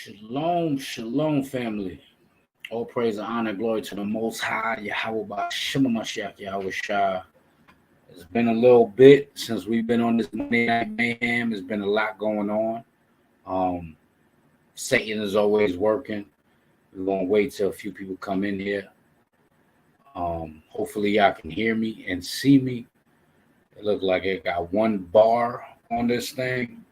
Shalom, shalom, family. All praise and honor, glory to the Most High, Yahweh Ba'Shem Mashiach, Yahweh Shah. It's been a little bit since we've been on this Monday Night Mayhem. There's been a lot going on. Satan is always working. We're going to wait till a few people come in here. Hopefully y'all can hear me and see me. It looks like it got one bar on this thing.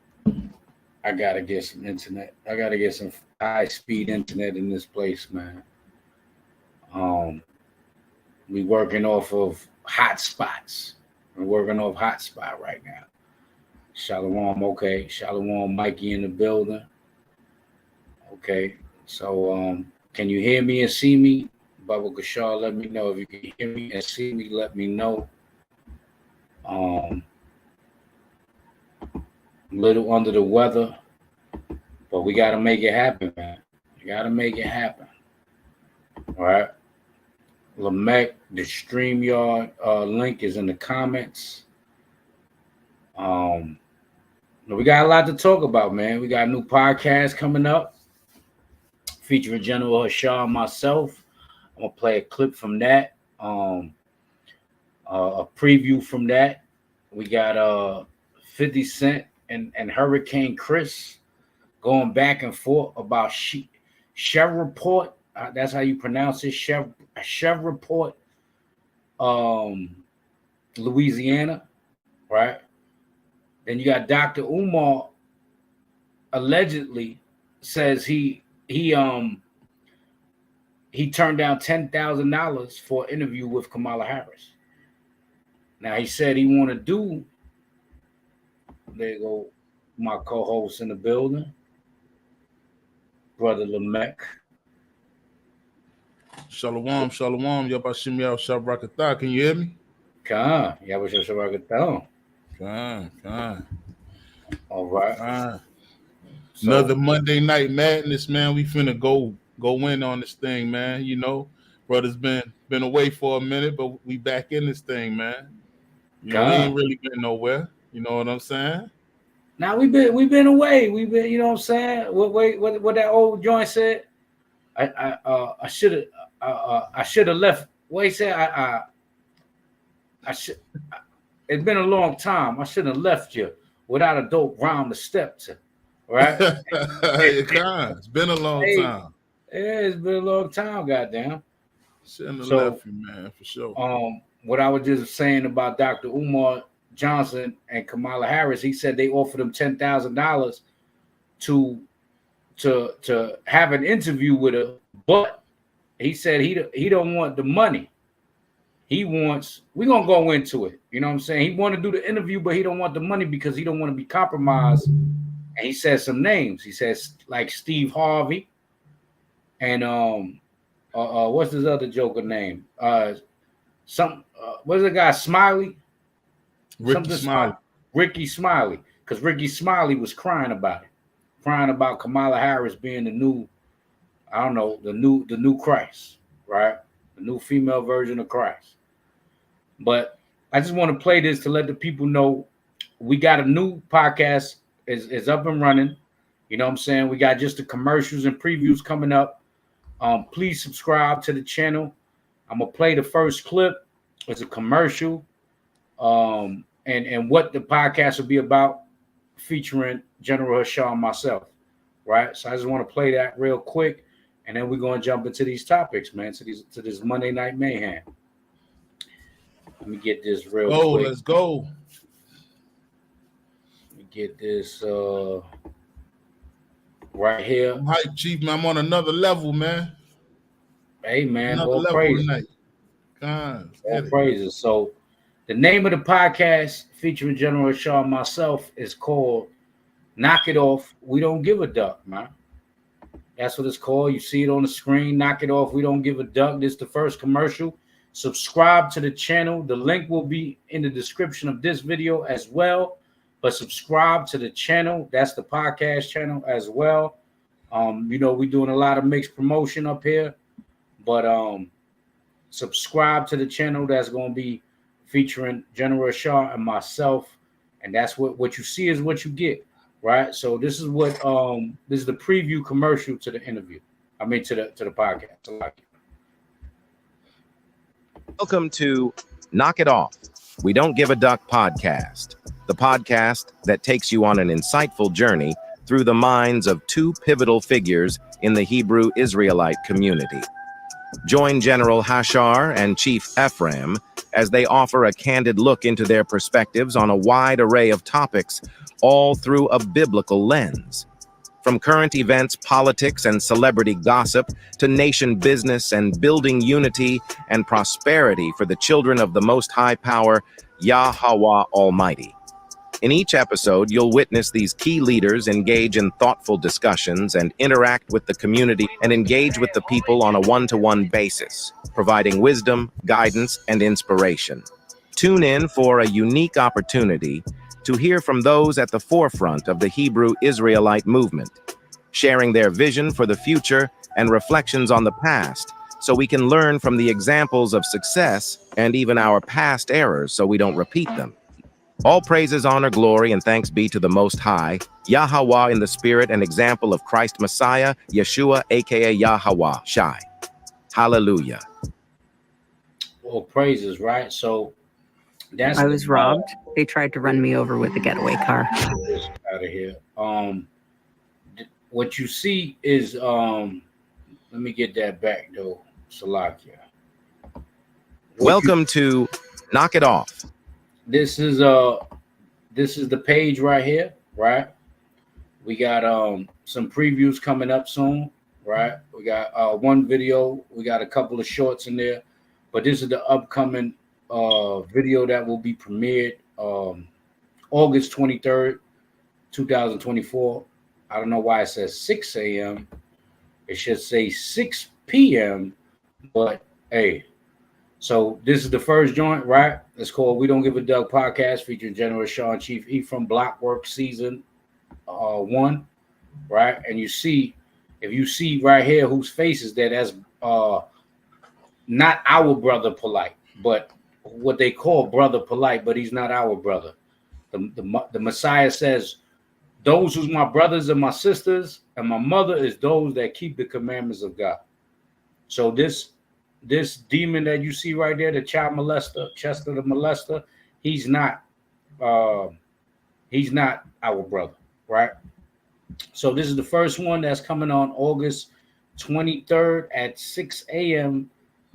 I got to get some internet. I got to get some high-speed internet in this place, man. We working off of hotspots. We're working off hotspot right now. Shalom, okay. Shalom, Mikey in the building. Okay, so can you hear me and see me? Baba Hashar, let me know if you can hear me and see me. Let me know. A little under the weather, but we got to make it happen, man. We got to make it happen. All right. Lamech, the StreamYard link is in the comments. We got a lot to talk about, man. We got a new podcast coming up featuring General Hashar and myself. I'm going to play a clip from that, a preview from that. We got 50 Cent and Hurricane Chris going back and forth about Shreveport. That's how you pronounce it, Shreveport, Louisiana, right? Then you got Dr. Umar allegedly says he turned down $10,000 for an interview with Kamala Harris. Now he said he want to do. There you go, my co-host in the building, Brother Lamech. Shalom, shalom, Yabashim Yao Shabrakatah. Can you hear me? Khan, Yabashim Shabrakatah. Khan. All right. Another Monday Night Madness, man. We finna go in on this thing, man. You know, brother's been away for a minute, but we back in this thing, man. You know, we ain't really been nowhere. You know what I'm saying? Now we've been away. We've been, you know what I'm saying? What that old joint said? I should have left. What he said? I should. It's been a long time. I shouldn't have left you without a dope rhyme to step to. Right? It's been a long time. Yeah, it's been a long time, goddamn. Shouldn't have left you, man, for sure. What I was just saying about Dr. Umar Johnson and Kamala Harris, he said they offered him $10,000 to have an interview with her, but he said he don't want the money. We're gonna go into it. You know what I'm saying? He want to do the interview, but he don't want the money because he don't want to be compromised. And he says some names. He says like Steve Harvey and what's his other joker name? What's the guy? Smiley? Ricky Smiley. Because Ricky Smiley was crying about Kamala Harris being the new, I don't know, the new Christ, right? The new female version of Christ. But I just want to play this to let the people know we got a new podcast is up and running. You know what I'm saying? We got just the commercials and previews coming up. Please subscribe to the channel. I'm gonna play the first clip. It's a commercial. And what the podcast will be about, featuring General Hashar and myself, right? So I just want to play that real quick, and then we're going to jump into these topics, man, to this Monday Night Mayhem. Let me get this real quick. Let's go. Let me get this right here. I'm hype, Chief, man. I'm on another level, man. Hey, man, another all level praises. Tonight. All praises. So the name of the podcast featuring General Hashar and myself is called Knock It Off, We Don't Give a Duck, man. That's what it's called. You see it on the screen. Knock It Off, We Don't Give a Duck. This is the first commercial. Subscribe to the channel. The link will be in the description of this video as well. But subscribe to the channel. That's the podcast channel as well. You know, we're doing a lot of mixed promotion up here. But subscribe to the channel. That's going to be featuring General Hashar and myself. And that's what you see is what you get. right? So this is what this is the preview commercial to the interview. I mean to the podcast. Welcome to Knock It Off. We Don't Give a Duck podcast, the podcast that takes you on an insightful journey through the minds of two pivotal figures in the Hebrew Israelite community. Join General Hashar and Chief Ephraim as they offer a candid look into their perspectives on a wide array of topics, all through a biblical lens. From current events, politics, and celebrity gossip to nation business and building unity and prosperity for the children of the Most High Power, Yahweh Almighty. In each episode, you'll witness these key leaders engage in thoughtful discussions and interact with the community and engage with the people on a one-to-one basis, providing wisdom, guidance, and inspiration. Tune in for a unique opportunity to hear from those at the forefront of the Hebrew Israelite movement, sharing their vision for the future and reflections on the past, so we can learn from the examples of success and even our past errors so we don't repeat them. All praises, honor, glory, and thanks be to the Most High, Yahweh in the spirit and example of Christ Messiah, Yeshua, aka Yahweh Shai. Hallelujah. All praises, right? So that's I was robbed. They tried to run me over with a getaway car. Out of here. What you see is let me get that back though, Salakia. Welcome to Knock It Off. This is the page right here, right? We got some previews coming up soon, right? We got one video, we got a couple of shorts in there, but this is the upcoming video that will be premiered August 23rd, 2024. I don't know why it says 6 a.m. It should say 6 p.m. But hey, so this is the first joint, right? It's called We Don't Give a Duck podcast, featuring General Shaw Chief Ephraim Blockwork Season 1, right? And you see, if you see right here whose face is there, that's not our brother Polite, but what they call brother Polite, but he's not our brother. The Messiah says, those who's my brothers and my sisters, and my mother is those that keep the commandments of God. So this demon that you see right there, the child molester, Chester the molester, he's not our brother, right? So this is the first one that's coming on August 23rd at 6 a.m.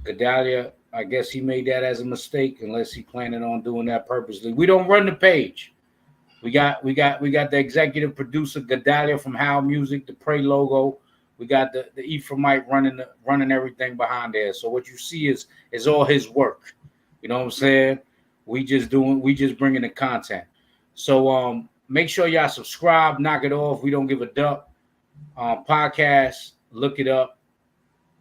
Gedalia, I guess he made that as a mistake, unless he planning on doing that purposely. We don't run the page. We got the executive producer Gedalia from How Music, the Pray logo. We got the Ephraimite running everything behind there. So what you see is all his work. You know what I'm saying? We just bringing the content. So make sure y'all subscribe, knock it off. We Don't Give a Duck podcast. Look it up,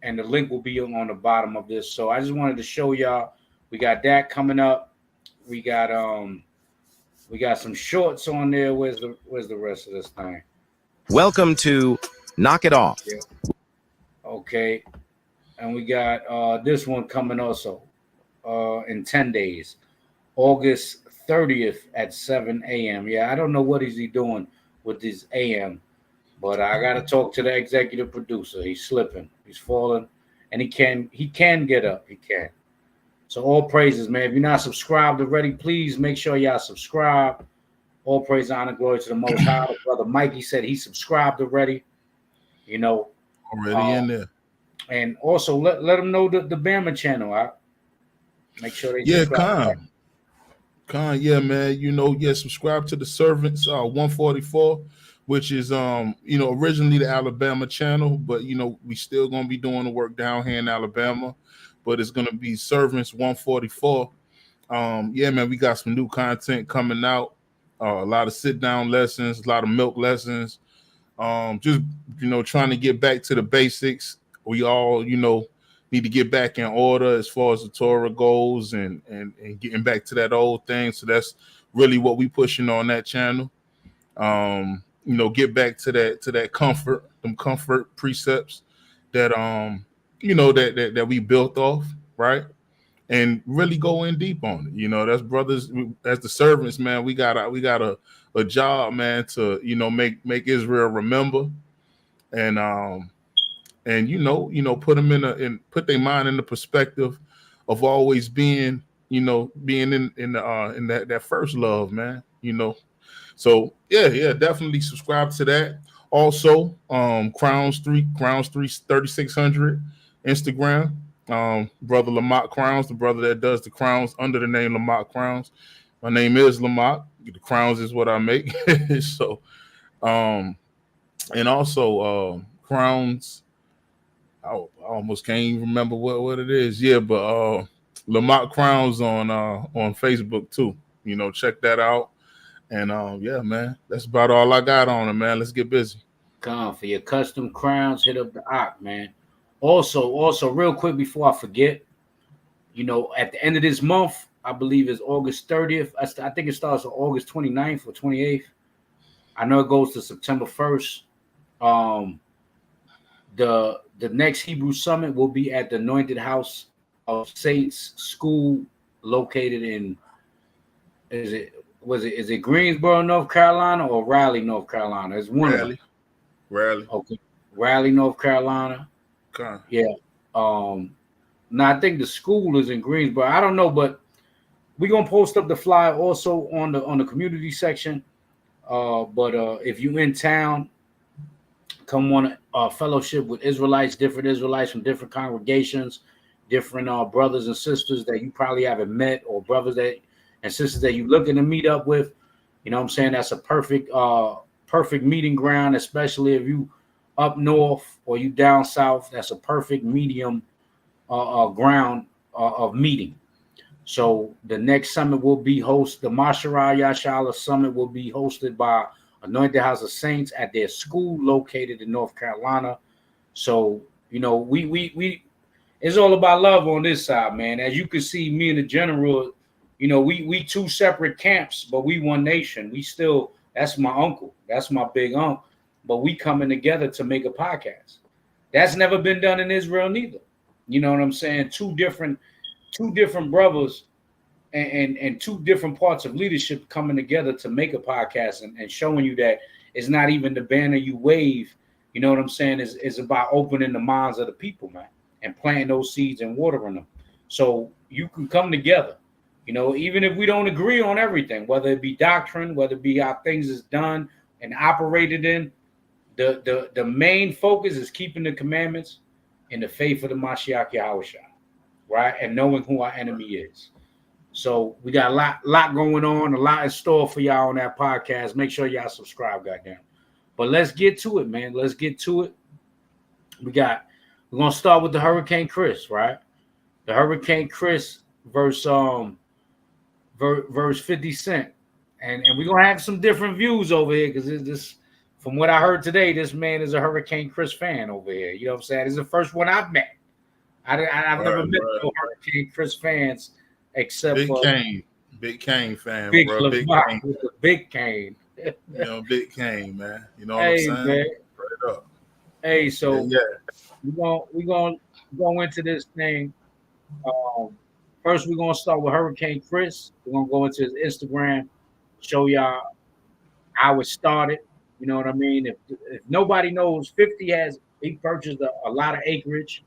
and the link will be on the bottom of this. So I just wanted to show y'all we got that coming up. We got some shorts on there. Where's the rest of this thing? Welcome to Knock It Off. Yeah. Okay. And we got this one coming also in 10 days. August 30th at 7 a.m. Yeah, I don't know what is he doing with this AM, but I got to talk to the executive producer. He's slipping. He's falling. And he can get up. He can. So all praises, man. If you're not subscribed already, please make sure y'all subscribe. All praise, honor, glory to the Most High. Brother Mikey said he subscribed already. You know, already in there. And also let them know the Bama channel. Right? Make sure they Con, yeah, man. You know, subscribe to TheServants 144, which is originally the Alabama channel, but we still gonna be doing the work down here in Alabama. But it's gonna be Servants 144. Man, we got some new content coming out. A lot of sit-down lessons, a lot of milk lessons. Just trying to get back to the basics. We all, need to get back in order as far as the Torah goes and getting back to that old thing. So that's really what we pushing on that channel. Get back to that comfort, them comfort precepts that that we built off, right? and really go in deep on it. You know, that's brothers as the servants, man. We got a job, man, to make Israel remember, and put them put their mind in the perspective of always being in that first love, man. So yeah, definitely subscribe to that. Also, Crowns 3600 Instagram. Brother Lamont Crowns, the brother that does the crowns under the name Lamont Crowns. My name is Lamont. The crowns is what I make. So, and also Crowns. I almost can't even remember what it is. Yeah, but Lamont Crowns on Facebook too. Check that out. And yeah, man, that's about all I got on it, man. Let's get busy. Come for your custom crowns, hit up the Ock, man. Also, real quick before I forget, at the end of this month, I believe it's August 30th. I think it starts on August 29th or 28th. I know it goes to September 1st. The next Hebrew Summit will be at the Anointed House of Saints School, located in is it Greensboro, North Carolina, or Raleigh, North Carolina? It's one of them. Raleigh. Okay. Raleigh, North Carolina. Okay. Yeah. Now I think the school is in Greensboro. I don't know, but we're gonna post up the flyer also on the community section. But if you in town, come on a fellowship with different Israelites from different congregations, different brothers and sisters that you probably haven't met, or brothers and sisters that you're looking to meet up with. You know what I'm saying? That's a perfect meeting ground, especially if you up north or you down south. That's a perfect medium ground of meeting. So the next summit will be the Mashara Yashala Summit will be hosted by Anointed House of Saints at their school located in North Carolina. So, we it's all about love on this side, man. As you can see, me and the general, we two separate camps, but we one nation. We still, that's my uncle. That's my big uncle. But we coming together to make a podcast. That's never been done in Israel neither. You know what I'm saying? Two different brothers and two different parts of leadership coming together to make a podcast and showing you that it's not even the banner you wave. You know what I'm saying? It's about opening the minds of the people, man, and planting those seeds and watering them. So you can come together, even if we don't agree on everything, whether it be doctrine, whether it be how things is done and operated in, the main focus is keeping the commandments and the faith of the Mashiach Yahushua, right? And knowing who our enemy is. So we got a lot going on, a lot in store for y'all on that podcast. Make sure y'all subscribe, goddamn. But let's get to it, man. Let's get to it. We're gonna start with the Hurricane Chris, right? The Hurricane Chris verse 50 Cent. And we're gonna have some different views over here because this, from what I heard today, this man is a Hurricane Chris fan over here. You know what I'm saying? It's the first one I've met. I've never met no Hurricane Chris fans except Big Kane fan, Big bro. Lamar with the Big Kane. Big Kane, man. You know what Hey, I'm saying? man. Straight up. Hey, so yeah. we're gonna go into this thing. First, we're gonna start with Hurricane Chris. We're gonna go into his Instagram, show y'all how it started. You know what I mean? If nobody knows, 50 he purchased a lot of acreage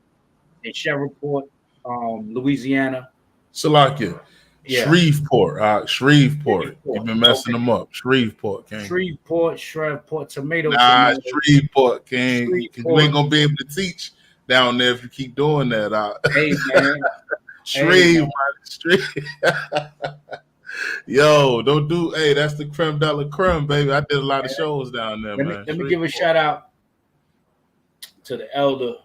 in Shreveport, Louisiana. Salakia. Yeah. Shreveport. You've been messing them up. Shreveport, King. Shreveport, tomato. Shreveport, King. You ain't gonna be able to teach down there if you keep doing that. Hey, man. Shreve. Yo, don't do. Hey, that's the creme de la creme, baby. I did a lot of shows down there, man. Let me give a shout out to the elder.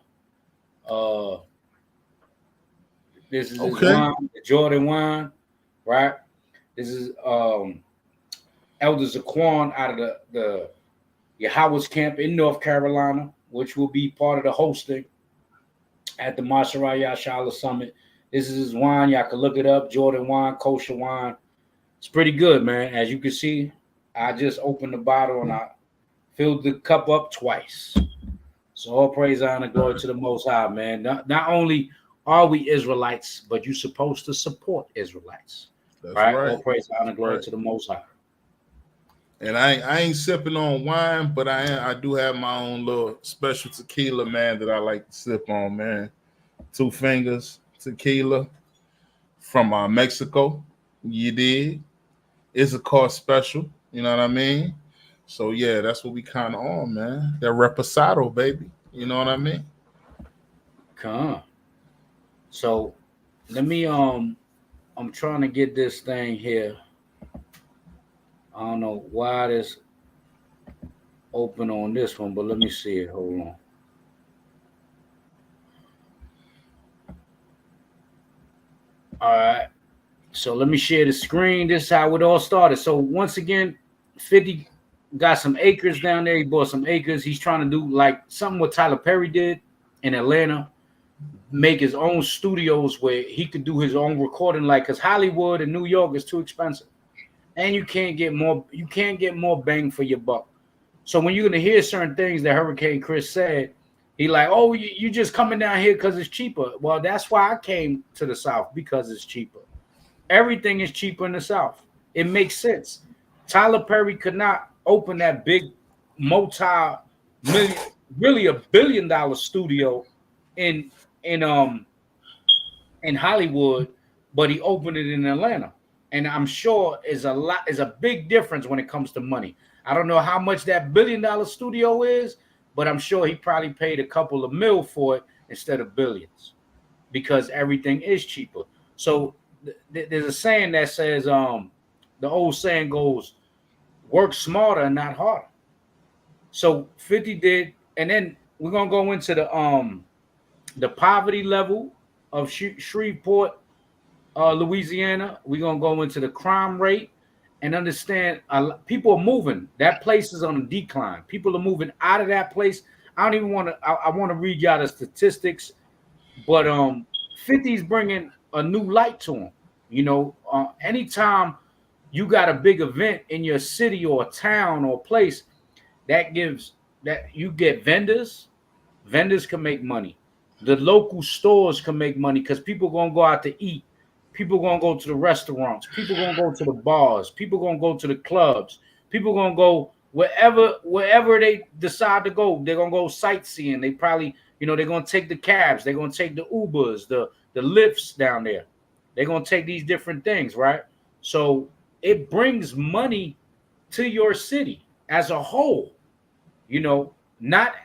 This is wine, the Jordan wine, right? This is Elder Zaquan out of the Yahweh's camp in North Carolina, which will be part of the hosting at the Mashara Yashala Summit. This is his wine. Y'all can look it up. Jordan wine, kosher wine. It's pretty good, man. As you can see, I just opened the bottle and I filled the cup up twice. So all praise, honor, glory to the Most High, man. Not only are we Israelites? But you're supposed to support Israelites. That's right? right. All praise, honor, glory to the Most High. And I ain't sipping on wine, but I do have my own little special tequila, man, that I like to sip on, man. 2 Fingers tequila from Mexico. You did. It's a cost special. You know what I mean? So yeah, that's what we kind of on, man. That reposado, baby. You know what I mean? Come. So let me I'm trying to get this thing here. I don't know why this open on this one, but let me see it. Hold on. All right. So let me share the screen. This is how it all started. So once again, 50 got some acres down there. He bought some acres. He's trying to do like something what Tyler Perry did in Atlanta, make his own studios where he could do his own recording, like, because Hollywood and New York is too expensive. And you can't get more bang for your buck. So when you're gonna hear certain things that Hurricane Chris said, he like, oh, you just coming down here because it's cheaper. Well, that's why I came to the South, because it's cheaper. Everything is cheaper in the South. It makes sense. Tyler Perry could not open that big multi-million, really $1 billion studio in Hollywood, but he opened it in Atlanta. And I'm sure is a big difference when it comes to money. I don't know how much that $1 billion studio is, but I'm sure he probably paid a couple of mil for it instead of billions, because everything is cheaper. So there's a saying that says, the old saying goes, work smarter and not harder. So 50 did, and then we're gonna go into the poverty level of Shreveport, Louisiana. We're gonna go into the crime rate and understand people are moving. That place is on a decline. People are moving out of that place. I don't even want to. I want to read y'all the statistics, but 50's bringing a new light to them. You know, anytime you got a big event in your city or town or place, that you get vendors. Vendors can make money. The local stores can make money because people are gonna go out to eat. People are gonna go to the restaurants. People are gonna go to the bars. People are gonna go to the clubs. People are gonna go wherever they decide to go. They're gonna go sightseeing. They probably, they're gonna take the cabs. They're gonna take the Ubers, the Lyfts down there. They're gonna take these different things, right? So it brings money to your city as a whole. Not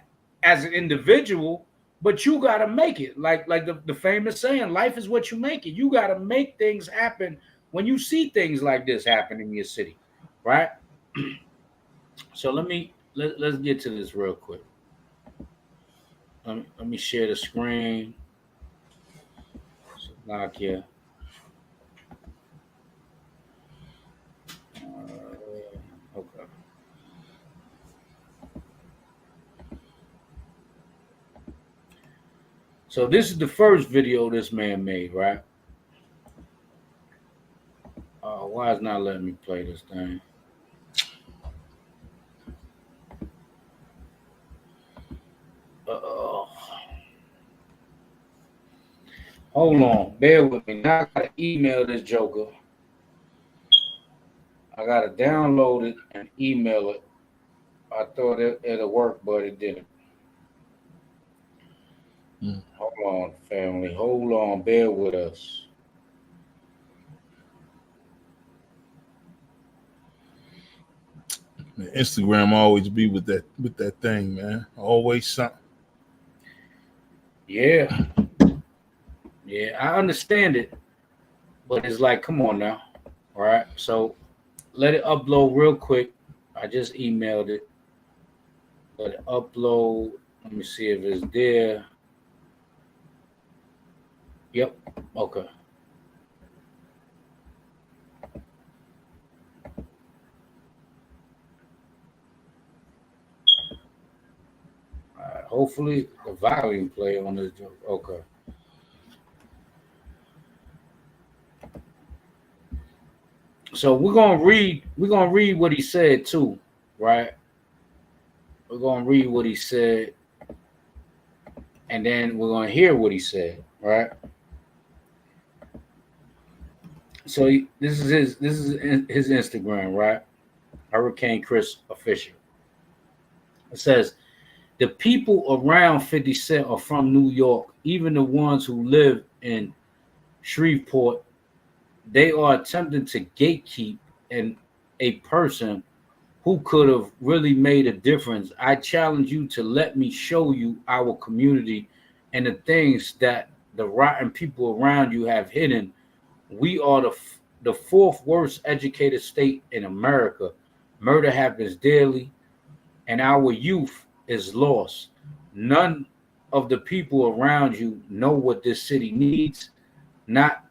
as an individual, but you got to make it. Like the famous saying, life is what you make it. You got to make things happen when you see things like this happen in your city, right? So let's get to this real quick. Let me share the screen. So lock here. Okay. So this is the first video this man made, right? Why is not letting me play this thing? Hold on, bear with me. Now I gotta email this joker. I gotta download it and email it. I thought it'll work, but it didn't. Hold on, family. Hold on, bear with us. Instagram always be with that thing, man. Always something. Yeah, I understand it, but it's like, come on now. All right, so let it upload real quick. I just emailed it. Let it upload. Let me see if it's there. Yep. Okay. All right. Hopefully the volume play on this. Okay. So we're gonna read what he said too, right? We're gonna read what he said, and then we're gonna hear what he said, right? So this is his Instagram, right? Hurricane Chris official. It says the people around 50 Cent are from New York, even the ones who live in Shreveport. They are attempting to gatekeep and a person who could have really made a difference. I challenge you to let me show you our community and the things that the rotten people around you have hidden. We are the fourth worst educated state in America. Murder happens daily, and our youth is lost. None of the people around you know what this city needs, not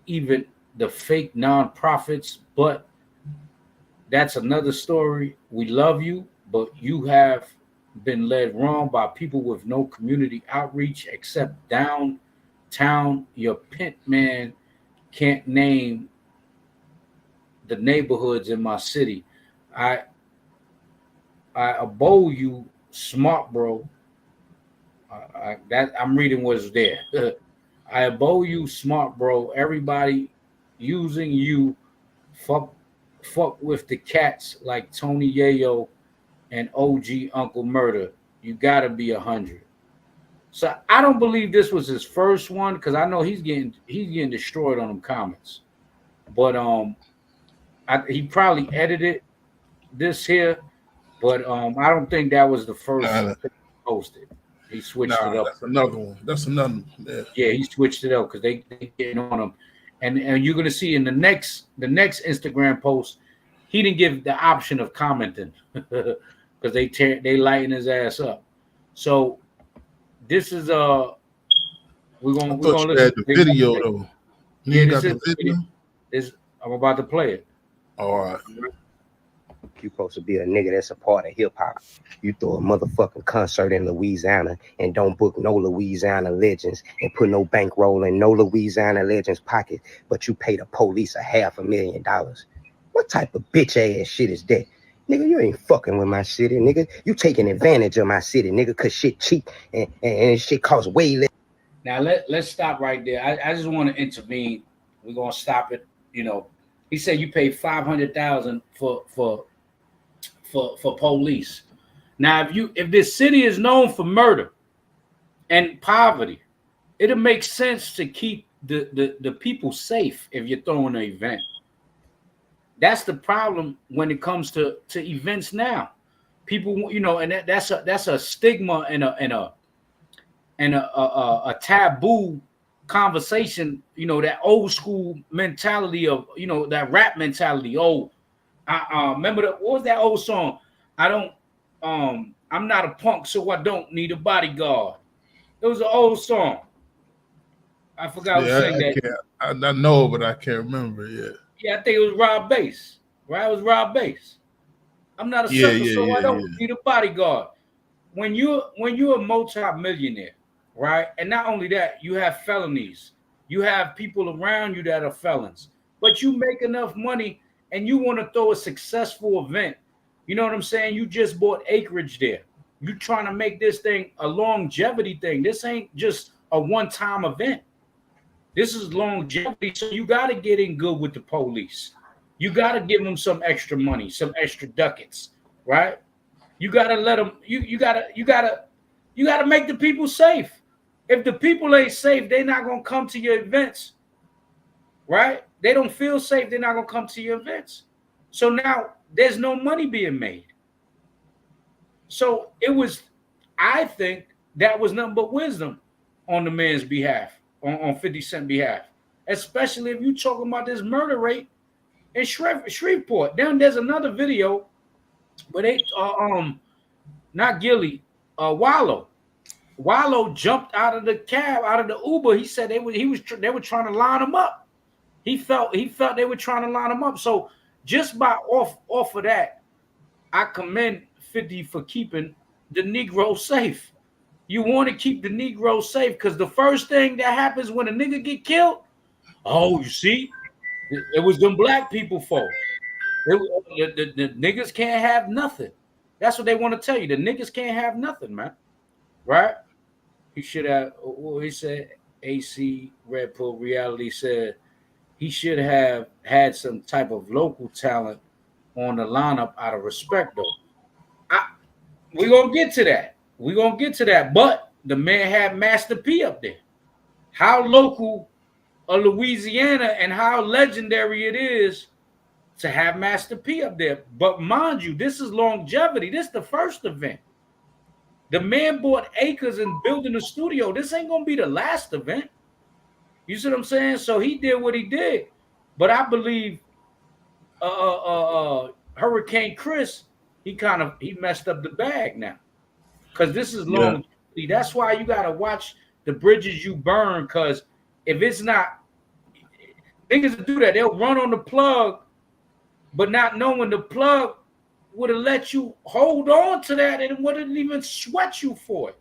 even the fake nonprofits, but that's another story. We love you, but you have been led wrong by people with no community outreach except downtown. Your pimp man can't name the neighborhoods in my city. I I bowl you smart, bro. That I'm reading was there. I bowl you smart, bro. Everybody using you, fuck with the cats like Tony Yayo and OG Uncle Murder. You gotta be 100. So I don't believe this was his first one because I know he's getting destroyed on them comments. But he probably edited this here, but I don't think that was the first thing he posted. He switched it up. That's another one. That's another one. Yeah, he switched it up because they getting on him, and you're gonna see in the next Instagram post, he didn't give the option of commenting because they lighten his ass up. So this is we're gonna listen to the video though. Yeah, this is the video. I'm about to play it. All right. You supposed to be a nigga that's a part of hip hop. You throw a motherfucking concert in Louisiana and don't book no Louisiana legends and put no bankroll in no Louisiana legends pocket, but you pay the police $500,000. What type of bitch ass shit is that? Nigga, you ain't fucking with my city, nigga. You taking advantage of my city, nigga, cause shit cheap and shit costs way less. Now let's stop right there. I just want to intervene. We're gonna stop it. You know, he said you paid $500,000 for police. Now, if this city is known for murder and poverty, it'll make sense to keep the people safe if you're throwing an event. That's the problem when it comes to events now. People, you know, and that's a stigma and a taboo conversation. You know, that old school mentality of, you know, that rap mentality. Oh, remember what was that old song? I'm not a punk, so I don't need a bodyguard. It was an old song. I forgot who sang that. I know, but I can't remember. Yeah, I think it was Rob Bass. Right? It was Rob Bass. I'm not a sucker, so I don't need a bodyguard. When you're a multi-millionaire, right? And not only that, you have felonies. You have people around you that are felons. But you make enough money and you want to throw a successful event. You know what I'm saying? You just bought acreage there. You're trying to make this thing a longevity thing. This ain't just a one-time event. This is longevity. So you got to get in good with the police. You got to give them some extra money, some extra ducats, right? You got to let them, you got to make the people safe. If the people ain't safe, they're not going to come to your events, right? They don't feel safe. They're not going to come to your events. So now there's no money being made. So I think that was nothing but wisdom on the man's behalf, on 50 Cent behalf, especially if you're talking about this murder rate in Shreveport. Then there's another video where they, not Gilly, Wallow jumped out of the cab, out of the Uber. He said they were trying to line him up. He felt they were trying to line him up. So just by off of that, I commend 50 for keeping the Negro safe. You want to keep the Negro safe because the first thing that happens when a nigga get killed, oh, you see, it was them black people fault. The niggas can't have nothing. That's what they want to tell you. The niggas can't have nothing, man. Right? He should have. Well, he said AC Red Pill Reality said he should have had some type of local talent on the lineup out of respect, though. We're going to get to that. We're going to get to that. But the man had Master P up there. How local of Louisiana and how legendary it is to have Master P up there. But mind you, this is longevity. This is the first event. The man bought acres and building a studio. This ain't going to be the last event. You see what I'm saying? So he did what he did. But I believe Hurricane Chris, he messed up the bag now. Because this is long. Yeah. That's why you got to watch the bridges you burn. Because if it's not, niggas do that. They'll run on the plug, but not knowing the plug would have let you hold on to that and wouldn't even sweat you for it.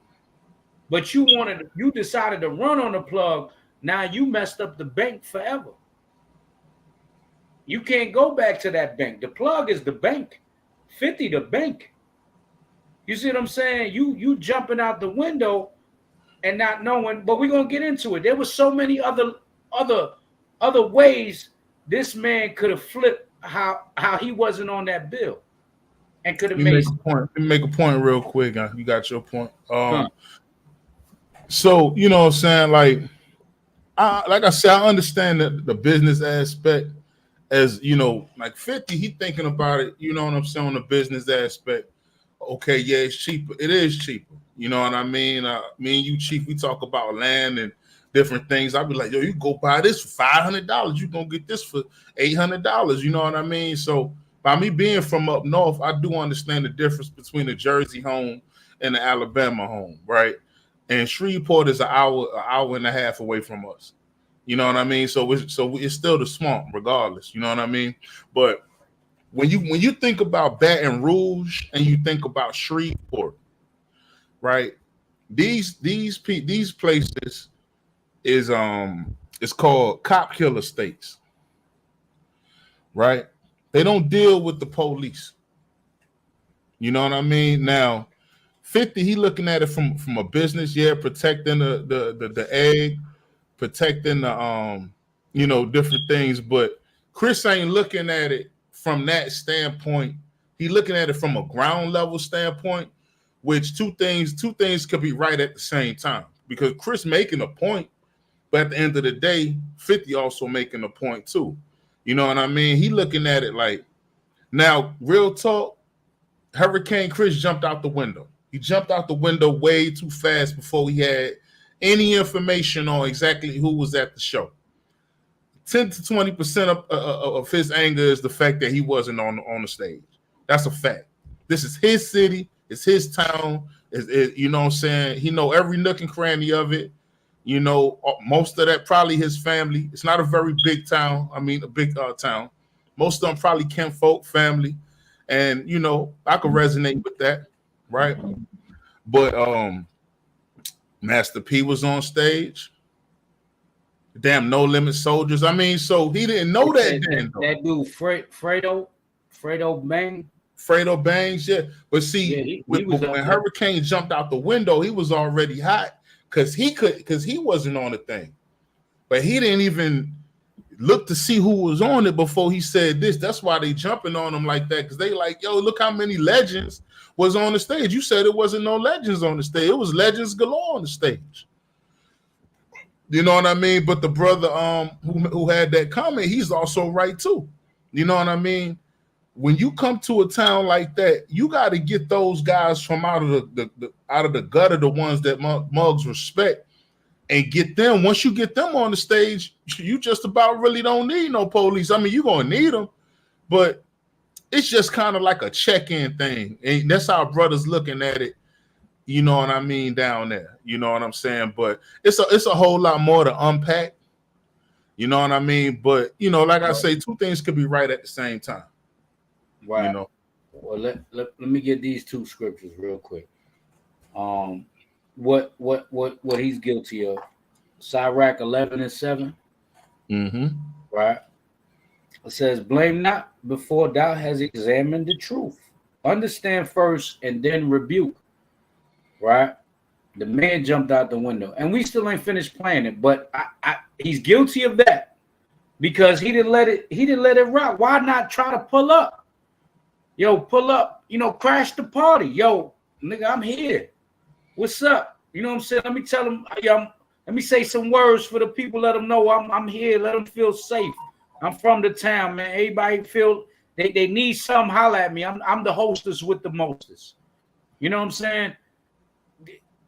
But you decided to run on the plug. Now you messed up the bank forever. You can't go back to that bank. The plug is the bank. 50 the bank. You see what I'm saying? You jumping out the window and not knowing, but we're gonna get into it. There was so many other ways this man could have flipped how he wasn't on that bill and could have made a point. Let me make a point real quick. You got your point. So you know what I'm saying, like I said, I understand the business aspect. As you know, like 50, he thinking about it, you know what I'm saying, on the business aspect. Okay, yeah, it's cheaper. It is cheaper. You know what I mean? Me and you, Chief, we talk about land and different things. I'll be like, yo, you go buy this for $500. You're going to get this for $800. You know what I mean? So by me being from up north, I do understand the difference between the Jersey home and the Alabama home, right? And Shreveport is an hour and a half away from us. You know what I mean? So it's still the swamp, regardless. You know what I mean? But when you think about Baton Rouge and you think about Shreveport, right? These places is it's called cop killer states, right? They don't deal with the police. You know what I mean? Now, 50, he looking at it from a business, protecting the egg, protecting the different things, but Chris ain't looking at it from that standpoint. He looking at it from a ground level standpoint, which two things could be right at the same time, because Chris making a point, but at the end of the day, 50 also making a point too. You know what I mean? He looking at it like, now real talk, Hurricane Chris jumped out the window. He jumped out the window way too fast before he had any information on exactly who was at the show. 10 to 20% of his anger is the fact that he wasn't on the stage. That's a fact. This is his city. It's his town. You know what I'm saying? He know every nook and cranny of it. You know, most of that probably his family. It's not a very big town. I mean, a big town. Most of them probably kinfolk, family. And, you know, I could resonate with that, right? But Master P was on stage. Damn, No Limit Soldiers. I mean, so he didn't know that then. That dude, Fredo Bang. Fredo Bangs, yeah. But see, when Hurricane jumped out the window, he was already hot because he wasn't on the thing. But he didn't even look to see who was on it before he said this. That's why they jumping on him like that, because they like, yo, look how many legends was on the stage. You said it wasn't no legends on the stage. It was legends galore on the stage. You know what I mean? But the brother who had that comment, he's also right too. You know what I mean? When you come to a town like that, you got to get those guys from out of the gutter, the ones that mugs respect, and get them. Once you get them on the stage, you just about really don't need no police. I mean, you're gonna need them, but it's just kind of like a check-in thing, and that's how brothers looking at it. You know what I mean, down there. You know what I'm saying? But it's a whole lot more to unpack. You know what I mean? But you know, like I say, two things could be right at the same time. Right. You know. Well, let me get these two scriptures real quick. What he's guilty of? Sirach 11:7. Mm-hmm. Right. It says, "Blame not before thou hast examined the truth. Understand first and then rebuke." Right. The man jumped out the window, and we still ain't finished playing it, but he's guilty of that. because he didn't let it rock. Why not try to pull up? Yo, pull up, crash the party. Yo, nigga, I'm here. What's up? You know what I'm saying? Let me tell them, let me say some words for the people, let them know I'm here, let them feel safe. I'm from the town, man. Everybody feel they need something, holler at me. I'm the hostess with the mostest. You know what I'm saying?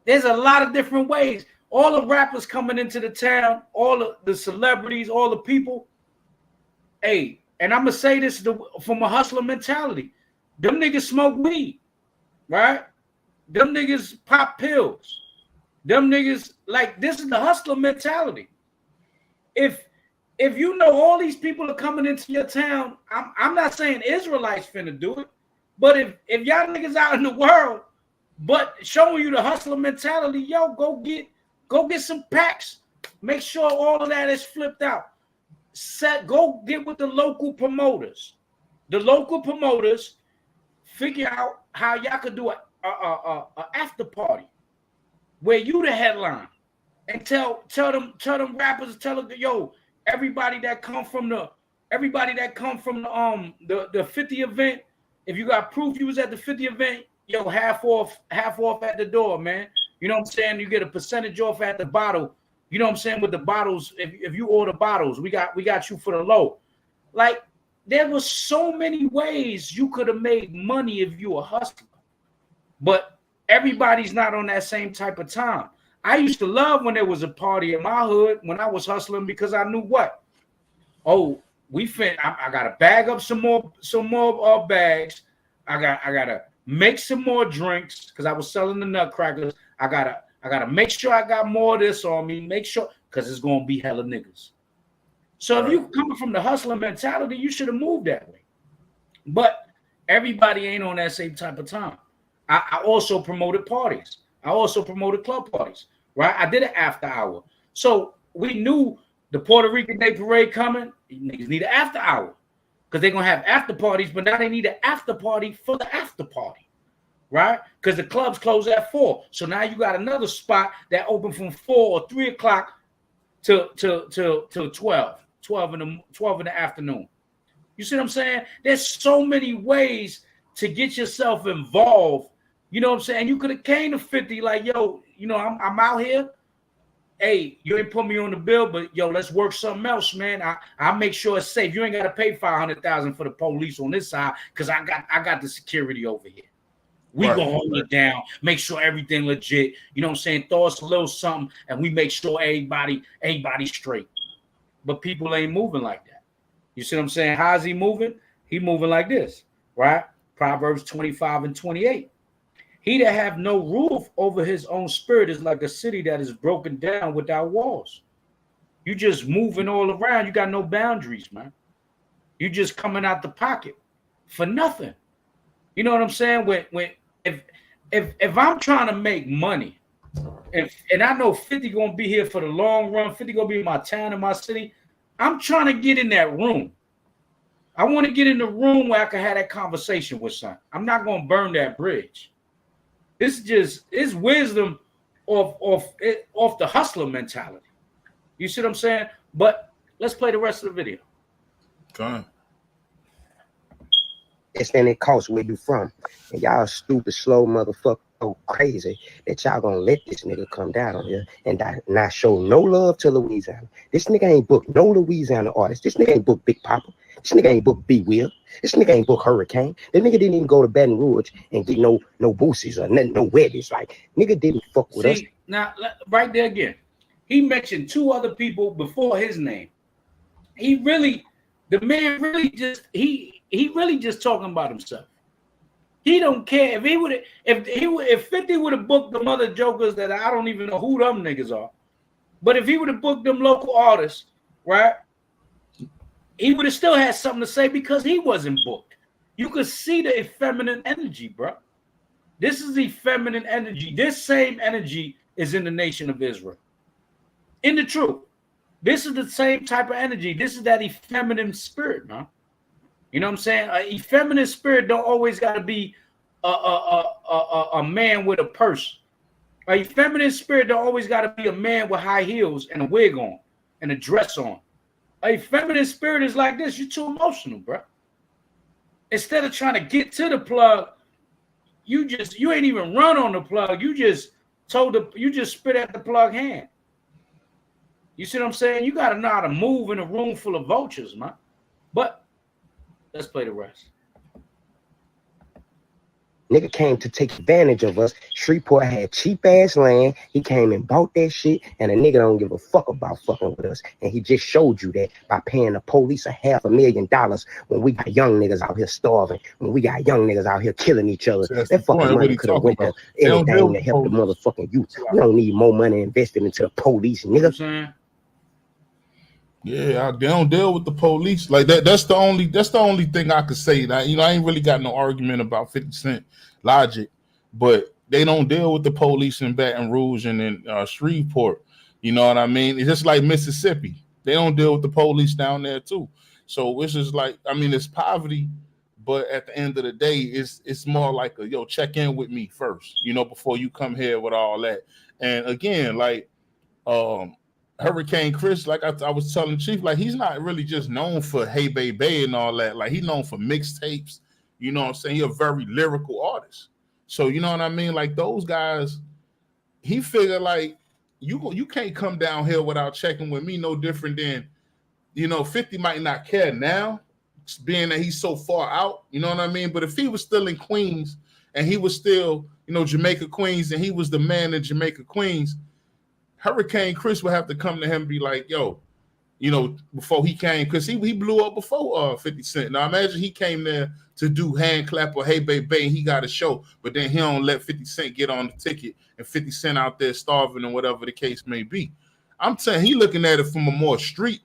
There's a lot of different ways. All the rappers coming into the town, all of the celebrities, all the people. Hey, and I'm gonna say this from a hustler mentality. Them niggas smoke weed, right? Them niggas pop pills. Them niggas, like, this is the hustler mentality. If you know all these people are coming into your town, I'm not saying Israelites finna do it, but if y'all niggas out in the world, but showing you the hustler mentality, yo, go get some packs. Make sure all of that is flipped out. Go get with the local promoters. The local promoters figure out how y'all could do a after party where you the headline, and tell them rappers, tell them, yo, everybody that come from the 50 event, if you got proof you was at the 50 event, yo, half off at the door, man. You know what I'm saying? You get a percentage off at the bottle. You know what I'm saying? With the bottles, if you order bottles, we got you for the low. Like, there was so many ways you could have made money if you were hustling. But everybody's not on that same type of time. I used to love when there was a party in my hood when I was hustling, because I knew what? Oh, I gotta bag up some more bags. I gotta make some more drinks because I was selling the nutcrackers. I gotta make sure I got more of this on me. Make sure, because it's gonna be hella niggas. So if you coming from the hustler mentality, you should have moved that way. But everybody ain't on that same type of time. I also promoted parties. I also promoted club parties, right? I did an after hour. So we knew the Puerto Rican Day Parade coming. Niggas need an after hour because they're going to have after parties, but now they need an after party for the after party, right? Because the clubs close at 4. So now you got another spot that open from 4 or 3 o'clock to 12 in the afternoon. You see what I'm saying? There's so many ways to get yourself involved. You know what I'm saying? You could have came to 50 like, yo, I'm out here. Hey, you ain't put me on the bill, but yo, let's work something else, man. I'll make sure it's safe. You ain't got to pay $500,000 for the police on this side because I got the security over here. We gonna hold it down, make sure everything legit. You know what I'm saying? Throw us a little something, and we make sure everybody's straight. But people ain't moving like that. You see what I'm saying? How's he moving? He moving like this, right? Proverbs 25:28. He that have no roof over his own spirit is like a city that is broken down without walls. You just moving all around. You got no boundaries, man. You just coming out the pocket for nothing. You know what I'm saying? If I'm trying to make money, and I know 50 gonna be here for the long run, 50 gonna be in my town and my city, I'm trying to get in that room. I want to get in the room where I can have that conversation with someone. I'm not gonna burn that bridge. It's wisdom off the hustler mentality. You see what I'm saying? But let's play the rest of the video. Come on. It's then it costs where you from. And y'all stupid, slow motherfucker so crazy that y'all gonna let this nigga come down on here and not show no love to Louisiana. This nigga ain't booked no Louisiana artist. This nigga ain't booked Big Papa. This nigga ain't booked B Will. This nigga ain't booked Hurricane. That nigga didn't even go to Baton Rouge and get no boosies or nothing, no weddings. Like, nigga didn't fuck with us. Now, right there again, he mentioned 2 other people before his name. He really just talking about himself. He don't care if 50 would have booked them other jokers that I don't even know who them niggas are. But if he would have booked them local artists, right? He would have still had something to say because he wasn't booked. You could see the effeminate energy, bro. This is the feminine energy. This same energy is in the nation of Israel. In the truth. This is the same type of energy. This is that effeminate spirit, man. You know what I'm saying? An effeminate spirit don't always got to be a man with a purse. An effeminate spirit don't always got to be a man with high heels and a wig on and a dress on. A feminine spirit is like this. You're too emotional, bro. Instead of trying to get to the plug, you ain't even run on the plug. You just spit at the plug hand. You see what I'm saying? You gotta know how to move in a room full of vultures, man. But let's play the rest. Nigga came to take advantage of us. Shreveport had cheap ass land. He came and bought that shit, and a nigga don't give a fuck about fucking with us. And he just showed you that by paying the police $500,000 when we got young niggas out here starving, when we got young niggas out here killing each other. So that fucking money could have went to anything to help the motherfucking youth. We don't need more money invested into the police, nigga. You know yeah, they don't deal with the police like that. That's the only thing I could say. That, you know, I ain't really got no argument about 50 Cent logic, but they don't deal with the police in Baton Rouge and in Shreveport. You know what I mean? It's just like Mississippi. They don't deal with the police down there too. So it's just like, I mean, it's poverty, but at the end of the day, it's more like a check in with me first, you know, before you come here with all that. And again, like Hurricane Chris, like I was telling Chief, like he's not really just known for Hey Baby and all that. Like he's known for mixtapes. You know what I'm saying? He's a very lyrical artist. So you know what I mean? Like those guys, he figured like you can't come down here without checking with me. No different than 50 might not care now, being that he's so far out. You know what I mean? But if he was still in Queens and he was still Jamaica Queens and he was the man in Jamaica Queens, Hurricane Chris would have to come to him and be like, yo, before he came, because he blew up before 50 Cent. Now imagine he came there to do hand clap or Hey Baby and he got a show, but then he don't let 50 Cent get on the ticket and 50 Cent out there starving or whatever the case may be. I'm saying he looking at it from a more street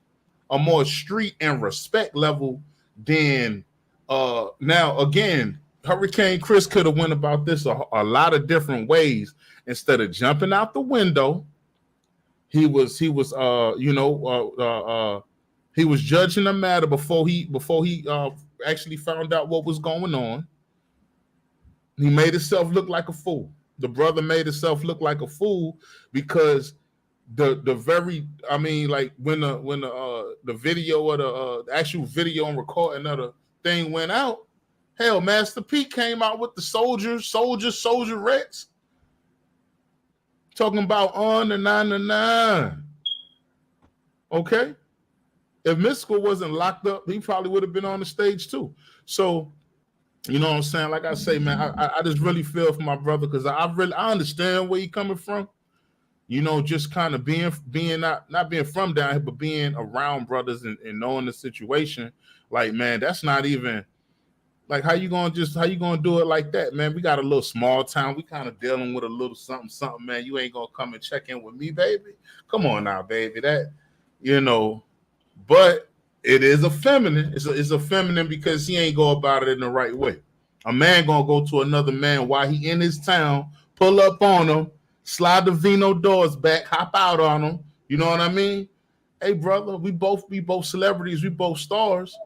and respect level than now again, Hurricane Chris could have went about this a lot of different ways. Instead of jumping out the window, he was judging the matter before he actually found out what was going on. He made himself look like a fool. The brother made himself look like a fool because when the video or the actual video and recording of the thing went out, hell, Master P came out with the Soldier Rex. Talking about on the 9 to 9. Okay? If Mystical wasn't locked up, he probably would have been on the stage too. So, you know what I'm saying? Like I say, man, I just really feel for my brother because I understand where he's coming from. Just kind of being not being from down here, but being around brothers and knowing the situation. Like, man, that's not even like how you gonna do it like that, man? We got a little small town. We kind of dealing with a little something, man. You ain't gonna come and check in with me, baby. Come on now, baby. That but it is a feminine. It's a feminine because he ain't go about it in the right way. A man gonna go to another man while he in his town, pull up on him, slide the Vino doors back, hop out on him. You know what I mean? Hey, brother, we both celebrities, we both stars.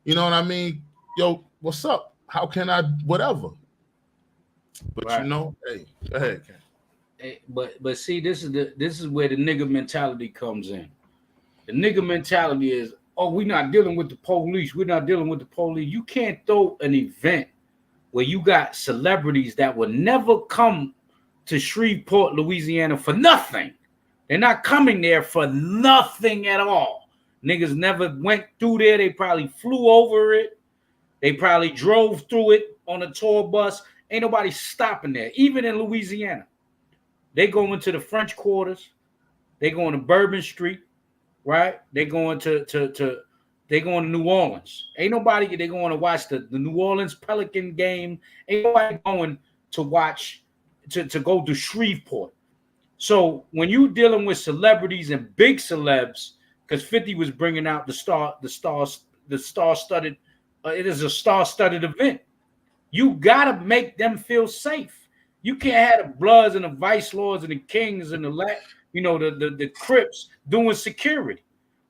You know what I mean? Yo, what's up? How can I whatever? But right. Hey, go ahead, Ken. Hey, but see, this is where the nigga mentality comes in. The nigga mentality is, oh, we're not dealing with the police. We're not dealing with the police. You can't throw an event where you got celebrities that will never come to Shreveport, Louisiana for nothing. They're not coming there for nothing at all. Niggas never went through there. They probably flew over it. They probably drove through it on a tour bus. Ain't nobody stopping there. Even in Louisiana, they go into the French Quarters. They going to Bourbon Street, right? They going to New Orleans. Ain't nobody. They going to watch the New Orleans Pelican game. Ain't nobody going to watch to go to Shreveport. So when you dealing with celebrities and big celebs, because 50 was bringing out the star-studded. It is a star-studded event. You gotta make them feel safe. You can't have the Bloods and the Vice Lords and the Kings and the Crips doing security.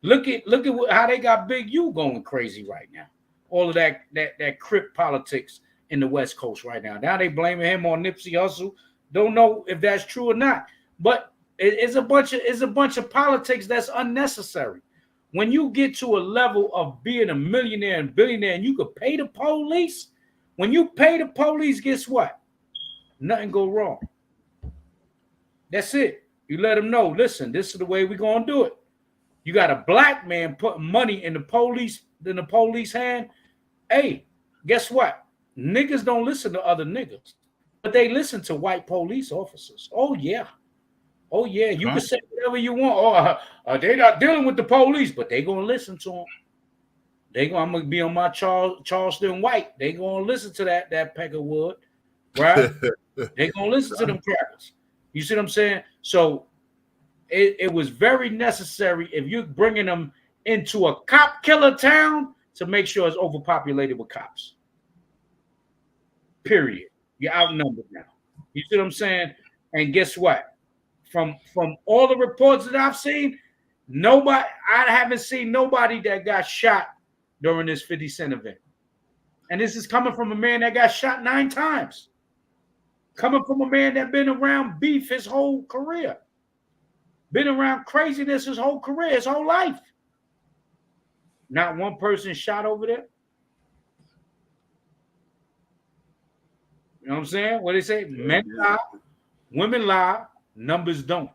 Look at how they got Big U going crazy right now. All of that Crip politics in the West Coast right now. Now they blaming him on Nipsey Hussle. Don't know if that's true or not. But it's a bunch of politics that's unnecessary. when you get to a level of being a millionaire and billionaire and you could pay the police, when you pay the police, guess what? Nothing go wrong. That's it. You let them know, listen, this is the way we're going to do it. You got a black man putting money in the police hand. Hey, guess what? Niggas don't listen to other niggas, but they listen to white police officers. Oh, yeah. Oh, yeah. You can say whatever you want. They're not dealing with the police, but they going to listen to them. I'm going to be on my Charleston White. They going to listen to that Peckerwood, right? They going to listen to them crackers. You see what I'm saying? So it was very necessary if you're bringing them into a cop killer town to make sure it's overpopulated with cops. Period. You're outnumbered now. You see what I'm saying? And guess what? From all the reports that I've seen, I haven't seen nobody that got shot during this 50 Cent event. And this is coming from a man that got shot 9 times. Coming from a man that been around beef his whole career. Been around craziness his whole career, his whole life. Not one person shot over there. You know what I'm saying? What they say? Men lie, women lie, numbers don't.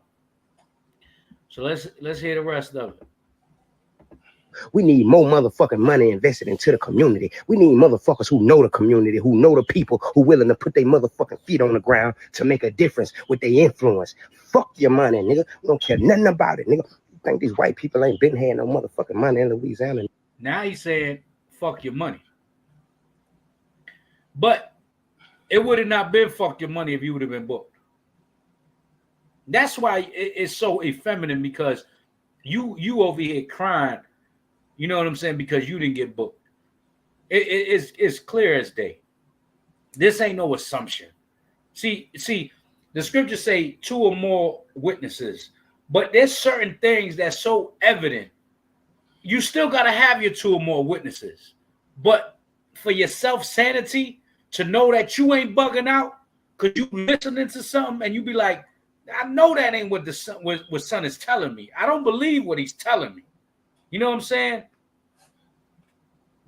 So let's hear the rest of it. We need more motherfucking money invested into the community. We need motherfuckers who know the community, who know the people, who willing to put their motherfucking feet on the ground to make a difference with their influence. Fuck your money, nigga. We don't care nothing about it, nigga. You think these white people ain't been having no motherfucking money in Louisiana? Now he's saying, fuck your money. But it would have not been fuck your money if you would have been booked. That's why it's so effeminate, because you over here crying. You know what I'm saying? Because you didn't get booked. It's clear as day. This ain't no assumption. See, the scriptures say 2 or more witnesses, but there's certain things that's so evident. You still got to have your 2 or more witnesses. But for your self-sanity, to know that you ain't bugging out because you listening to something and you be like, I know that ain't what what son is telling me. I don't believe what he's telling me. You know what I'm saying?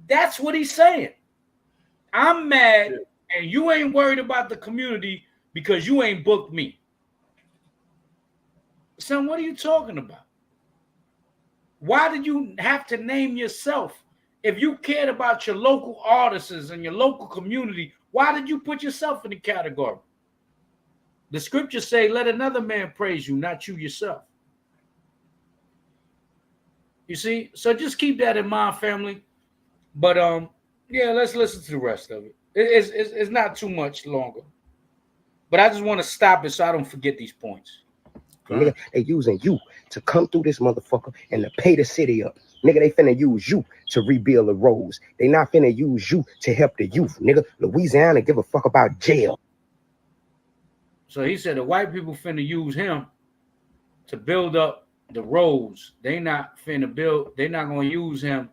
That's what he's saying. I'm mad and you ain't worried about the community because you ain't booked me. Son, what are you talking about? Why did you have to name yourself? If you cared about your local artists and your local community, why did you put yourself in the category? The scriptures say, let another man praise you, not you yourself. You see? So just keep that in mind, family. But yeah, let's listen to the rest of it. It's not too much longer. But I just want to stop it so I don't forget these points. Nigga, they using you to come through this motherfucker and to pay the city up. Nigga, they finna use you to rebuild the roads. They not finna use you to help the youth. Nigga, Louisiana give a fuck about jail. So he said the white people finna use him to build up the roads. They not finna build. They're not gonna use him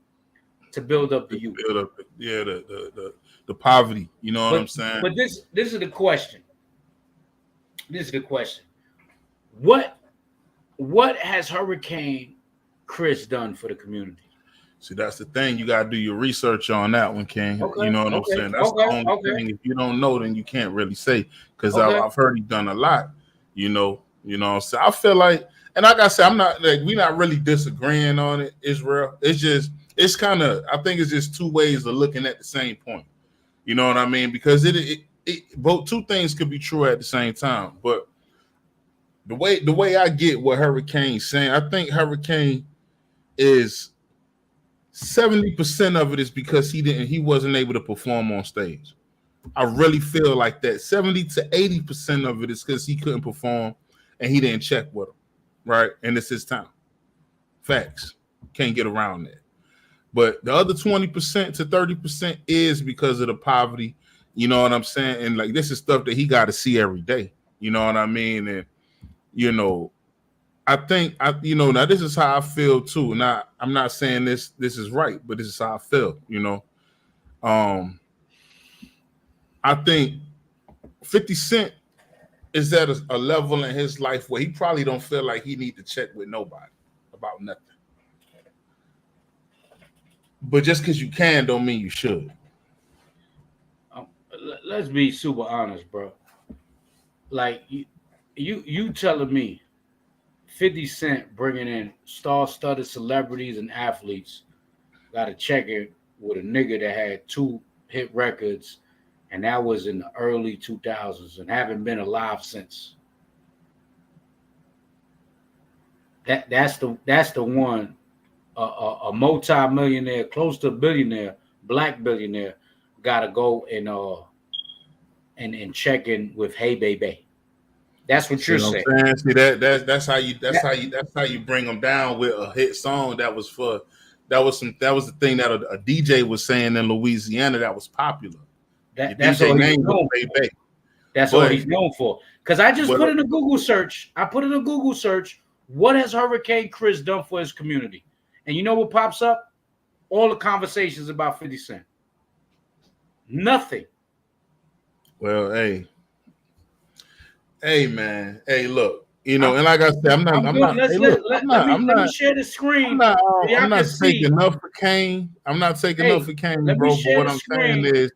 to build up the youth. Build up, yeah, the poverty. You know what I'm saying? But this is the question. This is the question. What has Hurricane Chris done for the community? See, that's the thing. You gotta do your research on that one, King. Okay, you know what I'm saying? That's the only thing. If you don't know, then you can't really say. Because I've heard he done a lot. You know what I'm saying? I feel like, and like I said, I'm not like we're not really disagreeing on it, Israel. It's kind of, I think it's just 2 ways of looking at the same point. You know what I mean? Because it both 2 things could be true at the same time. But the way I get what Hurricane's saying, I think Hurricane is 70% of it is because he wasn't able to perform on stage. I really feel like that. 70 to 80% of it is because he couldn't perform and he didn't check with him, right? And it's his time. Facts. Can't get around that. But the other 20% to 30% is because of the poverty. You know what I'm saying? And like this is stuff that he got to see every day. You know what I mean? And I think now this is how I feel too. Now I'm not saying this is right, but this is how I feel. I think 50 Cent is at a level in his life where he probably don't feel like he need to check with nobody about nothing. But just because you can don't mean you should. Let's be super honest, bro. Like you telling me 50 Cent bringing in star-studded celebrities and athletes got to check it with a nigga that had 2 hit records, and that was in the early 2000s and haven't been alive since. That's the one, a multi-millionaire, close to a billionaire, black billionaire, got to go and check in with Hey Baby. That's what you're saying. See that's how you bring them down with a hit song that was the thing that a DJ was saying in Louisiana that was popular. That's all he's known for. That's all he's known for. Because I just put in a Google search. What has Hurricane Chris done for his community? And you know what pops up? All the conversations about 50 Cent. Nothing. Well, hey, man. Hey, look. You know, and like I said, I'm not. Let me share the screen. I'm not taking enough for Kane. I'm not taking enough for Kane, bro. But what I'm saying is,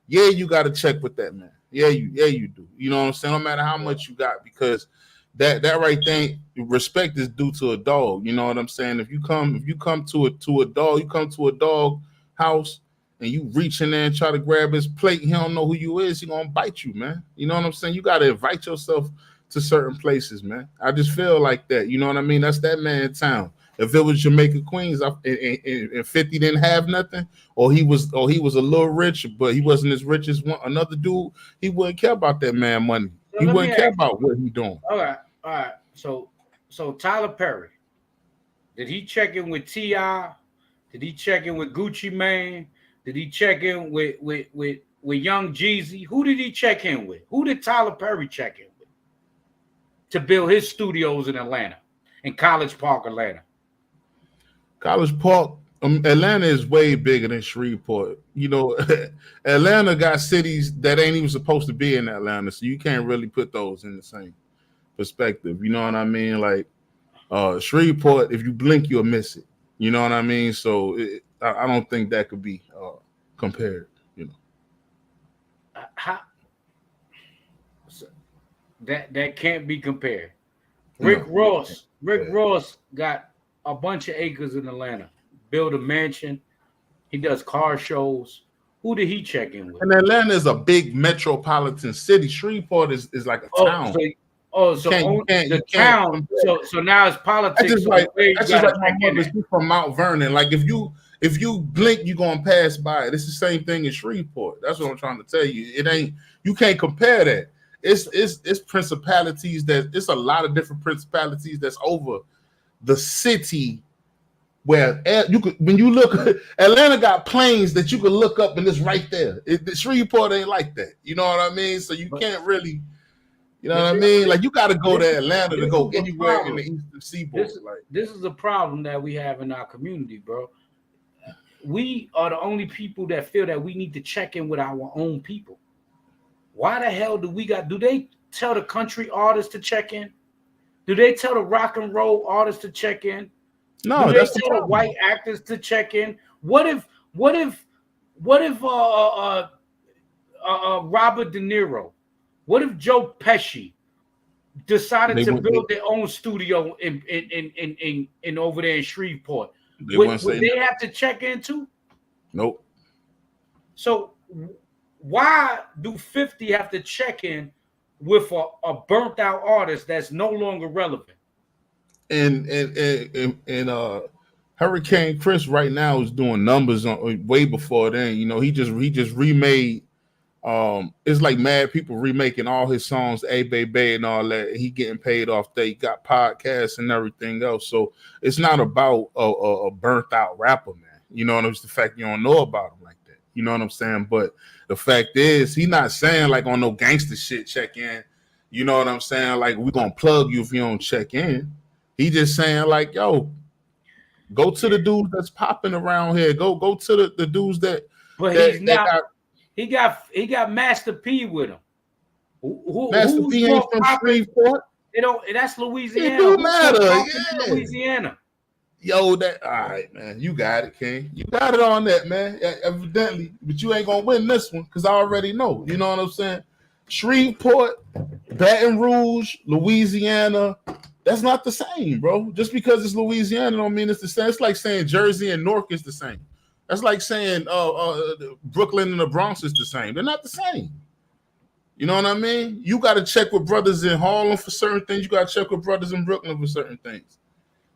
yeah, you got to check with that man. Yeah, you do. You know what I'm saying? No matter how much you got, because that right thing, respect is due to a dog. You know what I'm saying? If you come to a dog house and you reach in there and try to grab his plate, he don't know who you is, he gonna bite you, man. You know what I'm saying? You got to invite yourself to certain places, man. I just feel like that. You know what I mean? That's that man in town. If it was Jamaica Queens and 50 didn't have nothing, or he was a little rich, but he wasn't as rich as another dude, he wouldn't care about that man money. So he wouldn't care about what he doing. All right. So Tyler Perry, did he check in with T.I.? Did he check in with Gucci Mane? Did he check in with Young Jeezy? Who did he check in with? Who did Tyler Perry check in with to build his studios in Atlanta, in College Park, Atlanta? College Park, Atlanta is way bigger than Shreveport. You know, Atlanta got cities that ain't even supposed to be in Atlanta, so you can't really put those in the same perspective. You know what I mean? Like Shreveport, if you blink, you'll miss it. You know what I mean? So I don't think that could be compared. You know, that can't be compared. Rick Ross got a bunch of acres in Atlanta, build a mansion. He does car shows. Who did he check in with? And Atlanta is a big metropolitan city. Shreveport is like a town. So now it's politics. That's just like my mother's from Mount Vernon. Like if you blink, you're gonna pass by it. It's the same thing in Shreveport. That's what I'm trying to tell you. It ain't, you can't compare that. It's principalities it's a lot of different principalities that's over the city, where you could, when you look, Atlanta got planes that you can look up and it's right there. Shreveport ain't like that. You know what I mean? So you can't really, you know what I mean? Like you got to go to Atlanta to go anywhere in the Eastern Seaboard. This is a problem that we have in our community, bro. We are the only people that feel that we need to check in with our own people. Why the hell do they tell the country artists to check in? Do they tell the rock and roll artists to check in? No, do they tell the white actors to check in? What if Robert De Niro, what if Joe Pesci decided to build their own studio in over there in Shreveport? Would they have to check in too? Nope. So why do 50 have to check in with a burnt out artist that's no longer relevant? And Hurricane Chris right now is doing numbers on way before then. You know, he just remade. It's like mad people remaking all his songs, A Baby and all that. He getting paid off that. He got podcasts and everything else. So it's not about a burnt out rapper, man. You know, and it's the fact you don't know about him like that. You know what I'm saying? But the fact is, he not saying like on no gangster shit, check in. You know what I'm saying? Like, we're going to plug you if you don't check in. He just saying like, yo, go to the dudes that's popping around here. Go to the dudes that. But he's not. He got Master P with him. Master P ain't from Shreveport. That's Louisiana. It don't matter. Yeah. Louisiana. Yo, that all right, man. You got it, King. You got it on that, man. Evidently, but you ain't gonna win this one because I already know. You know what I'm saying? Shreveport, Baton Rouge, Louisiana. That's not the same, bro. Just because it's Louisiana don't mean it's the same. It's like saying Jersey and Newark is the same. That's like saying Brooklyn and the Bronx is the same. They're not the same. You know what I mean? You got to check with brothers in Harlem for certain things. You got to check with brothers in Brooklyn for certain things.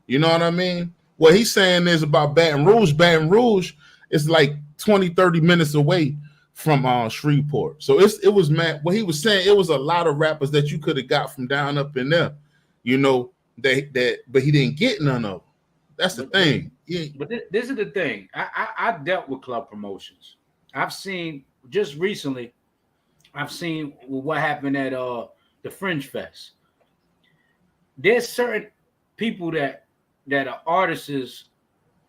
You know what I mean? What he's saying is about Baton Rouge. Baton Rouge is like 20, 30 minutes away from Shreveport. So it was, man, what he was saying, it was a lot of rappers that you could have got from down up in there, you know, but he didn't get none of them. That's the thing. Yeah. But this is the thing. I dealt with club promotions. I've seen just recently, I've seen what happened at the Fringe Fest. There's certain people that are artists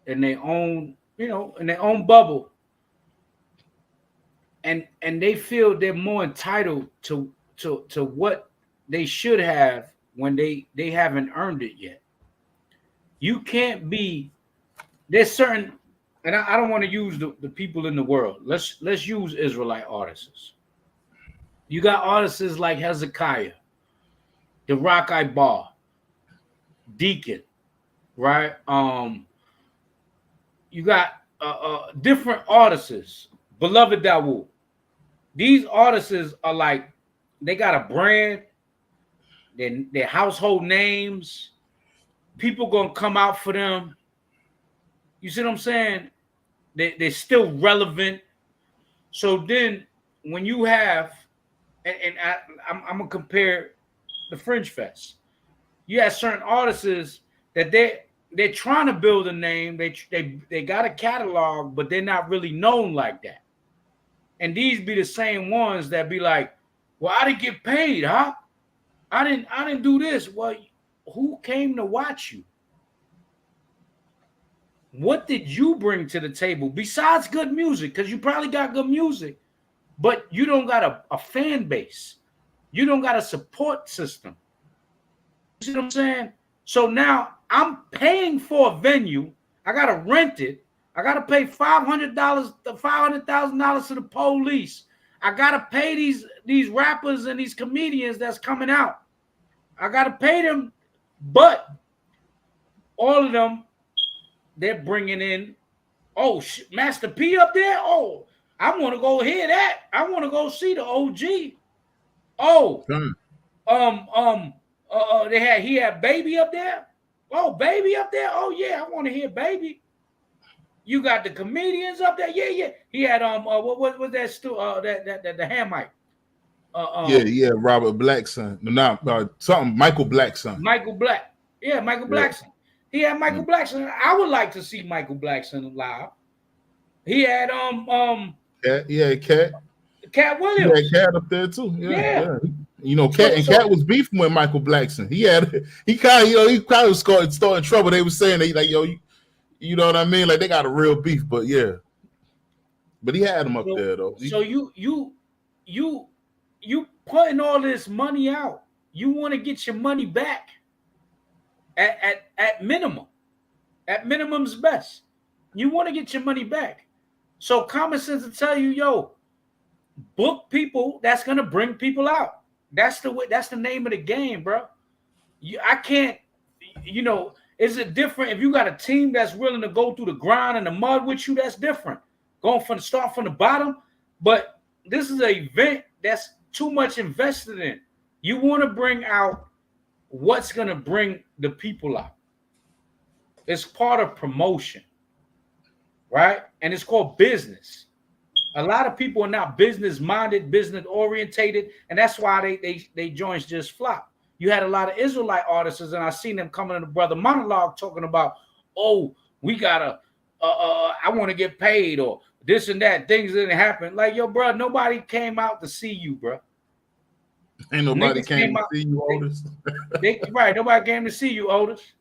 in their own, you know, in their own bubble, and they feel they're more entitled to what they should have when they haven't earned it yet. You can't be. There's certain, and I don't want to use the people in the world. Let's use Israelite artists. You got artists like Hezekiah, the Rockeye Bar, Deacon, right? You got different artists, Beloved Dawood. These artists are like, they got a brand, their household names, people gonna come out for them. You see what I'm saying? They're still relevant. So then when you have, and I'm gonna compare the Fringe Fest. You have certain artists that they're trying to build a name. They got a catalog, but they're not really known like that. And these be the same ones that be like, well, I didn't get paid, huh? I didn't do this. Well, who came to watch you? What did you bring to the table besides good music? Because you probably got good music, but you don't got a fan base. You don't got a support system. You see what I'm saying? So now I'm paying for a venue. I got to rent it. I got to pay $500,000 to the police. I got to pay these rappers and these comedians that's coming out. I got to pay them. But all of them, they're bringing in, Master P up there. Oh, I want to go hear that. I want to go see the OG. He had Baby up there. Oh, Baby up there. Oh yeah, I want to hear Baby. You got the comedians up there. Yeah. He had what was that? The hand mic. Robert Blackson. Something Michael Blackson. Michael Black. Yeah, Michael Blackson. He had Michael Blackson. I would like to see Michael Blackson live. He had Cat Williams. He had Cat up there too. Yeah. You know, Cat was beefing with Michael Blackson. He kind of started trouble. They were saying they like, yo, you know what I mean? Like they got a real beef, but yeah. But he had him up there though. So you putting all this money out. You want to get your money back at minimum. At minimum's best. You want to get your money back. So common sense will tell you, yo, book people that's gonna bring people out. That's the name of the game, bro. I can't, is it different if you got a team that's willing to go through the grind and the mud with you? That's different. Start from the bottom. But this is an event that's too much invested in. You want to bring out what's gonna bring the people out. It's part of promotion, right? And it's called business. A lot of people are not business-minded, business-orientated, and that's why they joints just flop. You had a lot of Israelite artists, and I seen them coming in the Brother Monologue talking about, we gotta, I want to get paid, or this and that. Things didn't happen. Like, yo, bro, nobody came out to see you, bro. Ain't nobody came to see you, Otis. Right, nobody came to see you, Otis.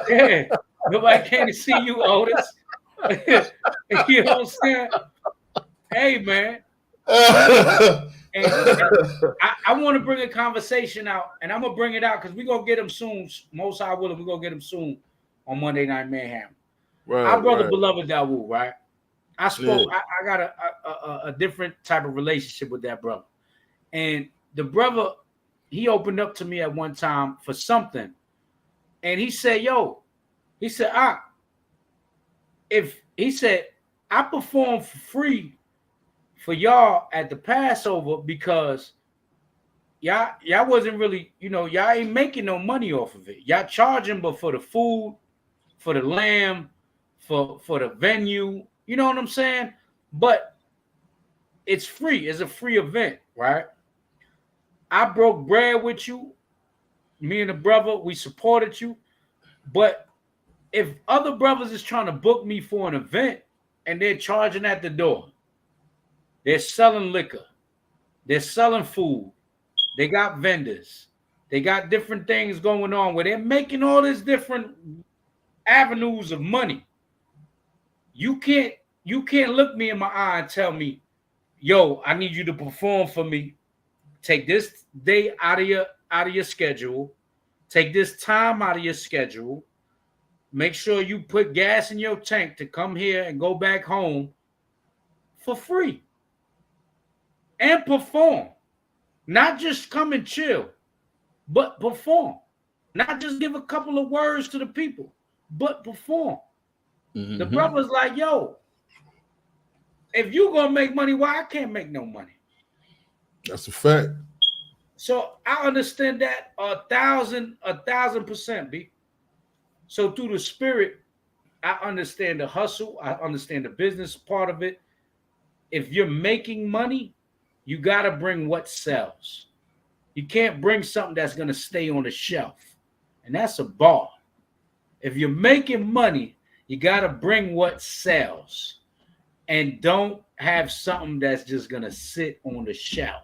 Yeah, nobody came to see you, Otis. You know what I'm saying? Hey, man. And I want to bring a conversation out, and I'm going to bring it out because we're going to get him soon. Most I will, we're going to get him soon. on Monday Night Mayhem. Right, Our brother right. beloved Dawood, right? I spoke. Yeah. I got a different type of relationship with that brother, and the brother, he opened up to me at one time for something, and he said, "Yo," he said, I perform for free for y'all at the Passover because y'all wasn't really, y'all ain't making no money off of it. Y'all charging, but for the food, for the lamb, for the venue, you know what I'm saying? But it's free. It's a free event, right? I broke bread with you. Me and the brother, we supported you. But if other brothers is trying to book me for an event and they're charging at the door, they're selling liquor, they're selling food, they got vendors, they got different things going on where they're making all these different avenues of money. You can't look me in my eye and tell me, yo, I need you to perform for me. Take this day out of your schedule. Take this time out of your schedule. Make sure you put gas in your tank to come here and go back home for free. And perform. Not just come and chill, but perform. Not just give a couple of words to the people, but perform. Mm-hmm. The brother's like, yo, if you gonna make money, why I can't make no money? That's a fact. So I understand that 1,000%, B. So through the spirit, I understand the hustle. I understand the business part of it. If you're making money, you got to bring what sells. You can't bring something that's going to stay on the shelf. And that's a bar. If you're making money, you got to bring what sells. And don't have something that's just going to sit on the shelf.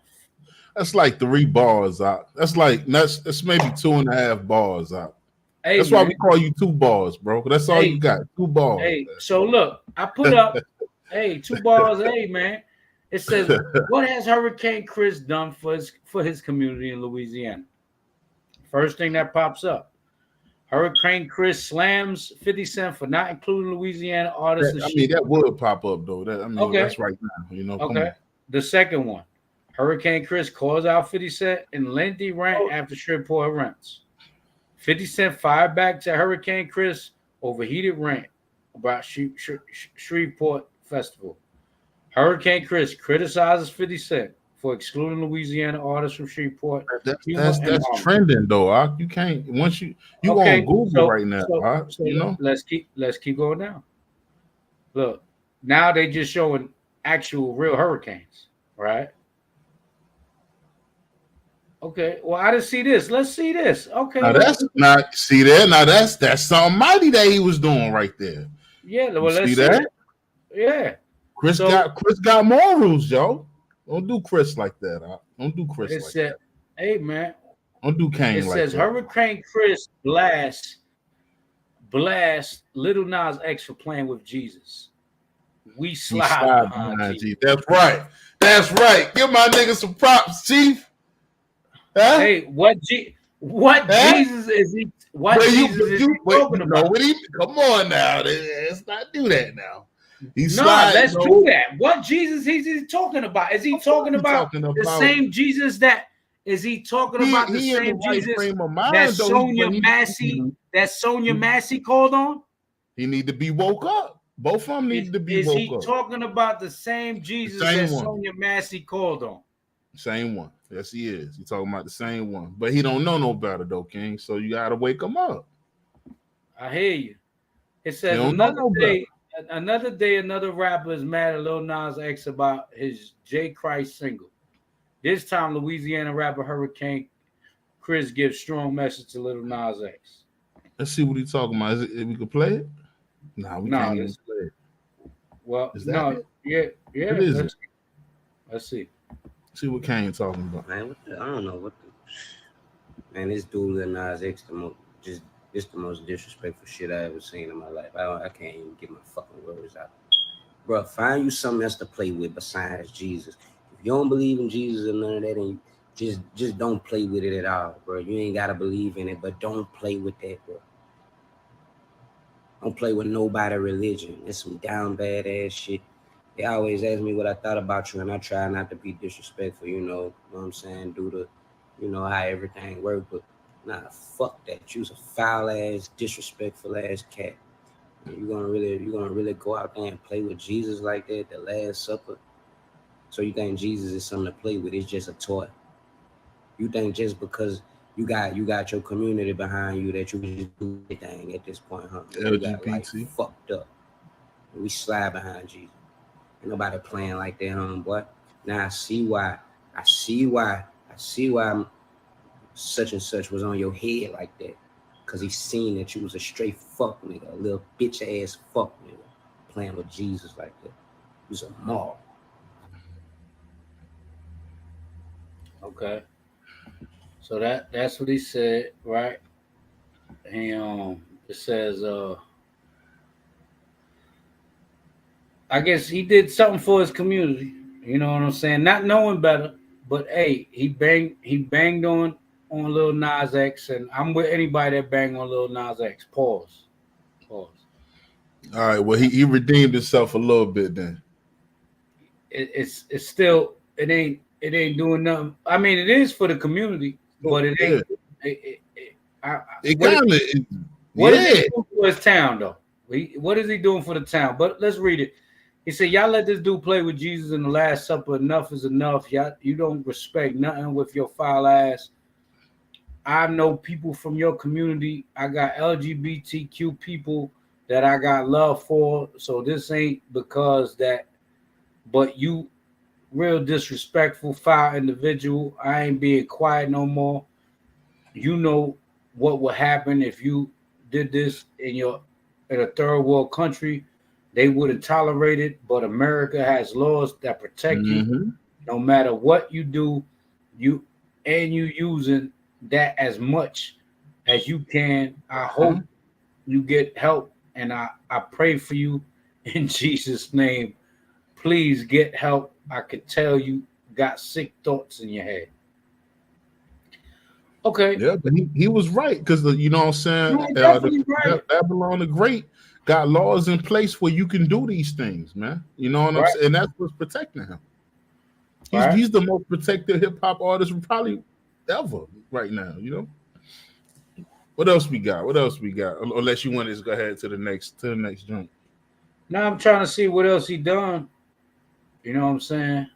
That's like 3 bars out. That's maybe 2.5 bars out. Hey, that's why we call you 2 bars, bro. That's all you got. 2 bars. Hey, so look, I put up 2 bars. Hey, man. It says, what has Hurricane Chris done for his community in Louisiana? First thing that pops up. Hurricane Chris slams 50 Cent for not including Louisiana artists. That would pop up, though. That's right now. Okay. The second one. Hurricane Chris calls out 50 Cent in lengthy rant after Shreveport rents. 50 Cent fired back to Hurricane Chris over heated rant about Shreveport Festival. Hurricane Chris criticizes 50 Cent for excluding Louisiana artists from Shreveport. That's trending though. You can't once you on Google right now. Let's keep going down. Look, now they just showing actual real hurricanes, right? Okay, well, I didn't see this. Let's see this. Okay, now that's not see there. Now that's something mighty that he was doing right there. Yeah, well, let's see that. Yeah, Chris got morals, yo. Don't do Chris like that. Don't do Chris like that. Hey, man, don't do Kane. It like says that. Hurricane Chris blast Little Nas X for playing with Jesus. We slide behind Jesus. That's right. Give my nigga some props, Chief. Huh? Hey, what Jesus is he? What Jesus is he talking about? Come on now, let's not do that now. Let's do that. What Jesus is he talking about? Is he talking about the same Jesus that? Is he talking about the same Jesus that Sonia Massey called on? He need to be woke up. Both of them need to be woke up. Is he talking about the same Jesus that Sonia Massey called on? Same one. Yes, he is. He's talking about the same one. But he don't know no better, though, King. So you got to wake him up. I hear you. It says another day, another rapper is mad at Lil Nas X about his J. Christ single. This time, Louisiana rapper Hurricane Chris gives strong message to Lil Nas X. Let's see what he's talking about. We could play it? No, we can't even play it. Well, yeah. What is it? Let's see. See what Kane talking about. Man, I don't know what man, this dude Lil Nas X the most disrespectful shit I ever seen in my life. I can't even get my fucking words out. Bro, find you something else to play with besides Jesus. If you don't believe in Jesus or none of that, then just don't play with it at all, bro. You ain't gotta believe in it, but don't play with that, bro. don't play with nobody religion. It's some down bad ass shit. They always ask me what I thought about you, and I try not to be disrespectful, you know what I'm saying, due to, you know, how everything works. But nah, fuck that. You's a foul ass, disrespectful ass cat. You gonna really go out there and play with Jesus like that, the Last Supper? So you think Jesus is something to play with? It's just a toy. You think just because you got your community behind you that you can just do anything at this point, huh? You got life fucked up. We slide behind Jesus. Ain't nobody playing like that, homeboy. Now I see why such and such was on your head like that. Cause he seen that you was a straight fuck nigga, a little bitch ass fuck nigga, playing with Jesus like that. He was a mob. Okay. So that's what he said, right? And it says I guess he did something for his community. You know what I'm saying? Not knowing better, but hey, he banged on Lil Nas X, and I'm with anybody that bang on Lil Nas X. Pause. All right. Well, he redeemed himself a little bit then. It's still it ain't doing nothing. I mean, it is for the community, but it ain't. What is he doing for his town though? What is he doing for the town? But let's read it. He said, y'all let this dude play with Jesus in the Last Supper. Enough is enough. Y'all, you don't respect nothing with your foul ass. I know people from your community. I got LGBTQ people that I got love for. So this ain't because that, but you real disrespectful, foul individual. I ain't being quiet no more. You know what would happen if you did this in a third world country. They wouldn't tolerate it, but America has laws that protect you. No matter what you do, you using that as much as you can. I hope you get help, and I pray for you in Jesus' name. Please get help. I could tell you got sick thoughts in your head. Okay. Yeah, but he was right, because you know what I'm saying? Right. Babylon the Great got laws in place where you can do these things, man. You know what I'm saying? And that's what's protecting him. He's the most protected hip hop artist probably ever right now, you know. What else we got? Unless you want to just go ahead to the next joint. Now I'm trying to see what else he done. You know what I'm saying?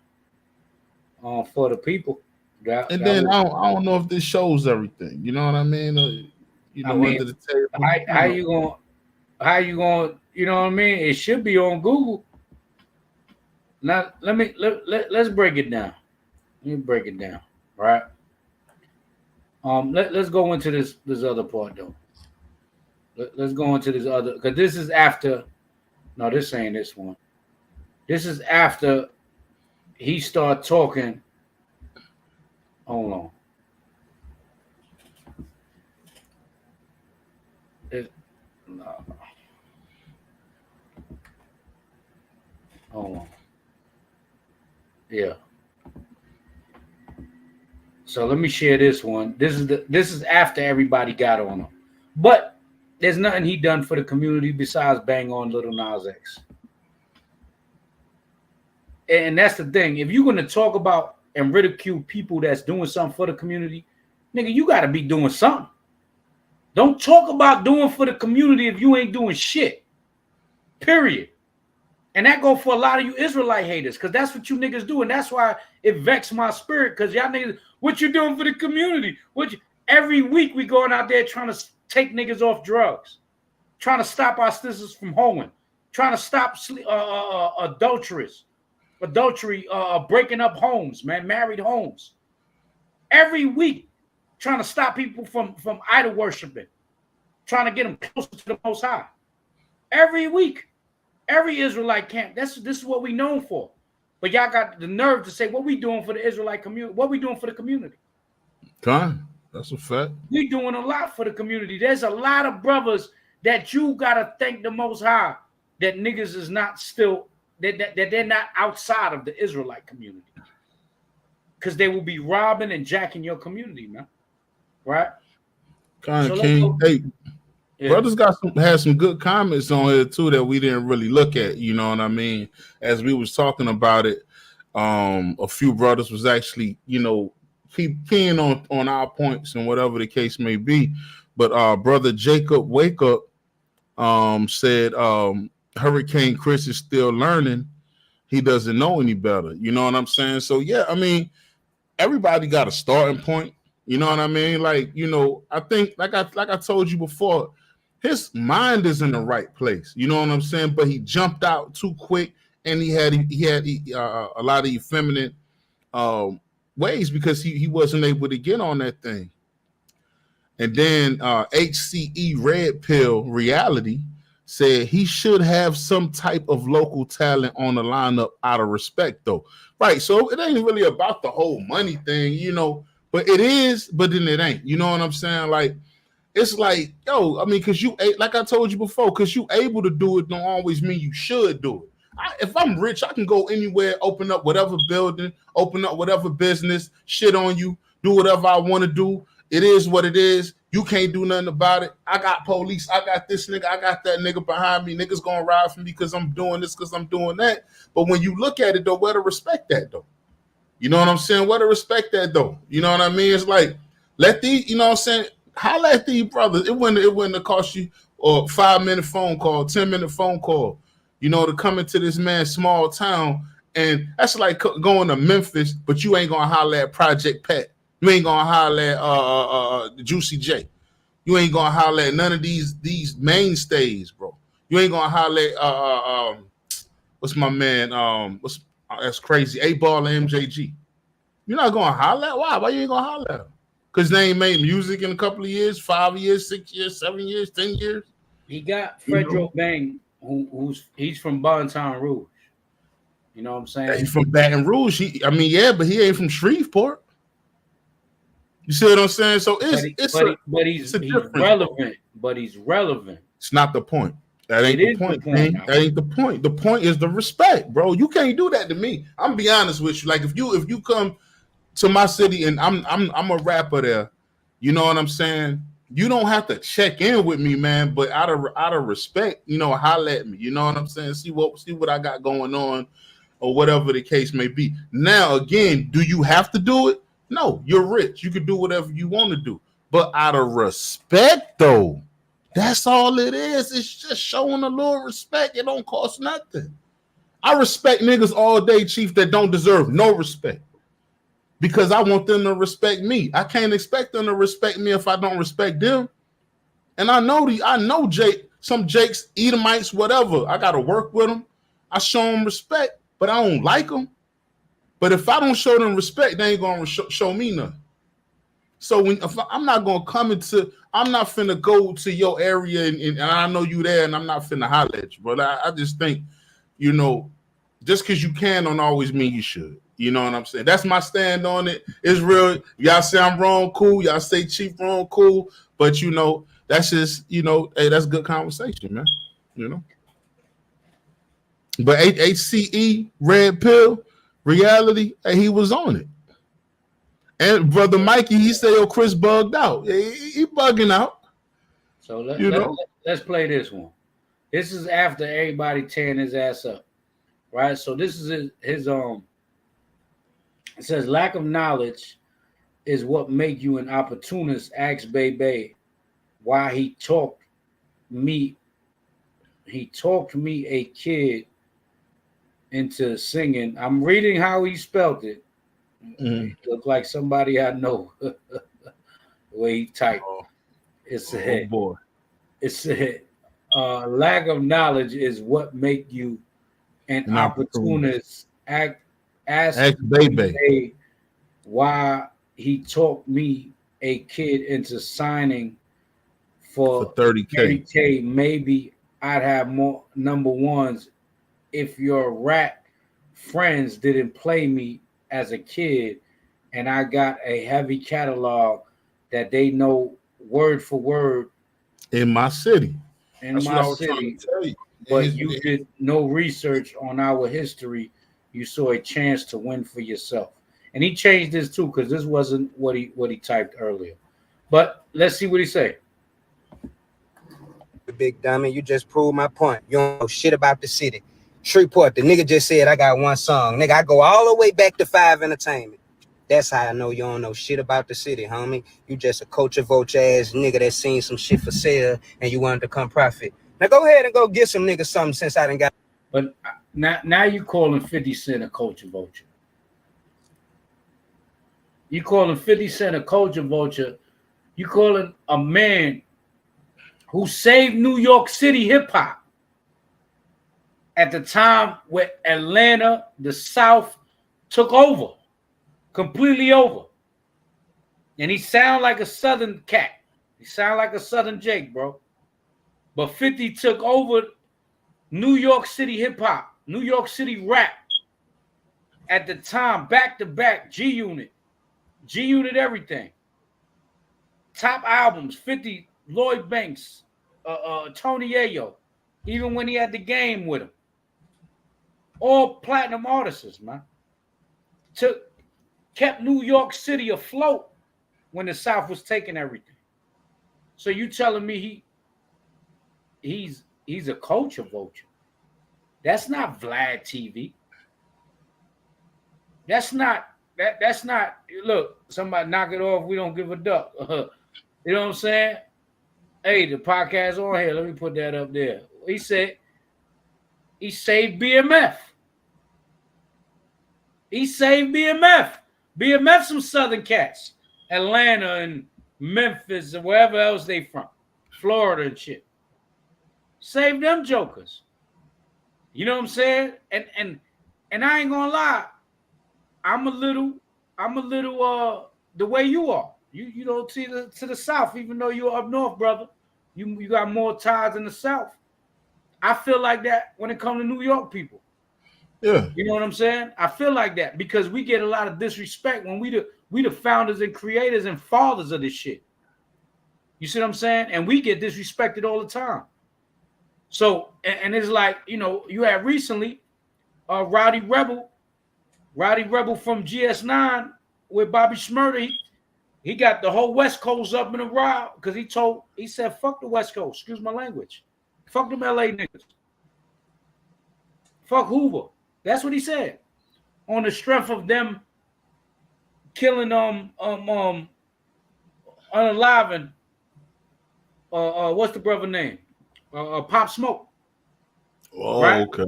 For the people. I don't know if this shows everything. You know what I mean? Under the table. How you going? You know what I mean? It should be on Google. Now let's break it down. Let me break it down, right? Let's go into this other part though. Let's go into this other, because this is after. No, this ain't this one. This is after he started talking. Hold on. No. Hold on. Yeah. So let me share this one. This is after everybody got on him, but there's nothing he done for the community besides bang on Lil Nas X. And that's the thing. If you're going to talk about and ridicule people that's doing something for the community, nigga, you got to be doing something. Don't talk about doing for the community if you ain't doing shit. Period. And that go for a lot of you Israelite haters, because that's what you niggas do. And that's why it vexed my spirit, because y'all niggas, what you doing for the community? Every week we going out there trying to take niggas off drugs, trying to stop our sisters from hoeing, trying to stop adultery, breaking up homes, man, married homes. Every week, trying to stop people from idol worshiping, trying to get them closer to the Most High. Every week, every Israelite camp. This is what we known for. But y'all got the nerve to say, what we doing for the Israelite community? What we doing for the community? That's a fact. We doing a lot for the community. There's a lot of brothers that you gotta thank the Most High that niggas is not still that they're not outside of the Israelite community, because they will be robbing and jacking your community, man. Right? King, Brothers had some good comments on here too that we didn't really look at. You know what I mean? As we was talking about it, a few brothers was actually, keep keying on our points and whatever the case may be. But brother Jacob Wake Up said Hurricane Chris is still learning. He doesn't know any better. You know what I'm saying? So yeah, I mean, everybody got a starting point. You know what I mean? Like, I think like I told you before, his mind is in the right place. You know what I'm saying? But he jumped out too quick, and he had a lot of effeminate ways because he wasn't able to get on that thing. And then HCE Red Pill Reality said he should have some type of local talent on the lineup out of respect, though. Right. So it ain't really about the whole money thing, but it is, but then it ain't. You know what I'm saying? Like, it's like, yo, I mean, because like I told you before, because you able to do it don't always mean you should do it. If I'm rich, I can go anywhere, open up whatever building, open up whatever business, shit on you, do whatever I want to do. It is what it is. You can't do nothing about it. I got police. I got this nigga. I got that nigga behind me. Niggas gonna ride for me because I'm doing this, because I'm doing that. But when you look at it, though, where to respect that, though? You know what I'm saying? Where to respect that, though? You know what I mean? It's like, let these, you know what I'm saying? Holla at these brothers. It wouldn't cost you a 5-minute phone call, 10-minute phone call, to come into this man's small town. And that's like going to Memphis, but you ain't gonna holler at Project Pat. You ain't gonna holler at Juicy J. You ain't gonna holler at none of these mainstays, bro. You ain't gonna holler at what's my man? That's crazy. 8Ball and MJG. You're not gonna holler at why? Why you ain't gonna holler at them? Because they ain't made music in a couple of years, 5 years, 6 years, 7 years, 10 years. He got Fredro Bang, he's from Baton Rouge. You know what I'm saying? He's from Baton Rouge. But he ain't from Shreveport. You see what I'm saying? So he's relevant. But he's relevant. It's not the point. That ain't the point, man. That ain't the point. The point is the respect, bro. You can't do that to me. I'm gonna be honest with you. Like if you come to my city and I'm a rapper there, you know what I'm saying? You don't have to check in with me, man. But out of respect, holler at me. You know what I'm saying? See what I got going on, or whatever the case may be. Now, again, do you have to do it? No, you're rich. You can do whatever you want to do. But out of respect, though, that's all it is. It's just showing a little respect. It don't cost nothing. I respect niggas all day, Chief, that don't deserve no respect. Because I want them to respect me. I can't expect them to respect me if I don't respect them. And I know some Jakes, Edomites, whatever. I got to work with them. I show them respect, but I don't like them. But if I don't show them respect, they ain't gonna show me nothing. So I'm not gonna I'm not finna go to your area and I know you there, and I'm not finna holler at you. But I just think, just because you can don't always mean you should. You know what I'm saying? That's my stand on it. It's real. Y'all say I'm wrong, cool. Y'all say Chief wrong, cool. But that's just hey, that's good conversation, man. But HCE Red Pill Reality, he was on it. And brother Mikey, he said, Chris bugged out. He bugging out. So let's play this one. This is after everybody tearing his ass up, right? So this is his it says lack of knowledge is what make you an opportunist. Ask Bebe why he talked me a kid into singing. I'm reading how he spelled it. Looked like somebody I know. The way he typed. It said, boy. It said, lack of knowledge is what make you an opportunist. Ask Bebe why he talked me a kid into signing for 30K. Maybe I'd have more number ones if your rap friends didn't play me as a kid and I got a heavy catalog that they know word for word in my city. But you did no research on our history. You saw a chance to win for yourself. And he changed this too, because this wasn't what he typed earlier. But let's see what he say. big dummy. You just proved my point. You don't know shit about the city. Shreveport, the nigga just said I got one song. Nigga, I go all the way back to 5 Entertainment. That's how I know you don't know shit about the city, homie. You just a culture vulture ass nigga that seen some shit for sale and you wanted to come profit. Now go ahead and go get some niggas something since I done got. But now you calling 50 Cent a culture vulture. You calling 50 Cent a culture vulture. You calling a man who saved New York City hip hop at the time where Atlanta, the South, took over, completely over. And he sound like a Southern cat. He sound like a Southern Jake, bro. But 50 took over New York City hip hop, New York City rap at the time, back to back, G-Unit everything. Top albums, 50, Lloyd Banks, Tony Ayo, even when he had the game with him. All platinum artists, man. Kept New York City afloat when the South was taking everything. So you telling me he's a culture vulture? That's not Vlad TV. That's not. Look, somebody knock it off. We don't give a duck. You know what I'm saying? Hey, the podcast on here. Let me put that up there. He said he saved BMF. He saved BMF. BMF some Southern cats. Atlanta and Memphis and wherever else they from. Florida and shit. Save them jokers. You know what I'm saying? And I ain't gonna lie. I'm a little the way you are. You don't see to the South, even though you're up north, brother. You got more ties in the South. I feel like that when it comes to New York people. Yeah. You know what I'm saying? I feel like that because we get a lot of disrespect when we the founders and creators and fathers of this shit. You see what I'm saying? And we get disrespected all the time. So, and it's like, you know, you had recently Rowdy Rebel from GS9 with Bobby Shmurda. He got the whole West Coast up in a row because he said, fuck the West Coast. Excuse my language. Fuck them LA niggas. Fuck Hoover. That's what he said. On the strength of them killing unaliving what's the brother name? Pop Smoke. Oh, right? Okay.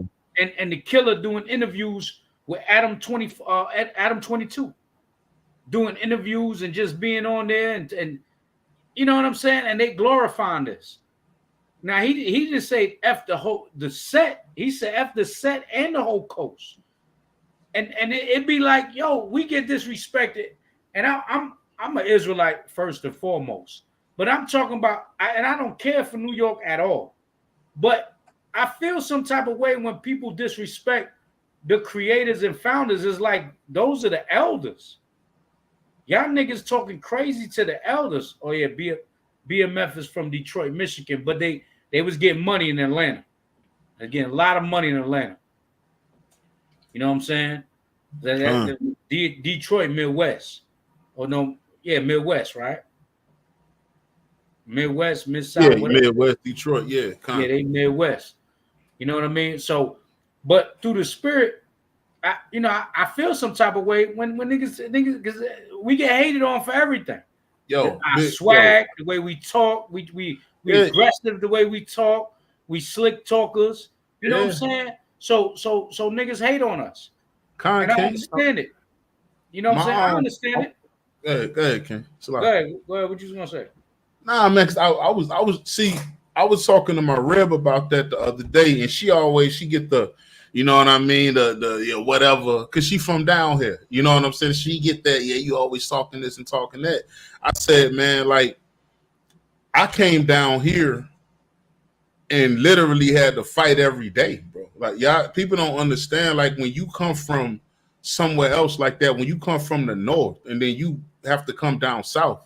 And the killer doing interviews with Adam 22. Doing interviews and just being on there and you know what I'm saying? And they glorifying this. Now he didn't say F the set. He said F the set and the whole coast. And it'd be like, yo, we get disrespected. And I'm an Israelite first and foremost. But I'm talking about, and I don't care for New York at all. But I feel some type of way when people disrespect the creators and founders. Is like those are the elders. Y'all niggas talking crazy to the elders. Oh yeah, BMF is from Detroit, Michigan, but they was getting money in Atlanta. They're getting a lot of money in Atlanta. You know what I'm saying? Detroit, Midwest. Oh no, yeah, Midwest, right? Midwest, Mid-South. Yeah, Midwest, Detroit, yeah. Yeah, they Midwest. You know what I mean? So, but through the spirit, I feel some type of way when niggas, because we get hated on for everything. Yo, our swag, the way we talk, we aggressive the way we talk, we slick talkers. You know what I'm saying? So niggas hate on us. And I understand it. You know what I'm saying? I understand it. Go ahead, Ken. Go ahead. What you gonna say? Nah, man, cause I was talking to my reb about that the other day, and she get the, you know what I mean, the whatever, cause she from down here. You know what I'm saying? She get that, yeah, you always talking this and talking that. I said, man, like, I came down here and literally had to fight every day, bro. Like, y'all, people don't understand, like, when you come from somewhere else like that, when you come from the north and then you have to come down south,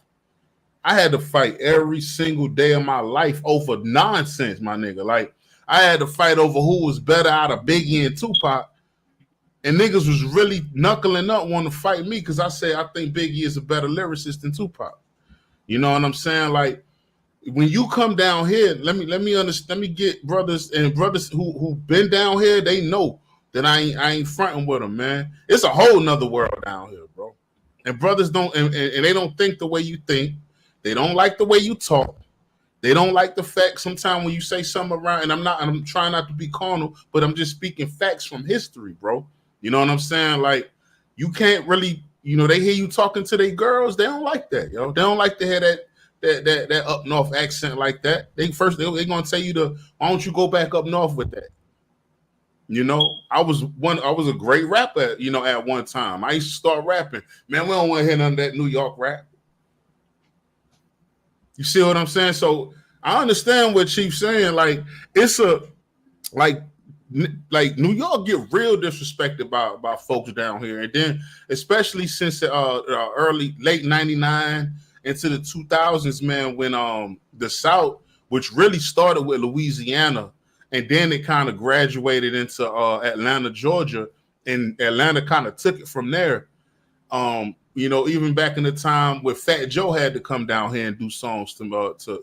I had to fight every single day of my life over nonsense, my nigga. Like, I had to fight over who was better out of Biggie and Tupac. And niggas was really knuckling up wanting to fight me because I say I think Biggie is a better lyricist than Tupac. You know what I'm saying? Like, when you come down here, let me understand. Let me get brothers who been down here. They know that I ain't fronting with them, man. It's a whole nother world down here, bro. And brothers don't and they don't think the way you think. They don't like the way you talk. They don't like the fact sometimes when you say something around, and I'm trying not to be carnal, but I'm just speaking facts from history, bro. You know what I'm saying? Like, you can't really, they hear you talking to their girls, they don't like that, yo. They don't like to hear that up north accent like that. They're gonna tell you why don't you go back up north with that? I was a great rapper, at one time. I used to start rapping. Man, we don't want to hear none of that New York rap. You see what I'm saying? So I understand what Chief's saying. Like, it's like New York get real disrespected by folks down here, and then especially since late '99 into the 2000s, man, when the South, which really started with Louisiana, and then it kind of graduated into Atlanta, Georgia, and Atlanta kind of took it from there. Even back in the time where Fat Joe had to come down here and do songs to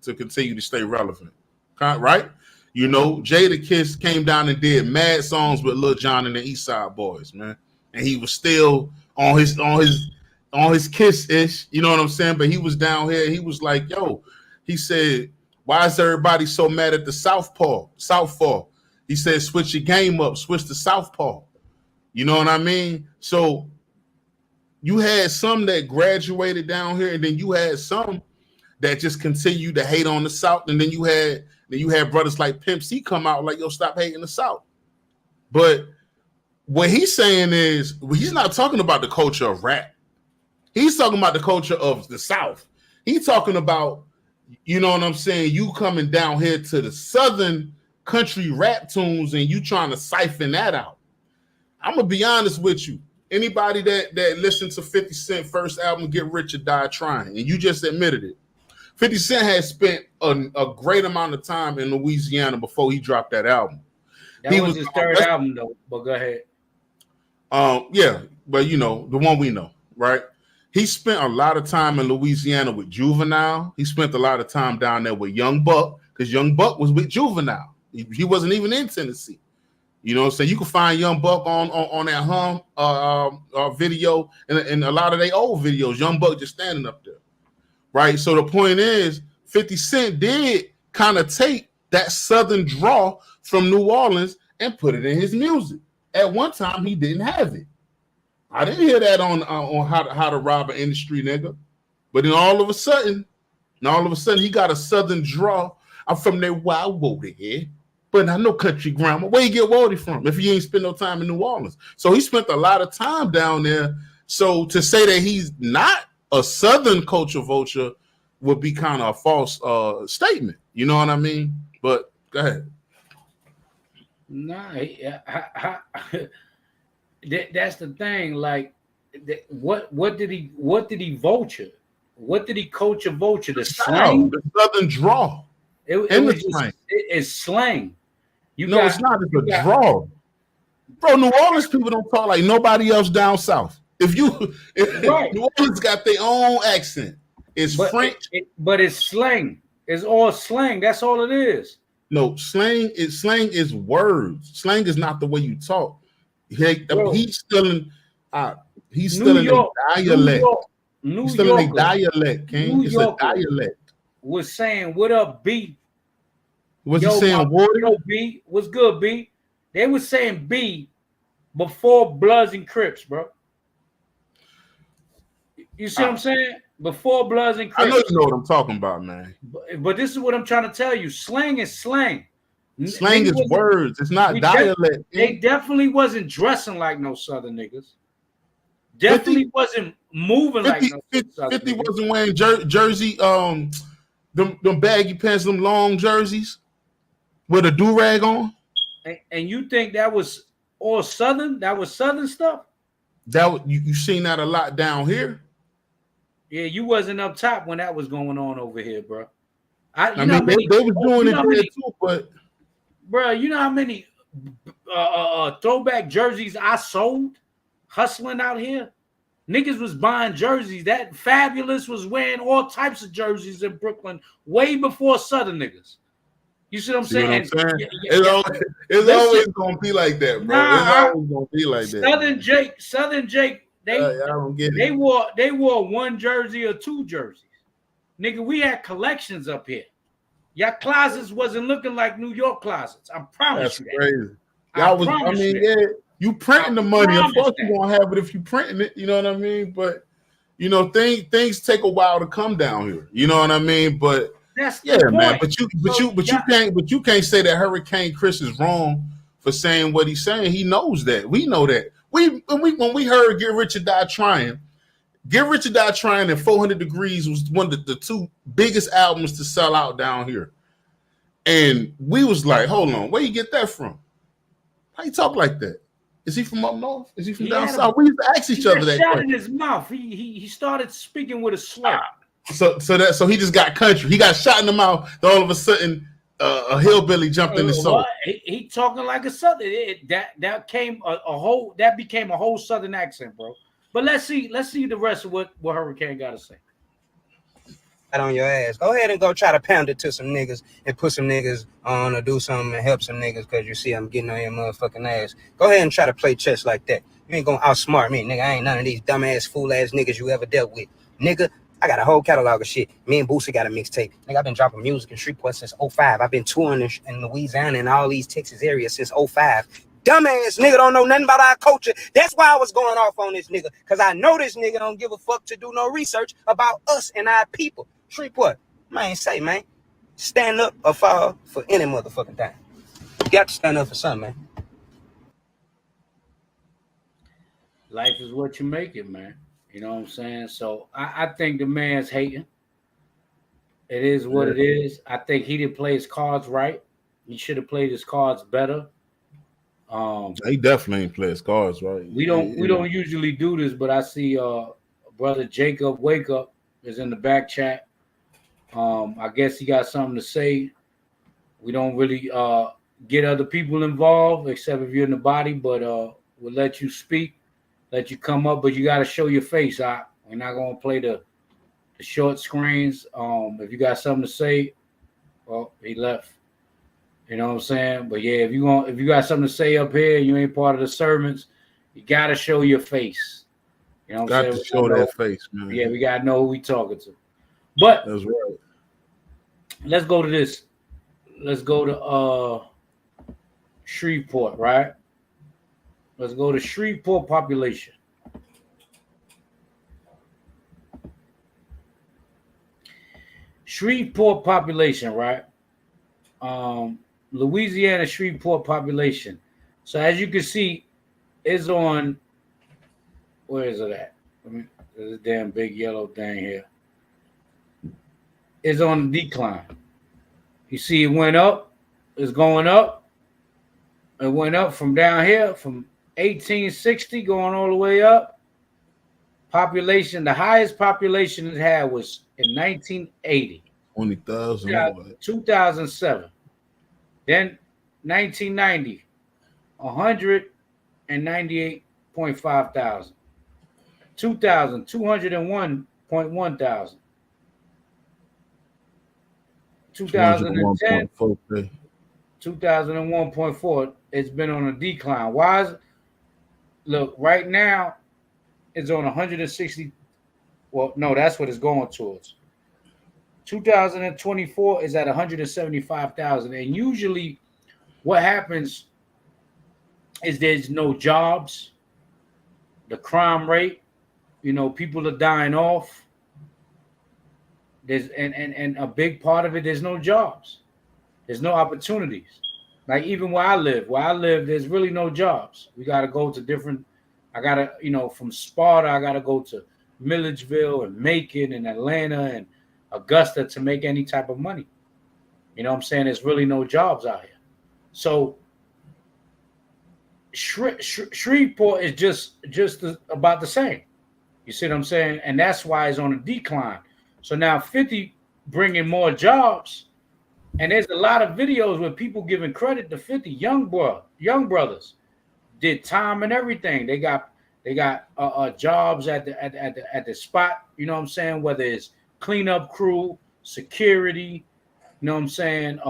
continue to stay relevant, right? Jadakiss came down and did mad songs with Lil Jon and the East Side Boys, man, and he was still on his Kiss-ish, you know what I'm saying? But he was down here. He was like, yo, he said, why is everybody so mad at the Southpaw? He said, switch your game up, switch to Southpaw. You know what I mean? So you had some that graduated down here, and then you had some that just continued to hate on the South, and then you had brothers like Pimp C come out like, yo, stop hating the South. But what he's saying is, he's not talking about the culture of rap. He's talking about the culture of the South. He's talking about, you know what I'm saying, you coming down here to the Southern country rap tunes and you trying to siphon that out. I'm going to be honest with you. Anybody that listened to 50 Cent first album, Get Rich or Die Trying, and you just admitted it, 50 Cent had spent a great amount of time in Louisiana before he dropped that album. That was his third album, though, but go ahead. Yeah, but the one we know, right? He spent a lot of time in Louisiana with Juvenile. He spent a lot of time down there with Young Buck, because Young Buck was with Juvenile. He wasn't even in Tennessee. You know what I'm saying? You can find Young Buck on that video and a lot of their old videos. Young Buck just standing up there, right? So the point is, 50 Cent did kind of take that Southern draw from New Orleans and put it in his music. At one time, he didn't have it. I didn't hear that on how to rob an industry nigga, but then all of a sudden, he got a Southern draw. I'm from there, wild Woody here. But I know country grammar. Where you get Wody from if you ain't spend no time in New Orleans? So he spent a lot of time down there. So to say that he's not a Southern culture vulture would be kind of a false statement. You know what I mean? But go ahead. Nah, that's the thing. Like, what did he vulture? What did he culture vulture? The slang, the Southern draw. It's slang. It's not. It's a draw, bro. New Orleans people don't talk like nobody else down south. Right. New Orleans got their own accent. It's French, but it's slang. It's all slang. That's all it is. No, slang is words. Slang is not the way you talk. He's still in a dialect. He's still in a dialect, King. It's a dialect. Was saying, what up, B? Was he saying what? Yo, B, what's good, B? They was saying B before Bloods and Crips, bro. You see what I'm saying? Before Bloods and Crips. I know you know what I'm talking about, man. But this is what I'm trying to tell you. Slang is slang. Slang is words. It's not dialect. They definitely wasn't dressing like no Southern niggas. Definitely wasn't moving like no Southern 50 niggas. wasn't wearing jersey, them baggy pants, them long jerseys with a do-rag on. And you think that was all Southern? That was Southern stuff? You seen that a lot down here. Yeah, you wasn't up top when that was going on over here, bro. I mean, they was doing it there too, but bro, you know how many throwback jerseys I sold hustling out here? Niggas was buying jerseys. That Fabulous was wearing all types of jerseys in Brooklyn way before Southern niggas. You see what I'm saying? What I'm saying? Yeah. It's always gonna be like that, bro. It's always gonna be like that. Southern Jake, I don't get they wore one jersey or two jerseys. Nigga, we had collections up here. Your closets wasn't looking like New York closets. I promise you. That's crazy. Yeah, you printing the money. Of course you won't have it if you printing it. You know what I mean? But you know, things take a while to come down here. You know what I mean? But that's man. But you can't say that Hurricane Chris is wrong for saying what he's saying. He knows that. We know that. When we heard Get Rich or Die Trying, Get Rich or Die Trying and 400 Degrees was one of the two biggest albums to sell out down here. And we was like, hold on, where you get that from? How you talk like that? Is he from up north? Is he from down south? We used to ask each other that shot question. In his mouth. He started speaking with a slur. So he just got country. He got shot in the mouth. Then all of a sudden, a hillbilly jumped in his soul. He talking like a southern. That became a whole southern accent, bro. But let's see the rest of what Hurricane got to say. On your ass. Go ahead and go try to pound it to some niggas and put some niggas on or do something and help some niggas because you see I'm getting on your motherfucking ass. Go ahead and try to play chess like that. You ain't gonna outsmart me, nigga. I ain't none of these dumbass, fool-ass niggas you ever dealt with. Nigga, I got a whole catalog of shit. Me and Boosie got a mixtape. Nigga, I've been dropping music in Shreveport since 05. I've been touring in Louisiana and all these Texas areas since 05. Dumbass nigga don't know nothing about our culture. That's why I was going off on this nigga. Because I know this nigga don't give a fuck to do no research about us and our people. Shreveport, man, man. Stand up or fall for any motherfucking thing. You got to stand up for something, man. Life is what you make it, man. You know what I'm saying? So I think the man's hating. It is what it is. I think he didn't play his cards right. He should have played his cards better. He definitely ain't play his cards right. We don't usually do this, but I see brother Jacob Wake Up is in the back chat. I guess he got something to say. We don't really get other people involved except if you're in the body, but we'll let you speak, let you come up, but you got to show your face. We're not going to play the short screens. If you got something to say, well, he left. You know what I'm saying? But yeah, if you got something to say up here, you ain't part of the servants, you got to show your face. You know what I'm saying? Got to show that face, man. Yeah, we got to know who we talking to. But that's right. Let's go to this. Let's go to Shreveport, right? Let's go to Shreveport population. Shreveport population, right? Louisiana Shreveport population. So as you can see, it's on. Where is it at? There's a damn big yellow thing here. Is on the decline. You see it went up, it's going up. It went up from down here from 1860 going all the way up. Population, the highest population it had was in 1980. 20,000. 2007. Then 1990, 198.5 thousand. 2000, 201.1 thousand. 2010, 2001.4. It's been on a decline. Why is look right now? It's on 160. Well, no, that's what it's going towards. 2024 is at 175,000, and usually, what happens is there's no jobs. The crime rate, people are dying off. There's and a big part of it, there's no jobs. There's no opportunities. Like even where I live, there's really no jobs. We got to go to different, from Sparta, I got to go to Milledgeville and Macon and Atlanta and Augusta to make any type of money. You know what I'm saying? There's really no jobs out here. So Shreveport is just about the same. You see what I'm saying? And that's why it's on a decline. So now 50 bringing more jobs, and there's a lot of videos where people giving credit to 50 young brothers did time and everything. They got They got jobs at the spot. You know what I'm saying? Whether it's cleanup crew, security. You know what I'm saying?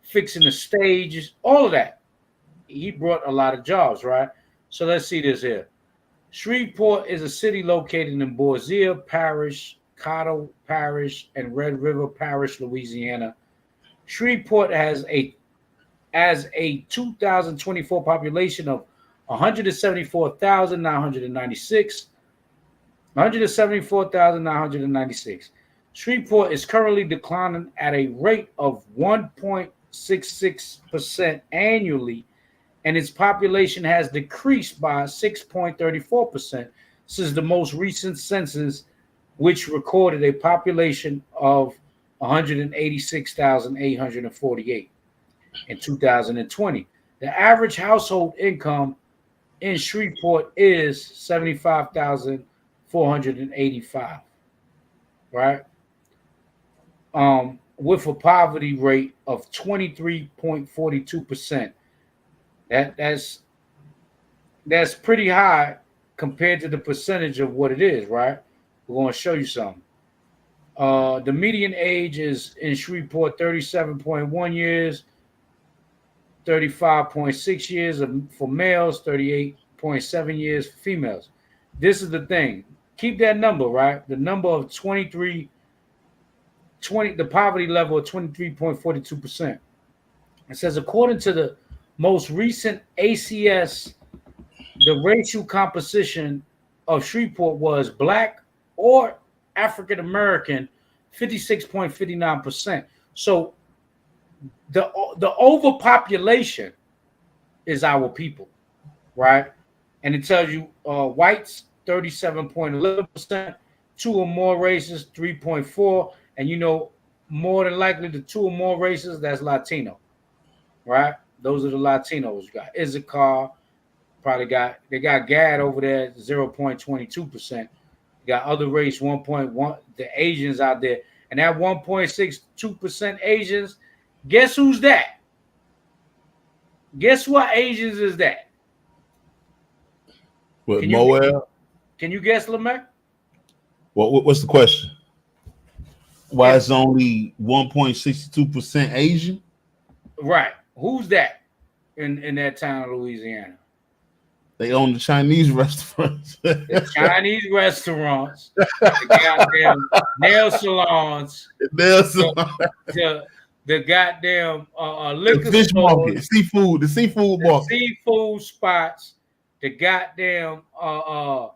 Fixing the stages, all of that. He brought a lot of jobs, right? So let's see this here. Shreveport is a city located in Bossier Parish, Cottle Parish, and Red River Parish, Louisiana. Shreveport has a 2024 population of 174,996. 174,996. Shreveport is currently declining at a rate of 1.66% annually, and its population has decreased by 6.34% since the most recent census, which recorded a population of 186,848 in 2020. The average household income in Shreveport is 75,485, right? With a poverty rate of 23.42%. That's pretty high compared to the percentage of what it is, right? We're going to show you something. The median age is in Shreveport 37.1 years, 35.6 years for males, 38.7 years for females. This is the thing. Keep that number, right? The number of the poverty level of 23.42%. It says, according to the most recent ACS, the racial composition of Shreveport was Black or African American, 56.59%. So the overpopulation is our people, right? And it tells you whites 37.11%, two or more races 3.4%, and you know more than likely the two or more races, that's Latino, right? Those are the Latinos. You got Issachar, they got Gad over there 0.22%. You got other race 1.1%, the Asians out there, and that 1.62% Asians. Guess who's that? Guess what Asians is that? What, Moab? Can you guess, Lamech? What's the question? Why it's only 1.62% Asian? Right. Who's that in that town of Louisiana? They own the Chinese restaurants. The Chinese restaurants, the goddamn nail salons, the goddamn liquor the fish stores, market, the seafood market, seafood spots, the goddamn what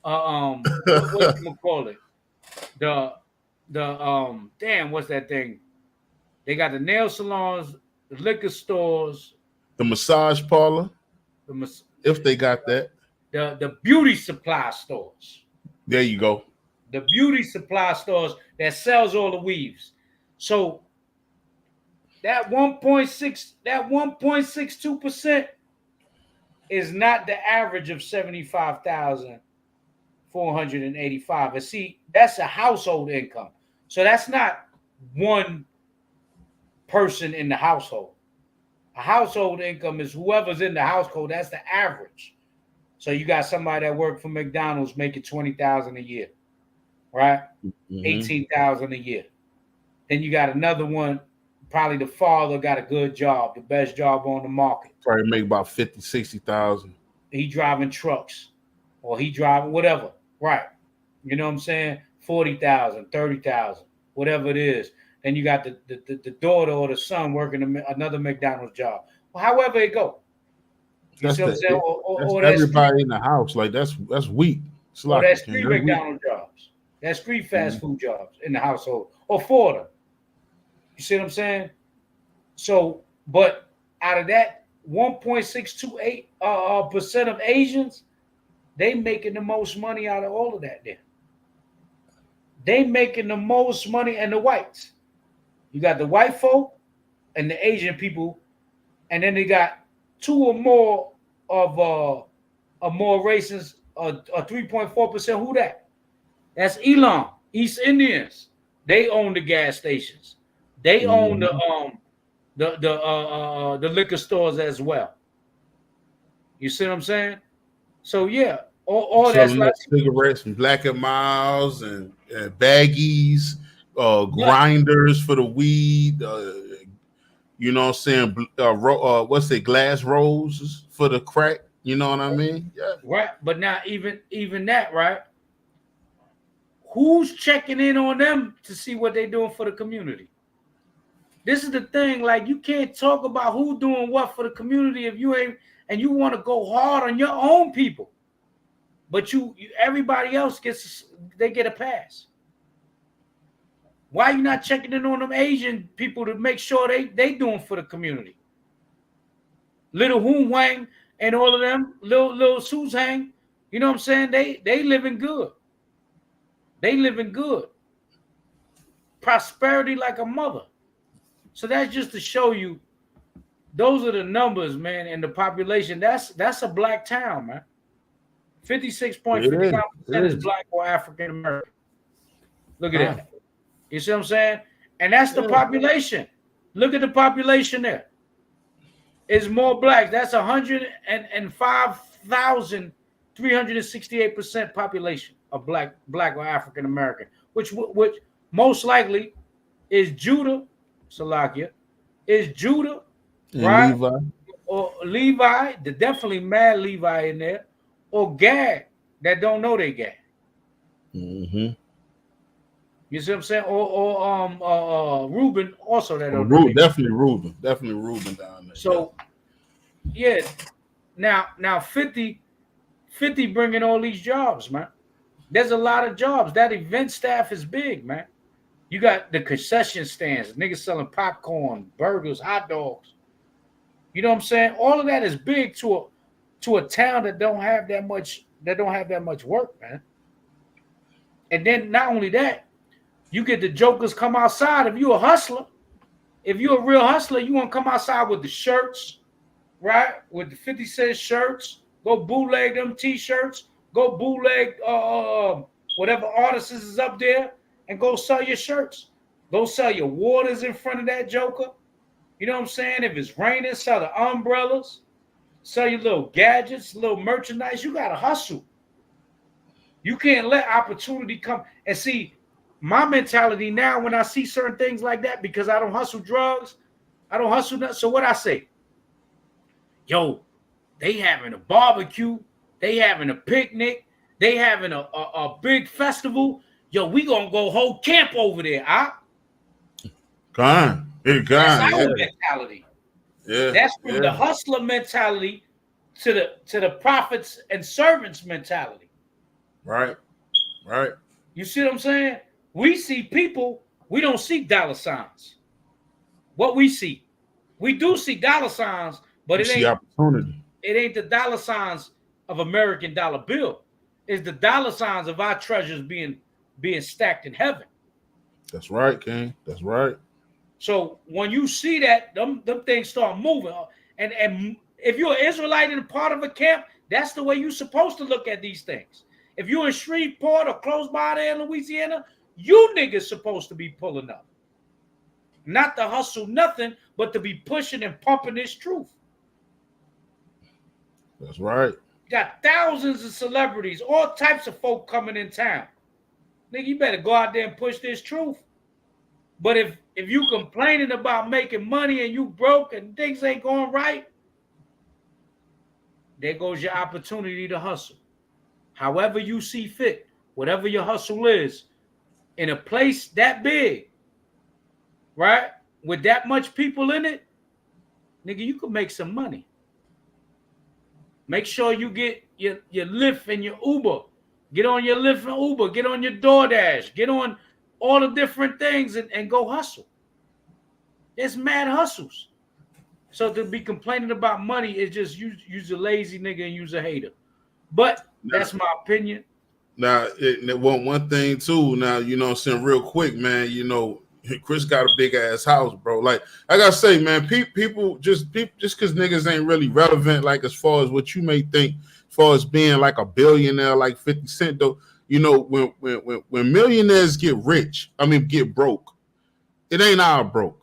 you call it? The damn, what's that thing? They got the nail salons, the liquor stores, the massage parlor, if they got that, the beauty supply stores. There you go. The beauty supply stores that sells all the weaves. So that 1.62% is not the average of 75,485. And see, that's a household income. So that's not one person in the household. A household income is whoever's in the household. That's the average. So you got somebody that worked for McDonald's making $20,000 a year, right? Mm-hmm. $18,000 a year. Then you got another one. Probably the father got a good job, the best job on the market. Probably make about 50, 60,000. He driving trucks, or he driving whatever, right? You know what I'm saying? 40,000, 30,000, whatever it is. Then you got the daughter or the son working another McDonald's job. Well, however it go. You see what I'm saying? Or everybody in the house, like that's weak. Or that's 3 McDonald's jobs. That's 3 fast food jobs in the household, or 4 of them. You see what I'm saying? So, but out of that 1.628% of Asians, they making the most money out of all of that there. They making the most money, and the whites. You got the white folk and the Asian people, and then they got 2 or more of more races, 3.4%. Who that? That's Elam, East Indians. They own the gas stations. They own the liquor stores as well. You see what I'm saying? So yeah, all that's Selling like cigarettes and Black and Miles and baggies, yeah, grinders for the weed. You know what I'm saying? What's it? Glass rolls for the crack. You know what I mean? Yeah. right. But now even that, right? Who's checking in on them to see what they're doing for the community? This is the thing. Like, you can't talk about who doing what for the community if you ain't, and you want to go hard on your own people, but you everybody else they get a pass. Why are you not checking in on them Asian people to make sure they doing for the community? Little Hoon Wang and all of them, little Suzhang, you know what I'm saying? They living good. They living good. Prosperity like a mother. So that's just to show you, those are the numbers, man, and the population. That's a black town, man. 56.59% is black or African American. Look at that. You see what I'm saying? And that's the population. Look at the population there. It's more blacks. That's 105,368% population of black or African American, which most likely is Judah, Salakia, is Judah, and right? Levi. Or Levi, the definitely mad Levi in there, or Gad that don't know they Gad. Mm-hmm. You see what I'm saying? Or Reuben also that don't know. Definitely Reuben down there. So yeah, now 50 bringing all these jobs, man. There's a lot of jobs. That event staff is big, man. You got the concession stands, niggas selling popcorn, burgers, hot dogs. You know what I'm saying? All of that is big to a town that don't have that much work, man. And then not only that, you get the jokers come outside. If you're a hustler, if you're a real hustler, you want to come outside with the shirts, right? With the 50-cent shirts, go bootleg them t-shirts, go bootleg whatever artist is up there, and go sell your shirts. Go sell your waters in front of that joker. You know what I'm saying? If it's raining, sell the umbrellas, sell your little gadgets, little merchandise. You gotta hustle. You can't let opportunity come. And see, my mentality now when I see certain things like that, because I don't hustle drugs, I don't hustle nothing. So what I say, yo, they having a barbecue, they having a picnic, they having a big festival. Yo, we gonna go whole camp over there. That's our mentality. Yeah, that's from the hustler mentality to the prophets and servants mentality. Right. You see what I'm saying? We see people, we don't see dollar signs. What we do see dollar signs, but it ain't opportunity. It ain't the dollar signs of American dollar bill. It's the dollar signs of our treasures being stacked in heaven. That's right, King. That's right. So when you see that, them things start moving. And if you're an Israelite and a part of a camp, that's the way you're supposed to look at these things. If you're in Shreveport or close by there in Louisiana, you niggas supposed to be pulling up. Not to hustle nothing, but to be pushing and pumping this truth. That's right. You got thousands of celebrities, all types of folk coming in town. Nigga, you better go out there and push this truth. But if you complaining about making money and you broke and things ain't going right, there goes your opportunity to hustle. However you see fit, whatever your hustle is, in a place that big, right, with that much people in it, nigga, you can make some money. Make sure you get your Lyft and your Uber. Get on your Lyft and Uber. Get on your DoorDash. Get on all the different things and go hustle. There's mad hustles. So to be complaining about money is just use a lazy nigga and use a hater. But that's my opinion. Now, one thing too. Now, you know what I'm saying, real quick, man. You know, Chris got a big ass house, bro. Like I gotta say, man, people just because niggas ain't really relevant, like as far as what you may think, as far as being like a billionaire, like 50 Cent, though. You know, when millionaires get broke, it ain't our broke.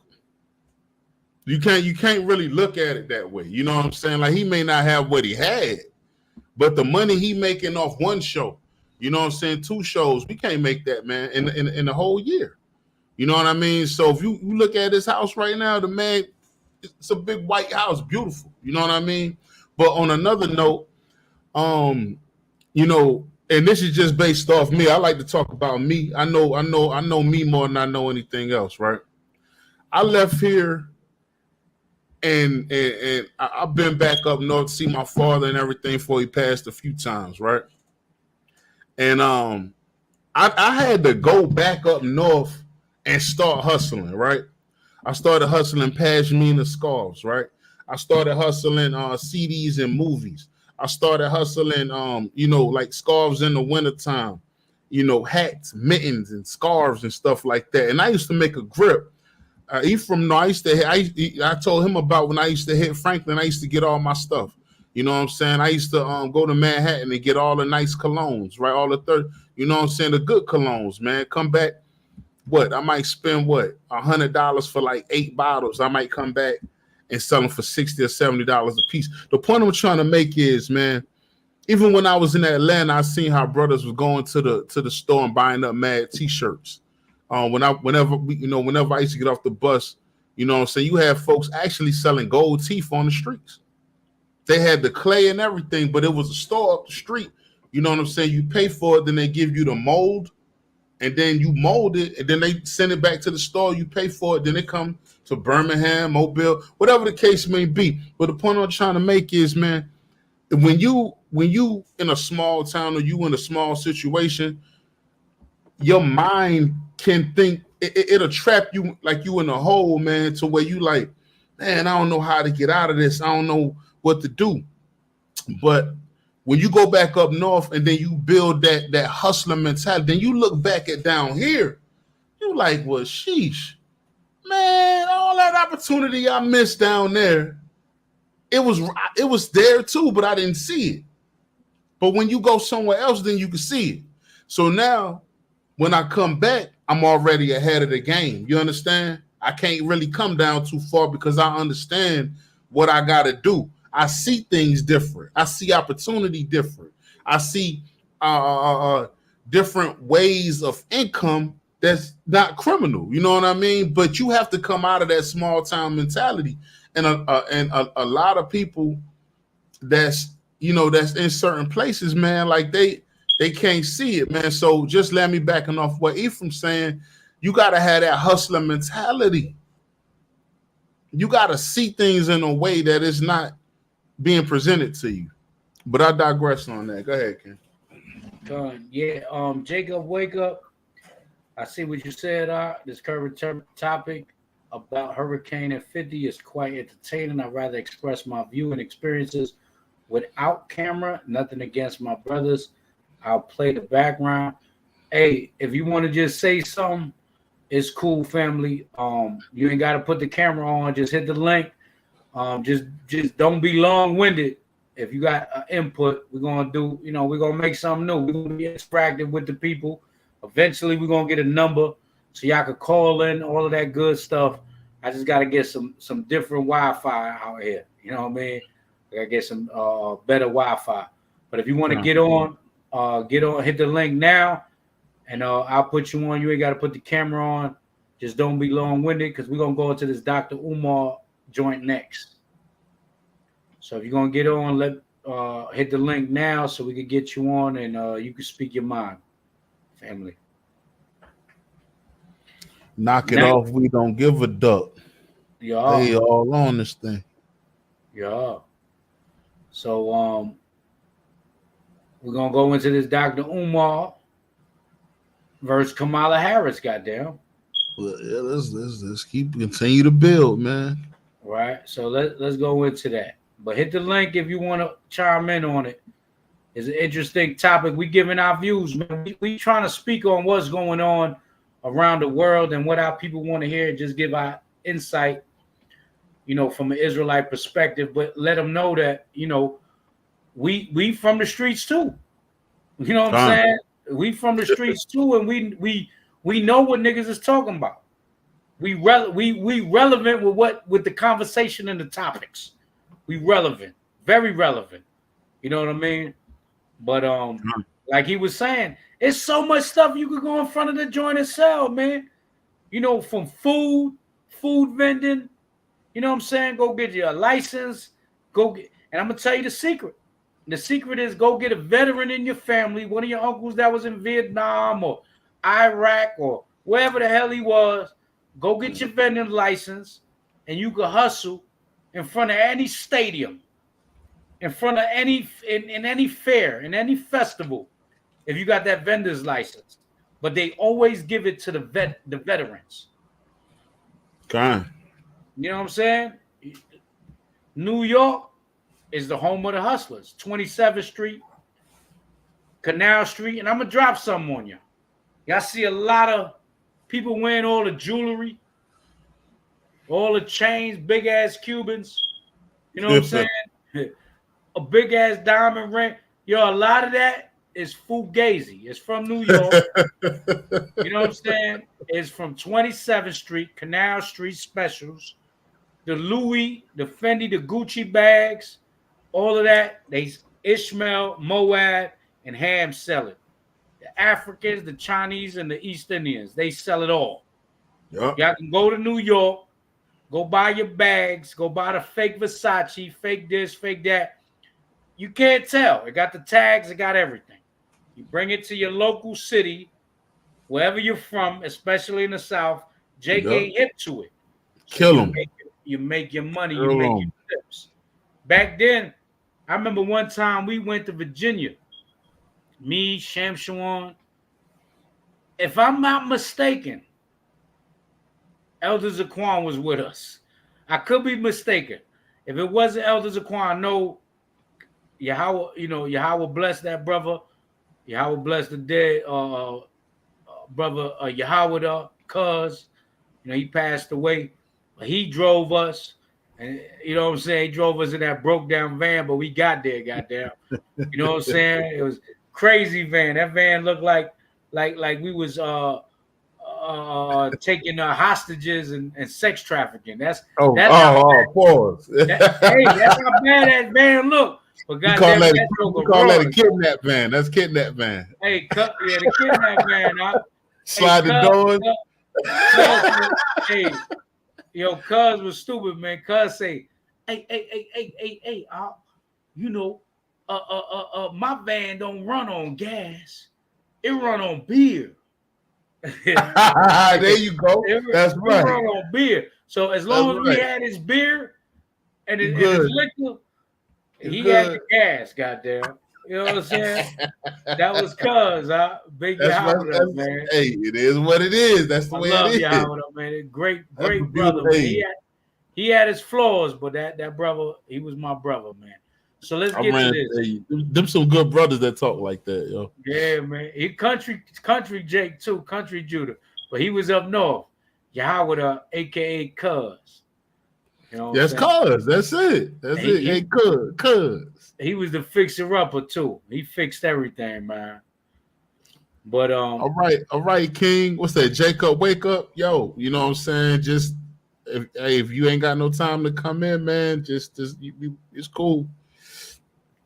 You can't really look at it that way. You know what I'm saying? Like he may not have what he had, But the money he making off one show, you know what I'm saying, 2 shows, we can't make that, man, in the whole year. You know what I mean? So if you look at this house right now, the man, it's a big white house, beautiful. You know what I mean? But on another note, you know, and this is just based off me. I like to talk about me. I know me more than I know anything else, right? I left here and I've been back up north to see my father and everything before he passed a few times, right? And I had to go back up north and start hustling, right? I started hustling pashmina scarves, right? I started hustling CDs and movies. I started hustling, you know, like scarves in the wintertime, you know, hats, mittens, and scarves and stuff like that. And I used to make a grip. Ephraim, I told him about when I used to hit Franklin, I used to get all my stuff. You know what I'm saying? I used to go to Manhattan and get all the nice colognes, right? All the you know what I'm saying? The good colognes, man. Come back. What? I might spend $100 for like 8 bottles. I might come back and sell them for $60 or $70 a piece. The point I'm trying to make is, man, even when I was in Atlanta, I seen how brothers was going to the store and buying up mad t-shirts. Whenever I used to get off the bus, you know what I'm saying, you have folks actually selling gold teeth on the streets. They had the clay and everything, but it was a store up the street. You know what I'm saying? You pay for it, then they give you the mold, and then you mold it, and then they send it back to the store. You pay for it, then it come to Birmingham, Mobile, whatever the case may be. But the point I'm trying to make is, man, when you in a small town or you in a small situation, your mind can think it'll trap you like you in a hole, man, to where you like, man, I don't know how to get out of this. I don't know what to do. But when you go back up north and then you build that hustler mentality, then you look back at down here, you like, well, sheesh, man, all that opportunity I missed down there, it was there too, but I didn't see it. But when you go somewhere else, then you can see it. So now when I come back, I'm already ahead of the game. You understand? I can't really come down too far because I understand what I got to do. I see things different. I see opportunity different. I see different ways of income that's not criminal. You know what I mean? But you have to come out of that small town mentality. And a lot of people that's in certain places, man, like they can't see it, man. So just let me backing off what Ephraim's saying. You got to have that hustler mentality. You got to see things in a way that is not being presented to you. But I digress on that. Go ahead, Ken. Yeah, Jacob, wake up. I see what you said. This current topic about Hurricane and 50 is quite entertaining. I'd rather express my view and experiences without camera. Nothing against my brothers. I'll play the background. Hey, if you want to just say something, it's cool, family. You ain't got to put the camera on. Just hit the link. Just don't be long-winded. If you got input, we're gonna do. We're gonna make something new. We're gonna be interactive with the people. Eventually, we're gonna get a number so y'all can call in. All of that good stuff. I just gotta get some different Wi-Fi out here. You know what I mean? I gotta get some better Wi-Fi. But if you want to get on, hit the link now, and I'll put you on. You ain't got to put the camera on. Just don't be long-winded because we're gonna go into this Dr. Umar joint next. So if you're gonna get on, hit the link now so we can get you on and you can speak your mind, family. Knock it off. We don't give a duck. Yeah. They all on this thing. Yeah. So we're gonna go into this Dr. Umar versus Kamala Harris, goddamn. Well, yeah, let's continue to build, man. Right. So let's go into that. But hit the link if you want to chime in on it. It's an interesting topic. We giving our views, man. We trying to speak on what's going on around the world and what our people want to hear. Just give our insight, from an Israelite perspective. But let them know that, we from the streets too. You know what I'm saying? We from the streets too, and we know what niggas is talking about. We relevant with the conversation and the topics. We relevant, very relevant. You know what I mean? But like he was saying, it's so much stuff you could go in front of the joint and sell, man. You know, from food vending. You know what I'm saying? Go get you a license. And I'm gonna tell you the secret. The secret is go get a veteran in your family, one of your uncles that was in Vietnam or Iraq or wherever the hell he was. Go get your vending license, and you can hustle in front of any stadium, in front of any in any fair, in any festival, if you got that vendor's license. But they always give it to the veterans. God. You know what I'm saying? New York is the home of the hustlers. 27th Street, Canal Street, and I'm gonna drop something on you. Y'all see a lot of people wearing all the jewelry, all the chains, big ass Cubans. You know what I'm saying? A big ass diamond ring. Yo, a lot of that is fugazi. It's from New York. You know what I'm saying? It's from 27th Street, Canal Street specials. The Louis, the Fendi, the Gucci bags, all of that. They Ishmael, Moab, and Ham sell it. The Africans, the Chinese, and the East Indians, they sell it all. Yep. Y'all can go to New York, go buy your bags, go buy the fake Versace, fake this, fake that. You can't tell. It got the tags, it got everything. You bring it to your local city, wherever you're from, especially in the South. Jake ain't hip to it. So kill them. You make your money, you make your tips. Back then, I remember one time we went to Virginia. Me, Shamshawan. If I'm not mistaken, Elder Zaquan was with us. I could be mistaken. If it wasn't Elder Zaquan, I know Yahweh, Yahweh bless that brother. Yahweh bless the dead brother Yahweh, cuz, he passed away. But he drove us, and you know what I'm saying? He drove us in that broke down van, but we got there, goddamn. You know what I'm saying? It was crazy van. That van looked like we was taking hostages and sex trafficking. That's pause. Hey, that's how bad that van looked. But goddamn, you call that a kidnap van. That's kidnap van. Hey, the kidnap van. Slide the doors. Hey, yo, cuz was stupid, man. Cuz say, hey, my van don't run on gas. It run on beer. There you go. That's right. It run on beer. So as long as we had his beer and his liquor, he had the gas, goddamn. You know what I'm saying? That was cuz, big Yahweh, man. Hey, it is what it is. That's the way it is. I love Yahweh, man. Great brother, man. He had his flaws, but that brother, he was my brother, man. So let's get to this. Hey, them some good brothers that talk like that, yo. Yeah, man. He country Jake too, country Judah, but he was up north. Yahweh, aka Cuz. You know that's Cuz. That's it. That's it. Hey, Cuz. He was the fixer-upper too. He fixed everything, man. But all right, King. What's that? Jacob, wake up, yo. You know what I'm saying? Just if you ain't got no time to come in, man, it's cool.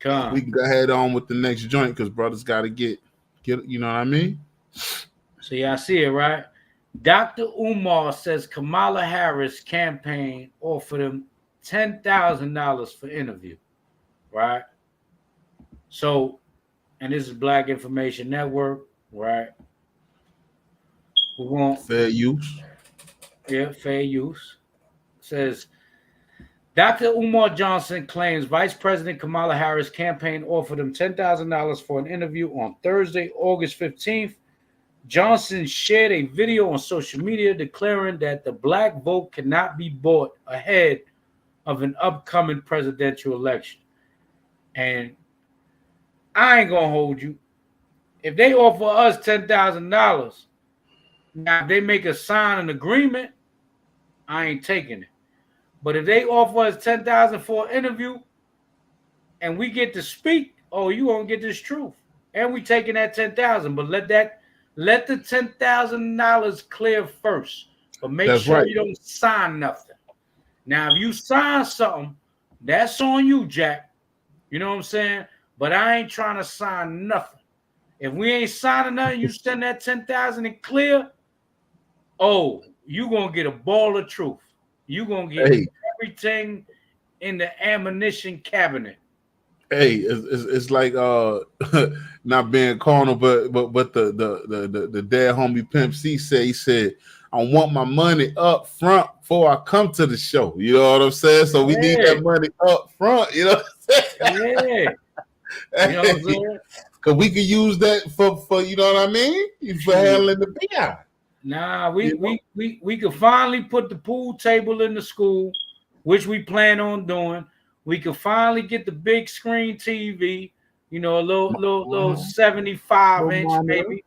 We can go ahead on with the next joint because brothers got to get. You know what I mean? So y'all see it, right? Dr. Umar says Kamala Harris campaign offered him $10,000 for interview. Right. So, and this is Black Information Network, right? We want fair use. Yeah, fair use. Says Dr. Umar Johnson claims Vice President Kamala Harris campaign offered him $10,000 for an interview on Thursday, August 15th. Johnson shared a video on social media declaring that the black vote cannot be bought ahead of an upcoming presidential election. And I ain't gonna hold you. If they offer us $10,000, now if they make us sign an agreement, I ain't taking it. But if they offer us $10,000 for an interview and we get to speak, oh, you gonna get this truth. And we taking that $10,000, but let the $10,000 clear first. But make sure you don't sign nothing. Now, if you sign something, that's on you, Jack. You know what I'm saying? but I ain't trying to sign nothing. If we ain't signing nothing, you send that 10,000 and clear. Oh, you gonna get a ball of truth. You gonna get everything in the ammunition cabinet. Hey, it's like not being corner, but the dad homie Pimp C said, he said, I want my money up front before I come to the show. You know what I'm saying? So we need that money up front, you know what I'm saying? Yeah. You know what I'm saying? Because we could use that for you know what I mean? For handling the BI. Nah, we could finally put the pool table in the school, which we plan on doing. We could finally get the big screen TV, you know, a little 75-inch maybe.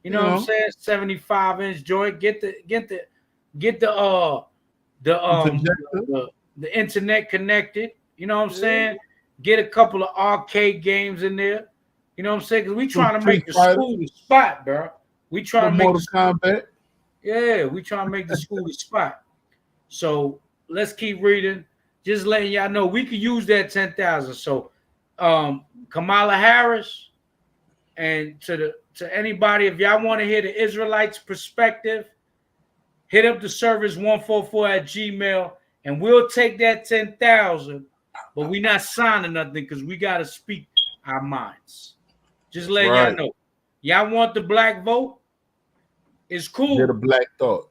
You know what I'm saying? 75-inch joint. Get the internet connected. You know what I'm saying? Get a couple of arcade games in there. You know what I'm saying? Because we trying to make the school the spot, bro. We trying to make Mortal Kombat. Yeah, we trying to make the school the spot. So let's keep reading. Just letting y'all know we could use that 10,000. So Kamala Harris, and to anybody, if y'all want to hear the Israelites' perspective, hit up TheServants144@gmail, and we'll take that 10,000, but we not signing nothing because we got to speak our minds. Just letting y'all know. Y'all want the black vote? It's cool. Hear the black thought.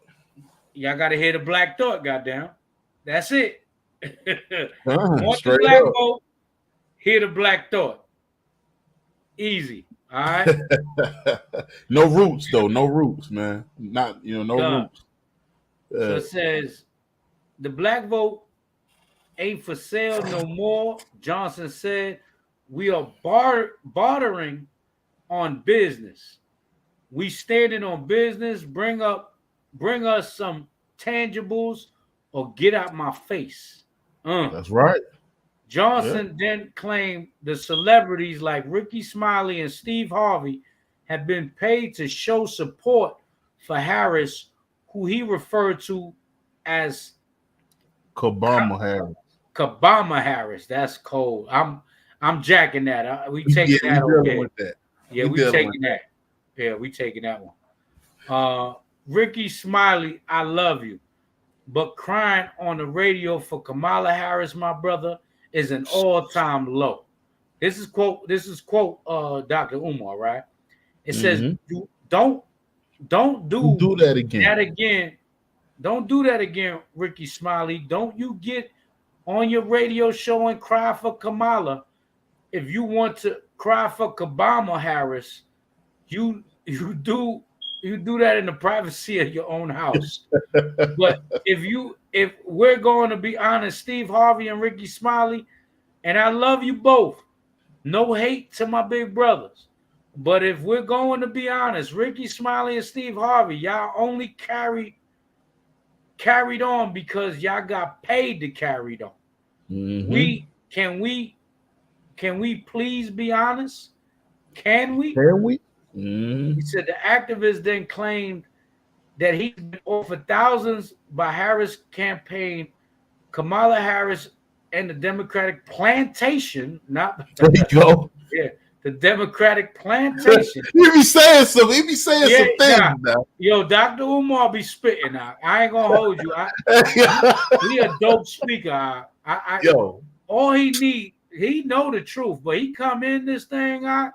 Y'all got to hear the black thought, goddamn. That's it. Want the Straight black up. vote? Hear the black thought. Easy. All right. No roots though. No roots, man. Not no roots. So it says the black vote ain't for sale no more. Johnson said we are bartering on business. We standing on business. Bring us some tangibles or get out my face. That's right. Johnson then claimed the celebrities like Ricky Smiley and Steve Harvey have been paid to show support for Harris, who he referred to as Kabama Harris. Kabama Harris. That's cold. I'm jacking that. We taking that okay. With that. Yeah, we taking that. Yeah, we taking that one. Ricky Smiley, I love you. But crying on the radio for Kamala Harris, my brother, is an all-time low. This is quote Dr. Umar, right? It says, don't do that again. Don't do that again, Ricky Smiley. Don't you get on your radio show and cry for Kamala. If you want to cry for Kabama Harris, you do that in the privacy of your own house. But if we're going to be honest, Steve Harvey and Ricky Smiley, and I love you both. No hate to my big brothers. But if we're going to be honest, Ricky Smiley and Steve Harvey, y'all only carried on because y'all got paid to carry on. Can we please be honest? Can we? He said the activist then claimed that he's been offered thousands by Harris campaign, Kamala Harris, and the Democratic plantation. Not there you go. Yeah, the Democratic plantation. He be saying some things now. Yo, Dr. Umar be spitting out. I ain't gonna hold you. He a dope speaker. All he know the truth, but he come in this thing out.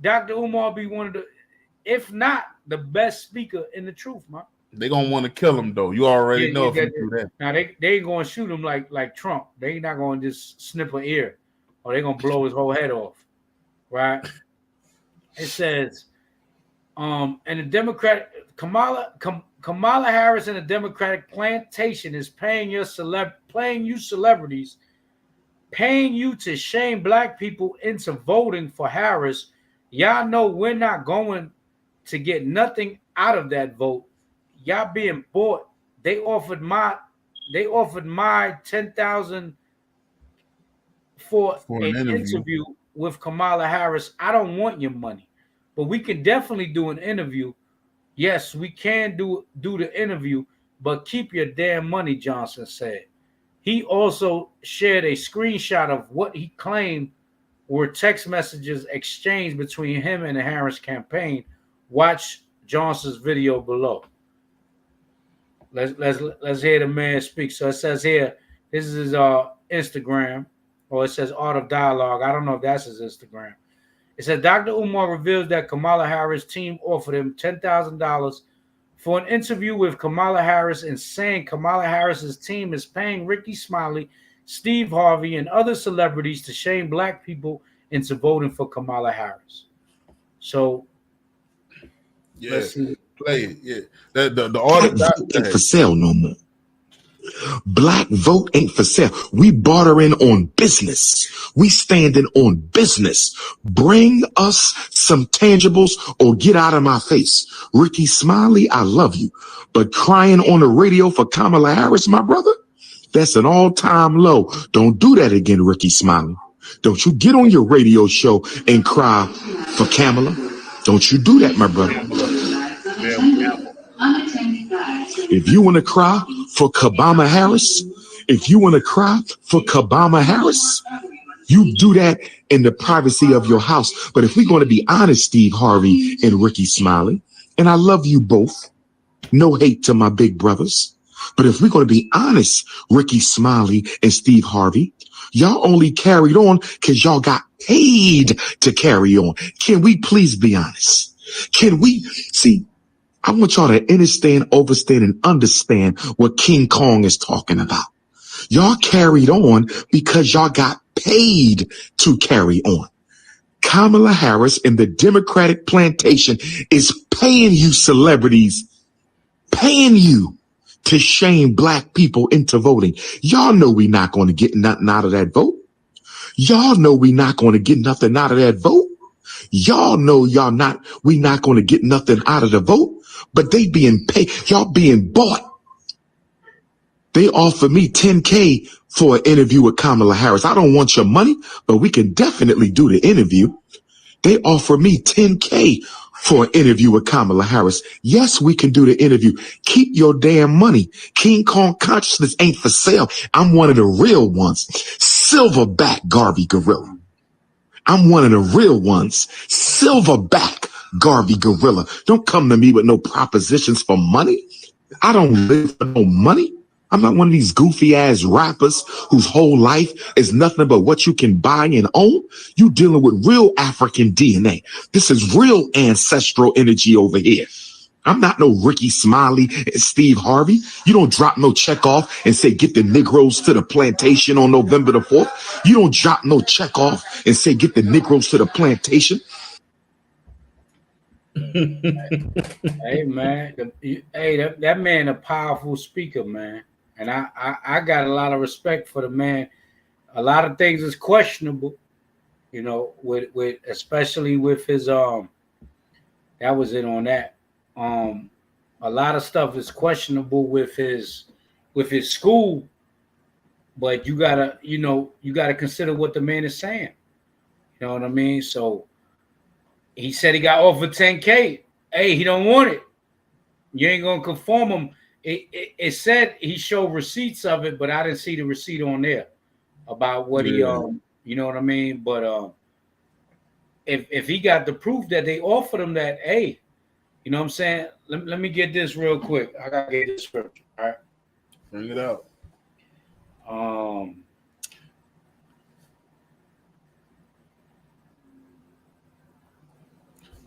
Dr. Umar be one of the, if not the best speaker in the truth, man. They gonna want to kill him though. You already know if you do that. Now they ain't gonna shoot him like Trump. They ain't not gonna just snip an ear, or they gonna blow his whole head off, right? It says, and the Democratic Kamala Harris and the Democratic plantation is paying you celebrities, paying you to shame black people into voting for Harris. Y'all know we're not going to get nothing out of that vote. Y'all being bought. They offered my 10,000 for an interview with Kamala Harris. I don't want your money, but we can definitely do an interview. Yes, we can do the interview, but keep your damn money, Johnson said. He also shared a screenshot of what he claimed were text messages exchanged between him and the Harris campaign. Watch Johnson's video below. Let's hear the man speak. So it says here, this is his Instagram, or it says Art of Dialogue. I don't know if that's his Instagram. It said Dr. Umar reveals that Kamala Harris' team offered him $10,000 for an interview with Kamala Harris, and saying Kamala Harris's team is paying Ricky Smiley, Steve Harvey, and other celebrities to shame black people into voting for Kamala Harris. So, yeah, play it. Yeah, the order ain't for sale no more. Black vote ain't for sale. We bartering on business. We standing on business. Bring us some tangibles or get out of my face. Ricky Smiley, I love you, but crying on the radio for Kamala Harris, my brother, that's an all-time low. Don't do that again, Ricky Smiley. Don't you get on your radio show and cry for Kamala. Don't you do that, my brother. If you want to cry for Kamala Harris, you do that in the privacy of your house. But if we're going to be honest, Steve Harvey and Ricky Smiley, and I love you both, no hate to my big brothers, but if we're going to be honest, Ricky Smiley and Steve Harvey, y'all only carried on because y'all got paid to carry on. Can we please be honest? Can we see? I want y'all to understand, overstand, and understand what King Kong is talking about. Y'all carried on because y'all got paid to carry on. Kamala Harris and the Democratic plantation is paying you celebrities, paying you to shame black people into voting. Y'all know we not going to get nothing out of that vote. Y'all know we not going to get nothing out of that vote. Y'all know we not going to get nothing out of the vote, but they being paid. Y'all being bought. They offer me $10K for an interview with Kamala Harris. I don't want your money, but we can definitely do the interview. They offer me $10K for an interview with Kamala Harris. Yes, we can do the interview. Keep your damn money. King Kong consciousness ain't for sale. I'm one of the real ones. Silverback Garvey Gorilla. I'm one of the real ones. Silverback Garvey Gorilla. Don't come to me with no propositions for money. I don't live for no money. I'm not one of these goofy ass rappers whose whole life is nothing but what you can buy and own. You dealing with real African DNA. This is real ancestral energy over here. I'm not no Ricky Smiley and Steve Harvey. You don't drop no check off and say, get the Negroes to the plantation on November the 4th. You don't drop no check off and say, get the Negroes to the plantation. Hey, man. That man a powerful speaker, man. And I got a lot of respect for the man. A lot of things is questionable, you know, with especially with his that was it on that. A lot of stuff is questionable with his school, but you gotta consider what the man is saying. You know what I mean? So he said he got offered $10K. Hey, he don't want it. You ain't gonna conform him. It said he showed receipts of it, but I didn't see the receipt on there about what he you know what I mean? But if he got the proof that they offered him that, hey, you know what I'm saying? Let me get this real quick. I gotta get this scripture. All right. Bring it out.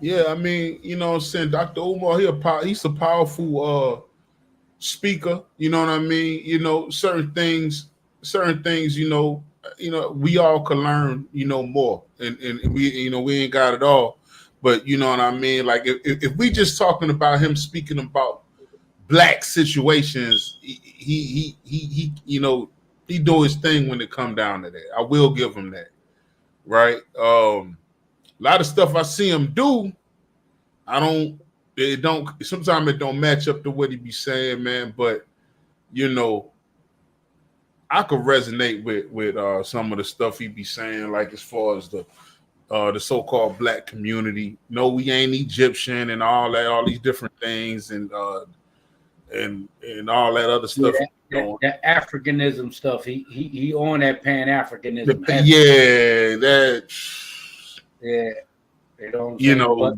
Yeah, I mean, you know what I'm saying? Dr. Umar, he's a powerful speaker, you know what I mean? You know, certain things, you know, we all can learn, you know, more. And we ain't got it all. But you know what I mean? Like if we just talking about him speaking about black situations, he you know, he do his thing when it come down to that. I will give him that. Right? A lot of stuff I see him do, sometimes it don't match up to what he be saying, man. But you know, I could resonate with some of the stuff he be saying, like as far as the so-called black community. No, we ain't Egyptian and all that, all these different things, and all that other stuff. that Africanism stuff. He on that Pan-Africanism. Yeah, that. Yeah, you know what I'm you saying? know,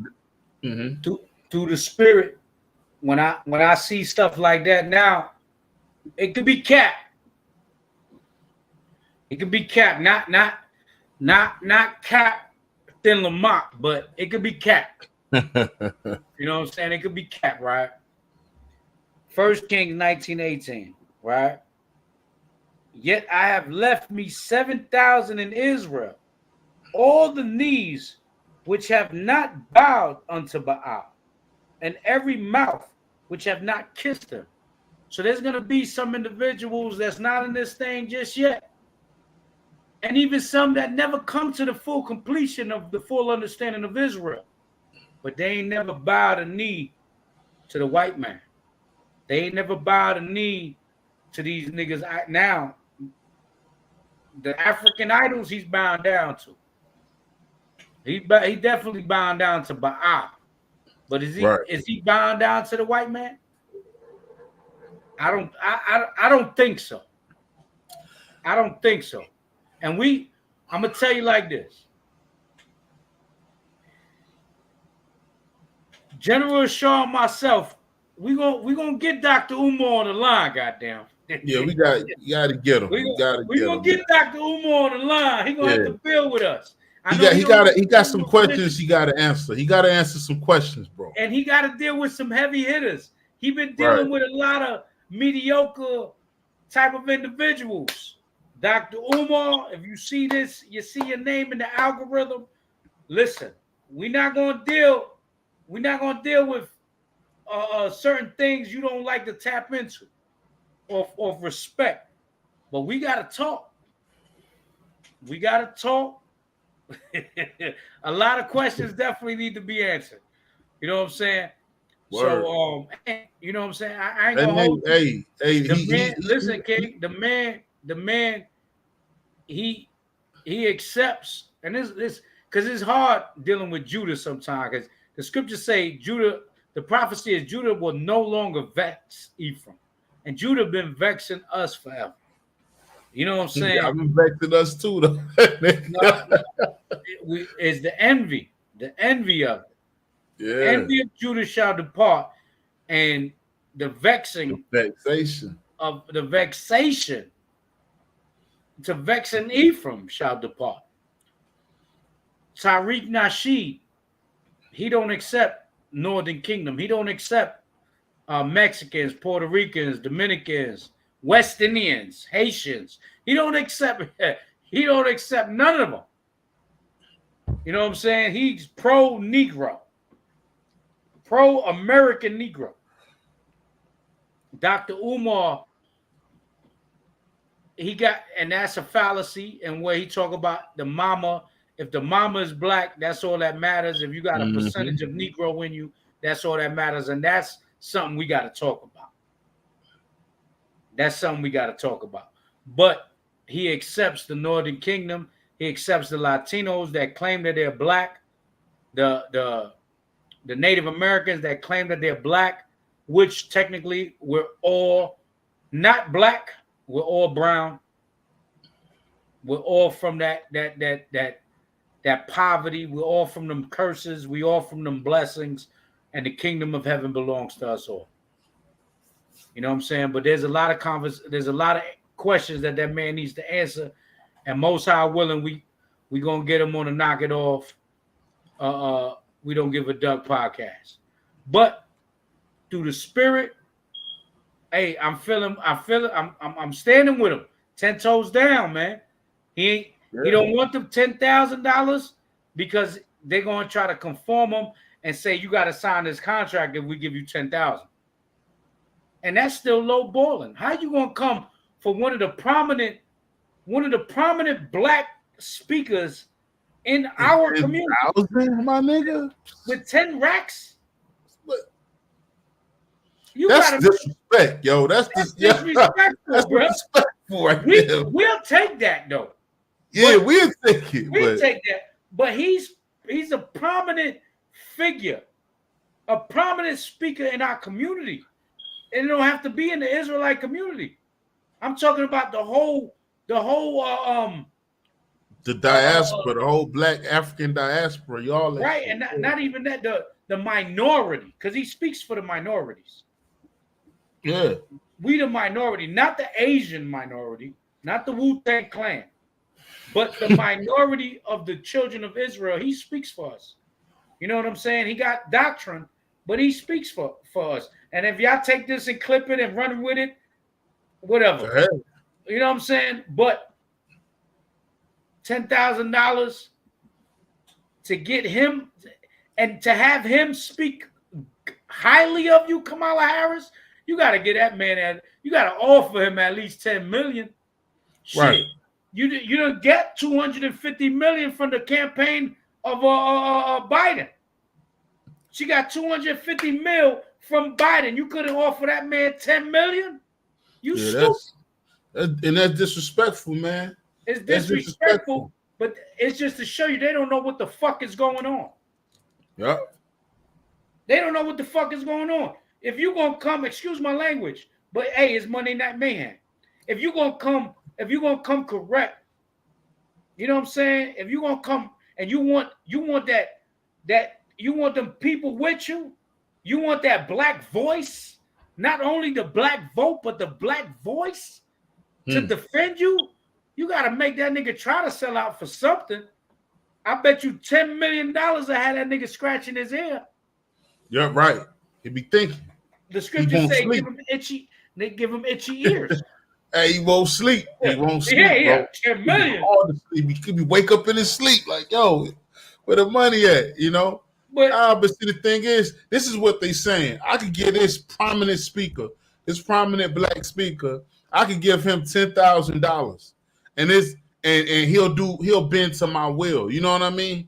But through the spirit, when I see stuff like that now, it could be capped. It could be capped, not Captain Lamont, but it could be capped. You know what I'm saying? It could be capped, right? 1 Kings 19:18, right? Yet I have left me 7,000 in Israel, all the knees which have not bowed unto Baal, and every mouth which have not kissed him. So there's going to be some individuals that's not in this thing just yet. And even some that never come to the full completion of the full understanding of Israel. But they ain't never bowed a knee to the white man. They ain't never bowed a knee to these niggas. Now, the African idols he's bound down to. He definitely bound down to Baal. But is he bound down to the white man? I don't think so. I don't think so. And I'm gonna tell you like this. General Shaw and myself, we gonna get Dr. Umar on the line, goddamn. Yeah, you gotta get him. We gonna get Dr. Umar on the line. He gonna have to build with us. He got some questions he gotta answer. He gotta answer some questions, bro. And he gotta deal with some heavy hitters. He been dealing with a lot of mediocre type of individuals. Dr. Umar, if you see this, you see your name in the algorithm. Listen, we're not gonna deal with certain things you don't like to tap into or respect. But we gotta talk. We gotta talk. A lot of questions definitely need to be answered. You know what I'm saying? Word. So you know what I'm saying? I ain't gonna hold listen, King, the man he accepts, and this because it's hard dealing with Judah sometimes, because the scriptures say Judah, the prophecy is Judah will no longer vex Ephraim, and Judah been vexing us forever. You know what I'm saying? I've been vexing us too, though. It's the envy of it. Yeah. Envy of Judah shall depart, and the vexation to vexing Ephraim shall depart. Tariq Nasheed, he don't accept Northern Kingdom. He don't accept Mexicans, Puerto Ricans, Dominicans, West Indians, Haitians. He don't accept none of them. You know what I'm saying? He's pro-Negro. Pro-American Negro. Dr. Umar, and that's a fallacy, and where he talk about the mama. If the mama is black, that's all that matters. If you got a percentage of Negro in you, that's all that matters. And that's something we got to talk about. But he accepts the Northern Kingdom. He accepts the Latinos that claim that they're black. The Native Americans that claim that they're black, which technically we're all not black. We're all brown. We're all from that poverty. We're all from them curses. We all from them blessings, and the kingdom of heaven belongs to us all. You know what I'm saying? But there's a lot of questions that man needs to answer, and most high willing, we gonna get him on to knock it off. We don't give a duck podcast, but through the spirit, hey, I'm standing with him, 10 toes down, man. He don't want the $10,000 because they're gonna try to conform him and say you got to sign this contract if we give you 10,000, and that's still low balling. How you gonna come for one of the prominent black speakers in our community, my nigga, with 10 racks? That's disrespect, yo. That's disrespectful, bro. Disrespectful. We'll take that though. Yeah, we'll take it. We'll take that. But he's a prominent figure, a prominent speaker in our community. And it don't have to be in the Israelite community. I'm talking about the whole the diaspora, the whole black African diaspora, y'all. Right, and not even that, the minority, because he speaks for the minorities. Yeah. We the minority, not the Asian minority, not the Wu-Tang Clan, but the minority of the children of Israel. He speaks for us. You know what I'm saying? He got doctrine, but he speaks for us. And if y'all take this and clip it and run with it, whatever. You know what I'm saying? But $10,000 to get him and to have him speak highly of you, Kamala Harris, you got to get that man you got to offer him at least 10 million. Shit. Right. You don't get 250 million from the campaign of Biden. She got 250 mil from Biden. You couldn't offer that man 10 million? You stupid. And that's disrespectful, man. It's disrespectful, but it's just to show you they don't know what the fuck is going on. Yeah. They don't know what the fuck is going on. If you gonna come, excuse my language, but hey, it's Monday Night Mayhem. If you gonna come correct, you know what I'm saying? If you gonna come and you want that you want them people with you, you want that black voice, not only the black vote, but the black voice to defend you. You got to make that nigga try to sell out for something. I bet you $10 million I had that nigga scratching his ear. Yeah, right. He be thinking. The scriptures say give him itchy ears. Hey, he won't sleep. He won't sleep. Yeah, 10 million. He could be wake up in his sleep like, yo, where the money at? You know? But see, the thing is, this is what they saying. I could get this prominent speaker, this prominent black speaker, I could give him $10,000. And he'll bend to my will. You know what I mean?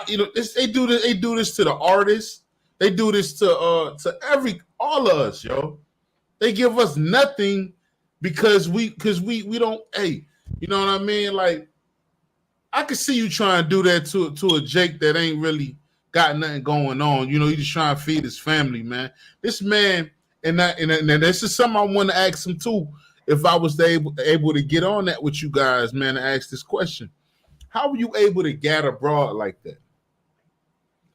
They do this to the artists. They do this to all of us, yo. They give us nothing because we don't. Hey, you know what I mean? Like, I could see you trying to do that to a Jake that ain't really got nothing going on. You know, you just trying to feed his family, man. This man, and this is something I want to ask him too. If I was able to get on that with you guys, man, and ask this question. How were you able to gather broad like that?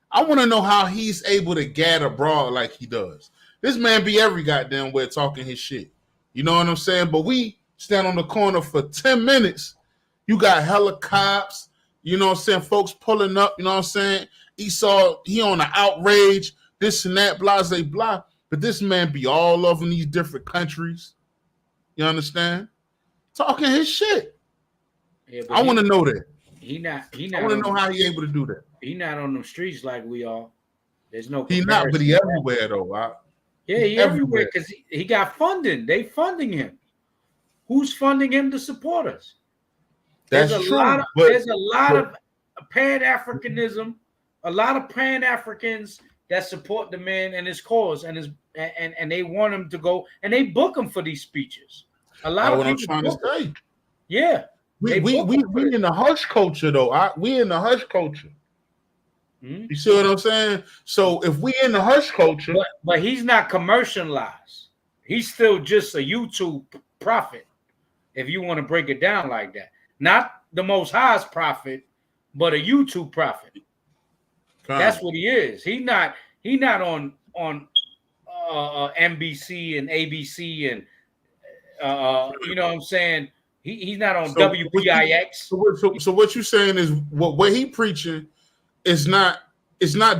I want to know how he's able to gather broad like he does. This man be every goddamn way talking his shit. You know what I'm saying? But we stand on the corner for 10 minutes. You got helicopters, you know what I'm saying? Folks pulling up, you know what I'm saying? He on the outrage, this and that, blah, blah, blah. But this man be all over in these different countries. You understand? Talking his shit. Yeah, I want to know that. He not. I want to know how he able to do that. He not on them streets like we are. There's no. He not, but he everywhere though. Yeah, he everywhere because he got funding. They funding him. Who's funding him to support us? There's a lot of Pan-Africanism, a lot of Pan-Africans that support the man and his cause and they want him to go and they book him for these speeches. A lot of people. What I'm trying to say. Yeah. We in the hush culture though. We in the hush culture. You see what I'm saying? So if we in the hush culture, but he's not commercialized. He's still just a YouTube prophet. If you want to break it down like that, not the Most High's prophet, but a YouTube prophet. That's what he is. He not on NBC and ABC and you know what I'm saying. He's not on WPIX. So what you're saying is what he preaching is not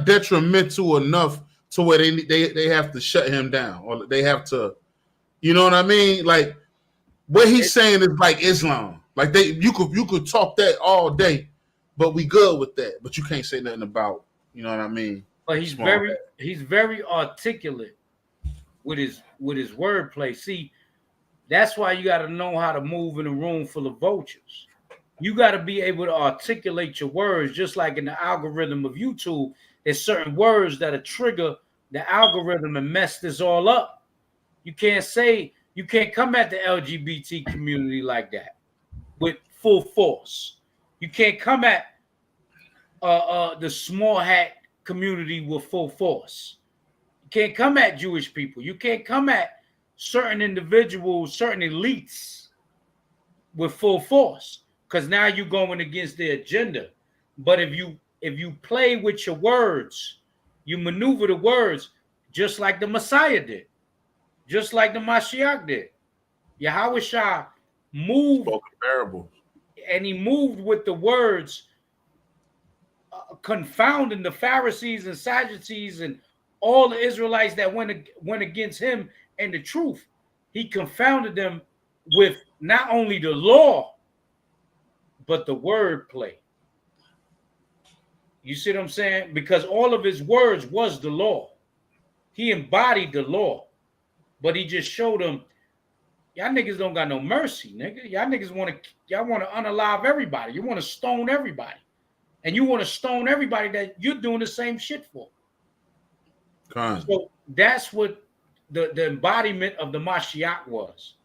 detrimental enough to where they have to shut him down or they have to, you know what I mean? Like what he's saying is like Islam. Like you could talk that all day, but we good with that. But you can't say nothing about, you know what I mean? But he's very articulate with his wordplay. See, that's why you got to know how to move in a room full of vultures. You got to be able to articulate your words, just like in the algorithm of YouTube. There's certain words that'll trigger the algorithm and mess this all up. You can't come at the LGBT community like that with full force. You can't come at the small hat community with full force. You can't come at Jewish people. You can't come at certain individuals, certain elites with full force, because now you're going against their agenda. But if you play with your words, you maneuver the words just like the Messiah did, just like the Mashiach did. Yahweh Shah moved parables, and he moved with the words, confounding the Pharisees and Sadducees and all the Israelites that went against him and the truth. He confounded them with not only the law, but the word play. You see what I'm saying? Because all of his words was the law. He embodied the law, but he just showed them, y'all niggas don't got no mercy, nigga. Y'all niggas want to unalive everybody. You want to stone everybody. And you want to stone everybody that you're doing the same shit for. So that's what the embodiment of the Mashiach was.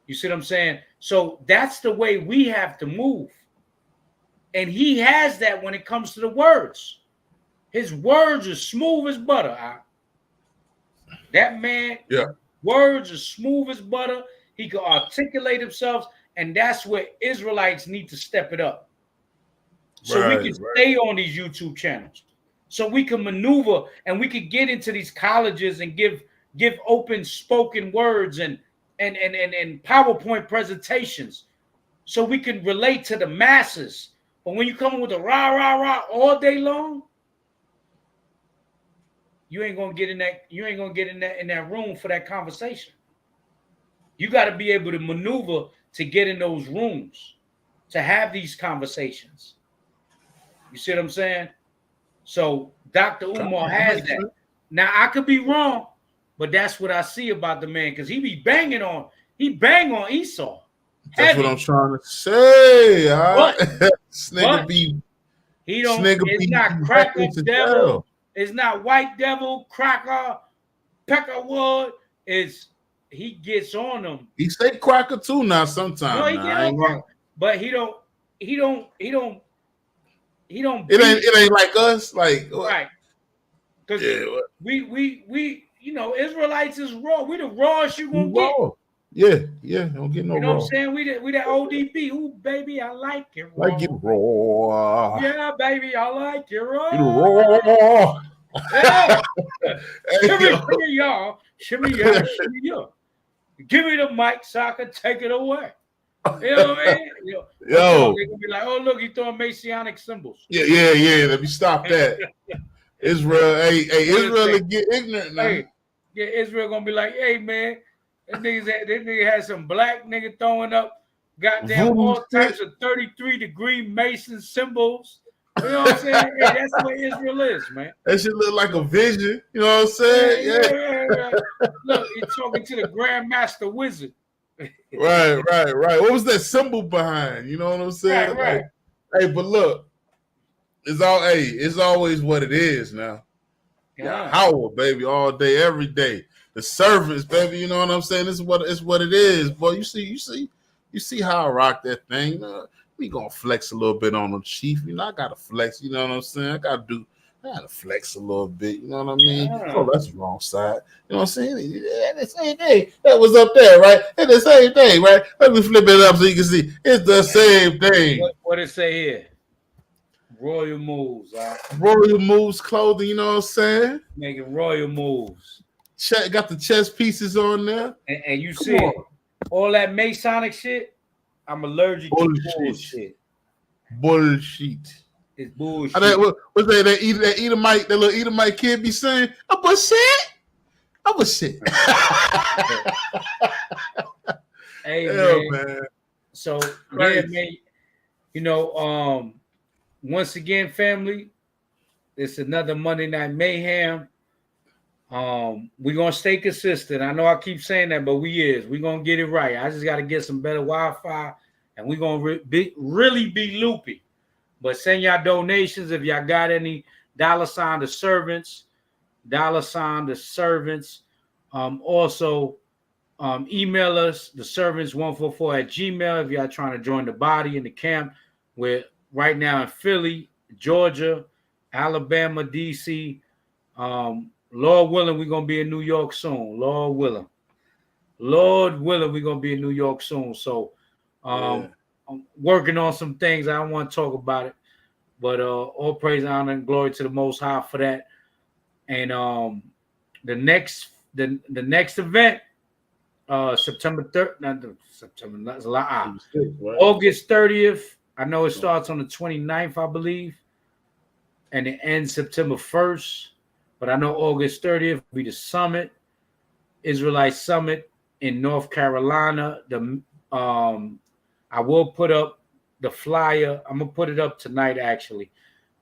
You see what I'm saying? So that's the way we have to move. And he has that when it comes to the words. His words are smooth as butter. That man, words are smooth as butter. He can articulate himself. And that's where Israelites need to step it up. So we can stay on these YouTube channels. So we can maneuver and we can get into these colleges and give open spoken words and PowerPoint presentations. So we can relate to the masses. But when you come with a rah, rah, rah all day long, you ain't gonna get in that room for that conversation. You got to be able to maneuver to get in those rooms, to have these conversations. You see what I'm saying? So Dr. Umar has that. Now I could be wrong, but that's what I see about the man, because he bang on Esau. That's what I'm trying to say. It's not cracker devil, it's not white devil, cracker, peckerwood. He gets on them. He say cracker too now sometimes. No, he get on cracker, but he don't. It ain't like us, like right. Because we Israelites is raw. We the rawest you gonna get. Yeah, don't get no raw. You know what I'm saying? We that ODB. Ooh, baby, I like it raw. Like it raw. Yeah, baby, I like it raw. Raw. Yeah. Shimmy, y'all. Shimmy, y'all. Give me the mic so I can take it away. You know what I mean? Yo, they're gonna be like, oh look, he's throwing Messianic symbols. Yeah. Let me stop that. Israel, Israel get ignorant now. Israel gonna be like, hey man, this nigga had some black nigga throwing up goddamn all types of 33-degree Mason symbols. You know what I'm saying? Hey, that's the way Israel is, man. That shit look like a vision. You know what I'm saying? Yeah. Look, you're talking to the Grandmaster Wizard. Right. What was that symbol behind? You know what I'm saying? Right. Hey, but look, it's always what it is now. Yeah, Howard, baby, all day, every day. The servants, baby. You know what I'm saying? It's what it is, boy. You see how I rock that thing. We gonna flex a little bit on them, chief. You know, I gotta flex. You know what I'm saying? I gotta flex a little bit. You know what I mean? Oh, that's the wrong side. You know what I'm saying? The same thing. That was up there, right? It's the same thing, right? Let me flip it up so you can see. It's the same thing. What it say here? Royal moves. Royal moves clothing. You know what I'm saying? Making royal moves. Got the chest pieces on there. And you see all that Masonic shit. I'm allergic to bullshit. Bullshit. It's bullshit. What's that? That Edomite, that little Edomite kid be saying, I'm a shit. Hey, man. So, yeah, man. Once again, family, it's another Monday Night Mayhem. We're gonna stay consistent. I know I keep saying that, but we're gonna get it right. I just gotta get some better Wi-Fi, and we're gonna really be loopy. But send y'all donations if y'all got any. $ the servants, $ the servants. Also, email us TheServants144@gmail.com if y'all trying to join the body in the camp. We're right now in Philly, Georgia, Alabama, DC. Lord willing, we're gonna be in New York soon. Lord willing. Lord willing, we're gonna be in New York soon. So I'm working on some things. I don't want to talk about it, but all praise, honor, and glory to the Most High for that. And the next event, September 3rd, not September, that's a lot. August 30th. I know it starts on the 29th, I believe, and it ends September 1st. But I know August 30th will be the summit, Israelite Summit in North Carolina. I will put up the flyer. I'm gonna put it up tonight, actually.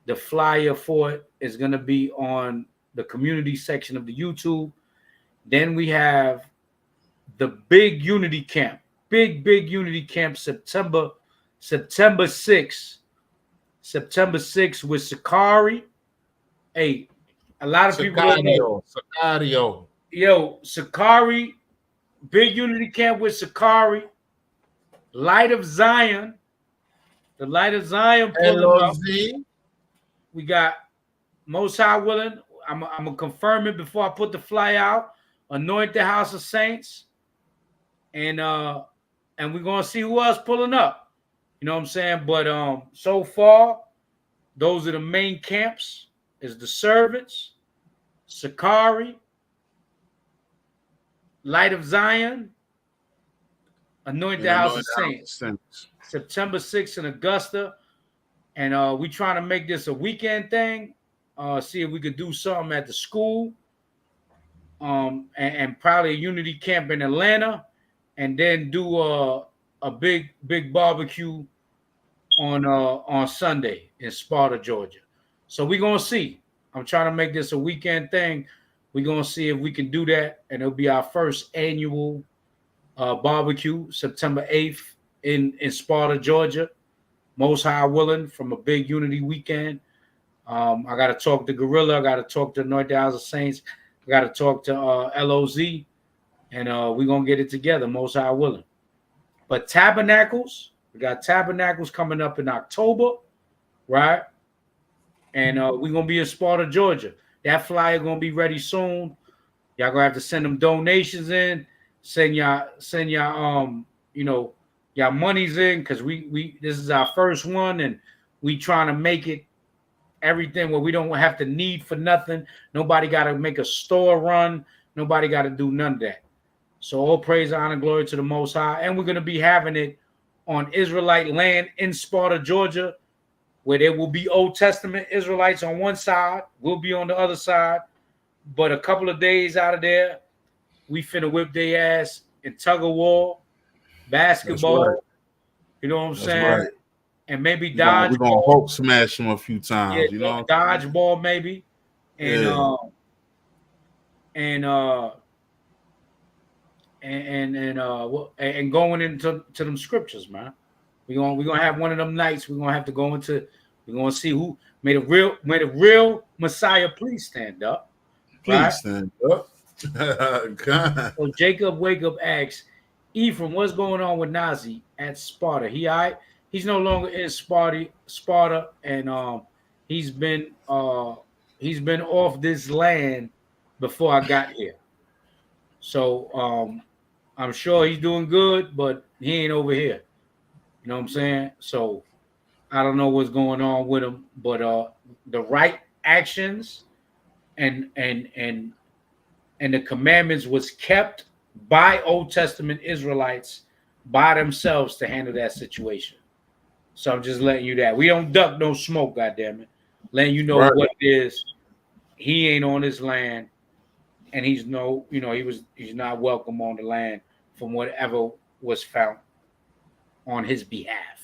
The flyer for it is gonna be on the community section of the YouTube. Then we have the big unity camp, big unity camp, September 6th. September 6th with Sakari. Hey, a lot of people don't know. Sicario. Yo, Sakari, big unity camp with Sakari. Light of Zion. The Light of Zion pulling up. We got Most High willing. I'm gonna confirm it before I put the fly out. Anoint the House of Saints. And we're gonna see who else pulling up. You know what I'm saying? But so far, those are the main camps. Is TheServants, Sakari, Light of Zion, Anoint the House of Saints. September 6th in Augusta. And we trying to make this a weekend thing. See if we could do something at the school. And probably a unity camp in Atlanta. And then do a big barbecue on Sunday in Sparta, Georgia. So we're gonna see. I'm trying to make this a weekend thing. We're gonna see if we can do that, and it'll be our first annual barbecue, September 8th in Sparta, Georgia. Most High willing, from a big unity weekend. I gotta talk to Gorilla, I gotta talk to Anointed House of Saints, I gotta talk to LOZ, and we're gonna get it together, Most High willing. But Tabernacles, we got Tabernacles coming up in October, right? And we're gonna be in Sparta, Georgia. That flyer gonna be ready soon. Y'all gonna have to send them donations in, send y'all y'all monies in, because we this is our first one, and we trying to make it everything where we don't have to need for nothing. Nobody got to make a store run. Nobody got to do none of that. So all praise, honor, glory to the Most High. And we're going to be having it on Israelite land in Sparta, Georgia, where there will be Old Testament Israelites on one side. We'll be on the other side. But a couple of days out of there, we finna whip their ass in tug of war, basketball. Right. You know what I'm saying? Right. And maybe dodgeball. We're gonna Hulk smash them a few times. Yeah, you know, dodgeball maybe, and and going into them scriptures, man. We're gonna have one of them nights. We're gonna have to go into. We're gonna see who made a real Messiah. Please stand up. Please stand up. God. So Jacob Wake Up asks, Ephraim, what's going on with Nazi at Sparta? He all right? He's no longer in Sparta, and he's been off this land before I got here. So I'm sure he's doing good, but he ain't over here. You know what I'm saying? So I don't know what's going on with him, but the right actions and the commandments was kept by Old Testament Israelites by themselves to handle that situation. So I'm just letting you that. We don't duck no smoke, goddammit. Letting you know what it is. He ain't on this land, and he's not welcome on the land from whatever was found on his behalf.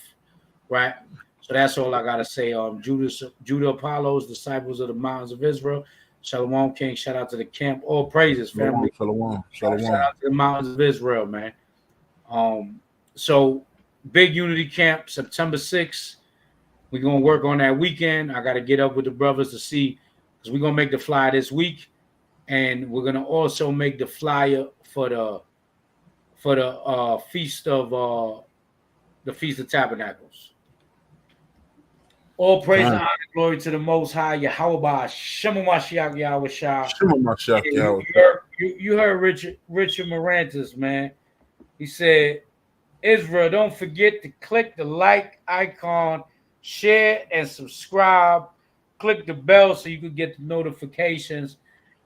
Right? So that's all I gotta say. Judah Apollos, disciples of the mountains of Israel. Shalom King, shout out to the camp. All praises, family. Shalom. Shout out to the mountains of Israel, man. So big unity camp, September 6th. We're gonna work on that weekend. I gotta get up with the brothers to see, because we're gonna make the flyer this week, and we're gonna also make the flyer for the feast of Tabernacles. All praise and honor, glory to the Most High, Yahweh, Shema Mashiach, Yahweh Shah. Shema Mashiach, Yahweh. You heard Richard Morantis, man. He said, Israel, don't forget to click the like icon, share and subscribe. Click the bell so you can get the notifications.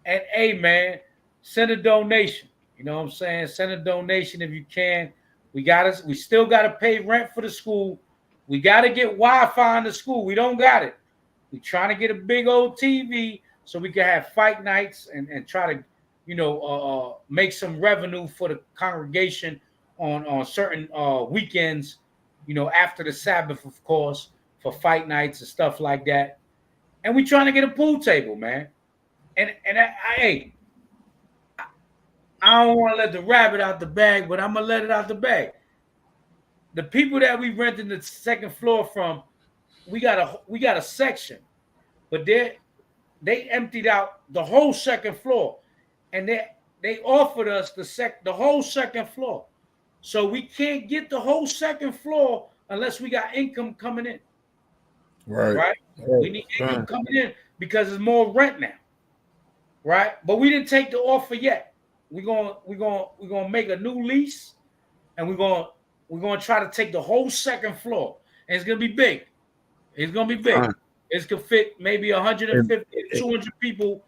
And hey, man, send a donation. You know what I'm saying? Send a donation if you can. We still gotta pay rent for the school. We gotta get Wi-Fi in the school. We don't got it. We trying to get a big old TV so we can have fight nights and try to, make some revenue for the congregation on certain weekends, after the Sabbath, of course, for fight nights and stuff like that. And we trying to get a pool table, man. And I don't want to let the rabbit out the bag, but I'm gonna let it out the bag. The people that we rented the second floor from, we got a section, but they emptied out the whole second floor, and they offered us the whole second floor. So we can't get the whole second floor unless we got income coming in. Right? We need income coming in because there's more rent now. Right? But we didn't take the offer yet. We're gonna make a new lease, and we're gonna try to take the whole second floor. And it's gonna be big. It's gonna be big. It's gonna fit maybe 150, 200 people.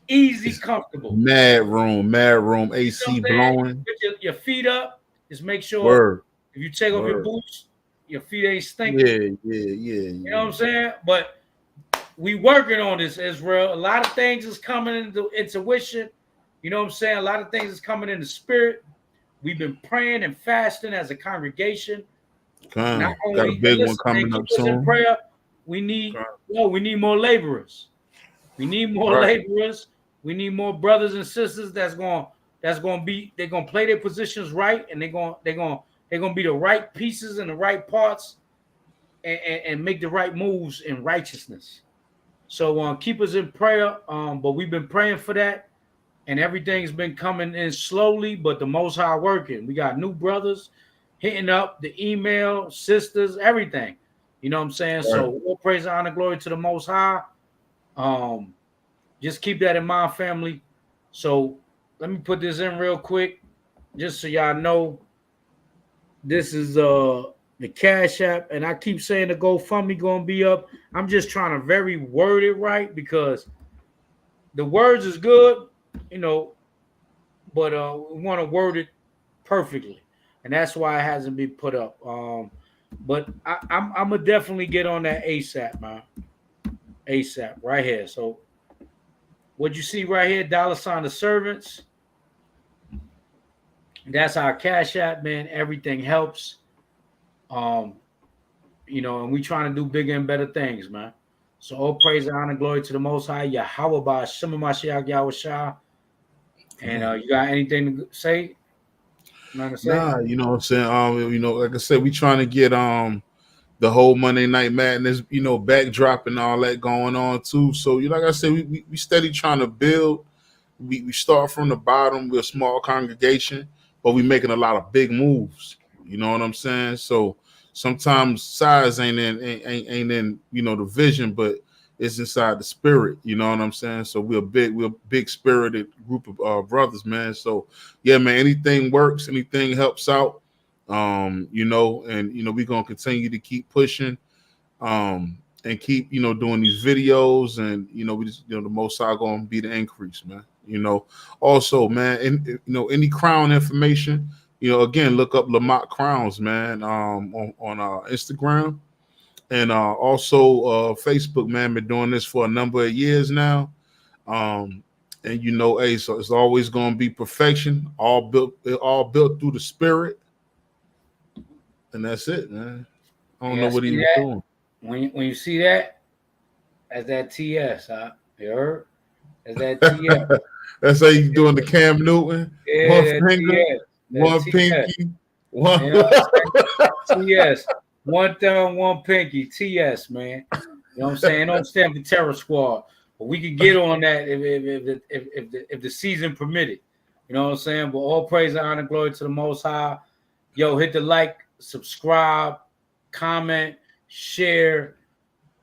Easy, comfortable. Mad room, AC blowing. Put your feet up. Just make sure if you take off your boots, your feet ain't stinking. Yeah. You know what I'm saying? But we working on this, Israel. A lot of things is coming into intuition. You know what I'm saying? A lot of things is coming in the spirit. We've been praying and fasting as a congregation. Got a big one coming up soon. Prayer. We need more laborers. We need more laborers. We need more brothers and sisters they're gonna play their positions right, and they're gonna be the right pieces and the right parts, and make the right moves in righteousness. So keep us in prayer. But we've been praying for that, and everything's been coming in slowly, but the Most High working. We got new brothers hitting up the email, sisters, everything. You know what I'm saying? Right. So all praise, honor, glory to the Most High. Just keep that in mind, family. So let me put this in real quick, just so y'all know. This is the Cash App, and I keep saying the GoFundMe gonna be up. I'm just trying to very word it right because the words is good, but we want to word it perfectly, and that's why it hasn't been put up. But I'm gonna definitely get on that ASAP, man. ASAP, right here. So what you see right here, $ TheServants. That's our Cash App, man. Everything helps. And we trying to do bigger and better things, man. So all praise, honor, glory to the Most High, Yahweh Ba'Shem Mashiach Yahushua. And you got anything to say? Nah, you know what I'm saying. Like I said, we trying to get the whole Monday Night Madness, backdrop and all that going on too. So like I said, we steady trying to build. We start from the bottom. We're a small congregation, but we making a lot of big moves. You know what I'm saying? So sometimes size ain't in the vision, but it's inside the spirit. You know what I'm saying? So we're a big spirited group of brothers, man. So yeah, man, anything works, anything helps out. And we're gonna continue to keep pushing, and keep doing these videos, and we just the Most High gonna be the increase, man. Also, man, and any crown information, again, look up Lamont Crowns, man, on Instagram, and also Facebook, man. Been doing this for a number of years now, and hey, so it's always gonna be perfection, all built through the spirit. And that's it, man. I don't know what he was doing. When you see that, that's that TS, huh? You heard? That's that TS. That's how you doing the Cam Newton. Yeah, one finger, one TS. pinky, one. TS. One thumb, one pinky. TS, man. You know what I'm saying? Don't stand for Terror Squad, but we can get on that if the season permitted. You know what I'm saying? But all praise and honor, glory to the Most High. Yo, hit the like, subscribe, comment, share,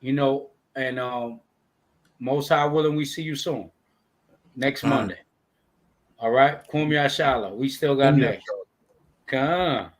and Most High willing, we see you soon. Next Monday. All right, Kumya Shala. We still got next. Come.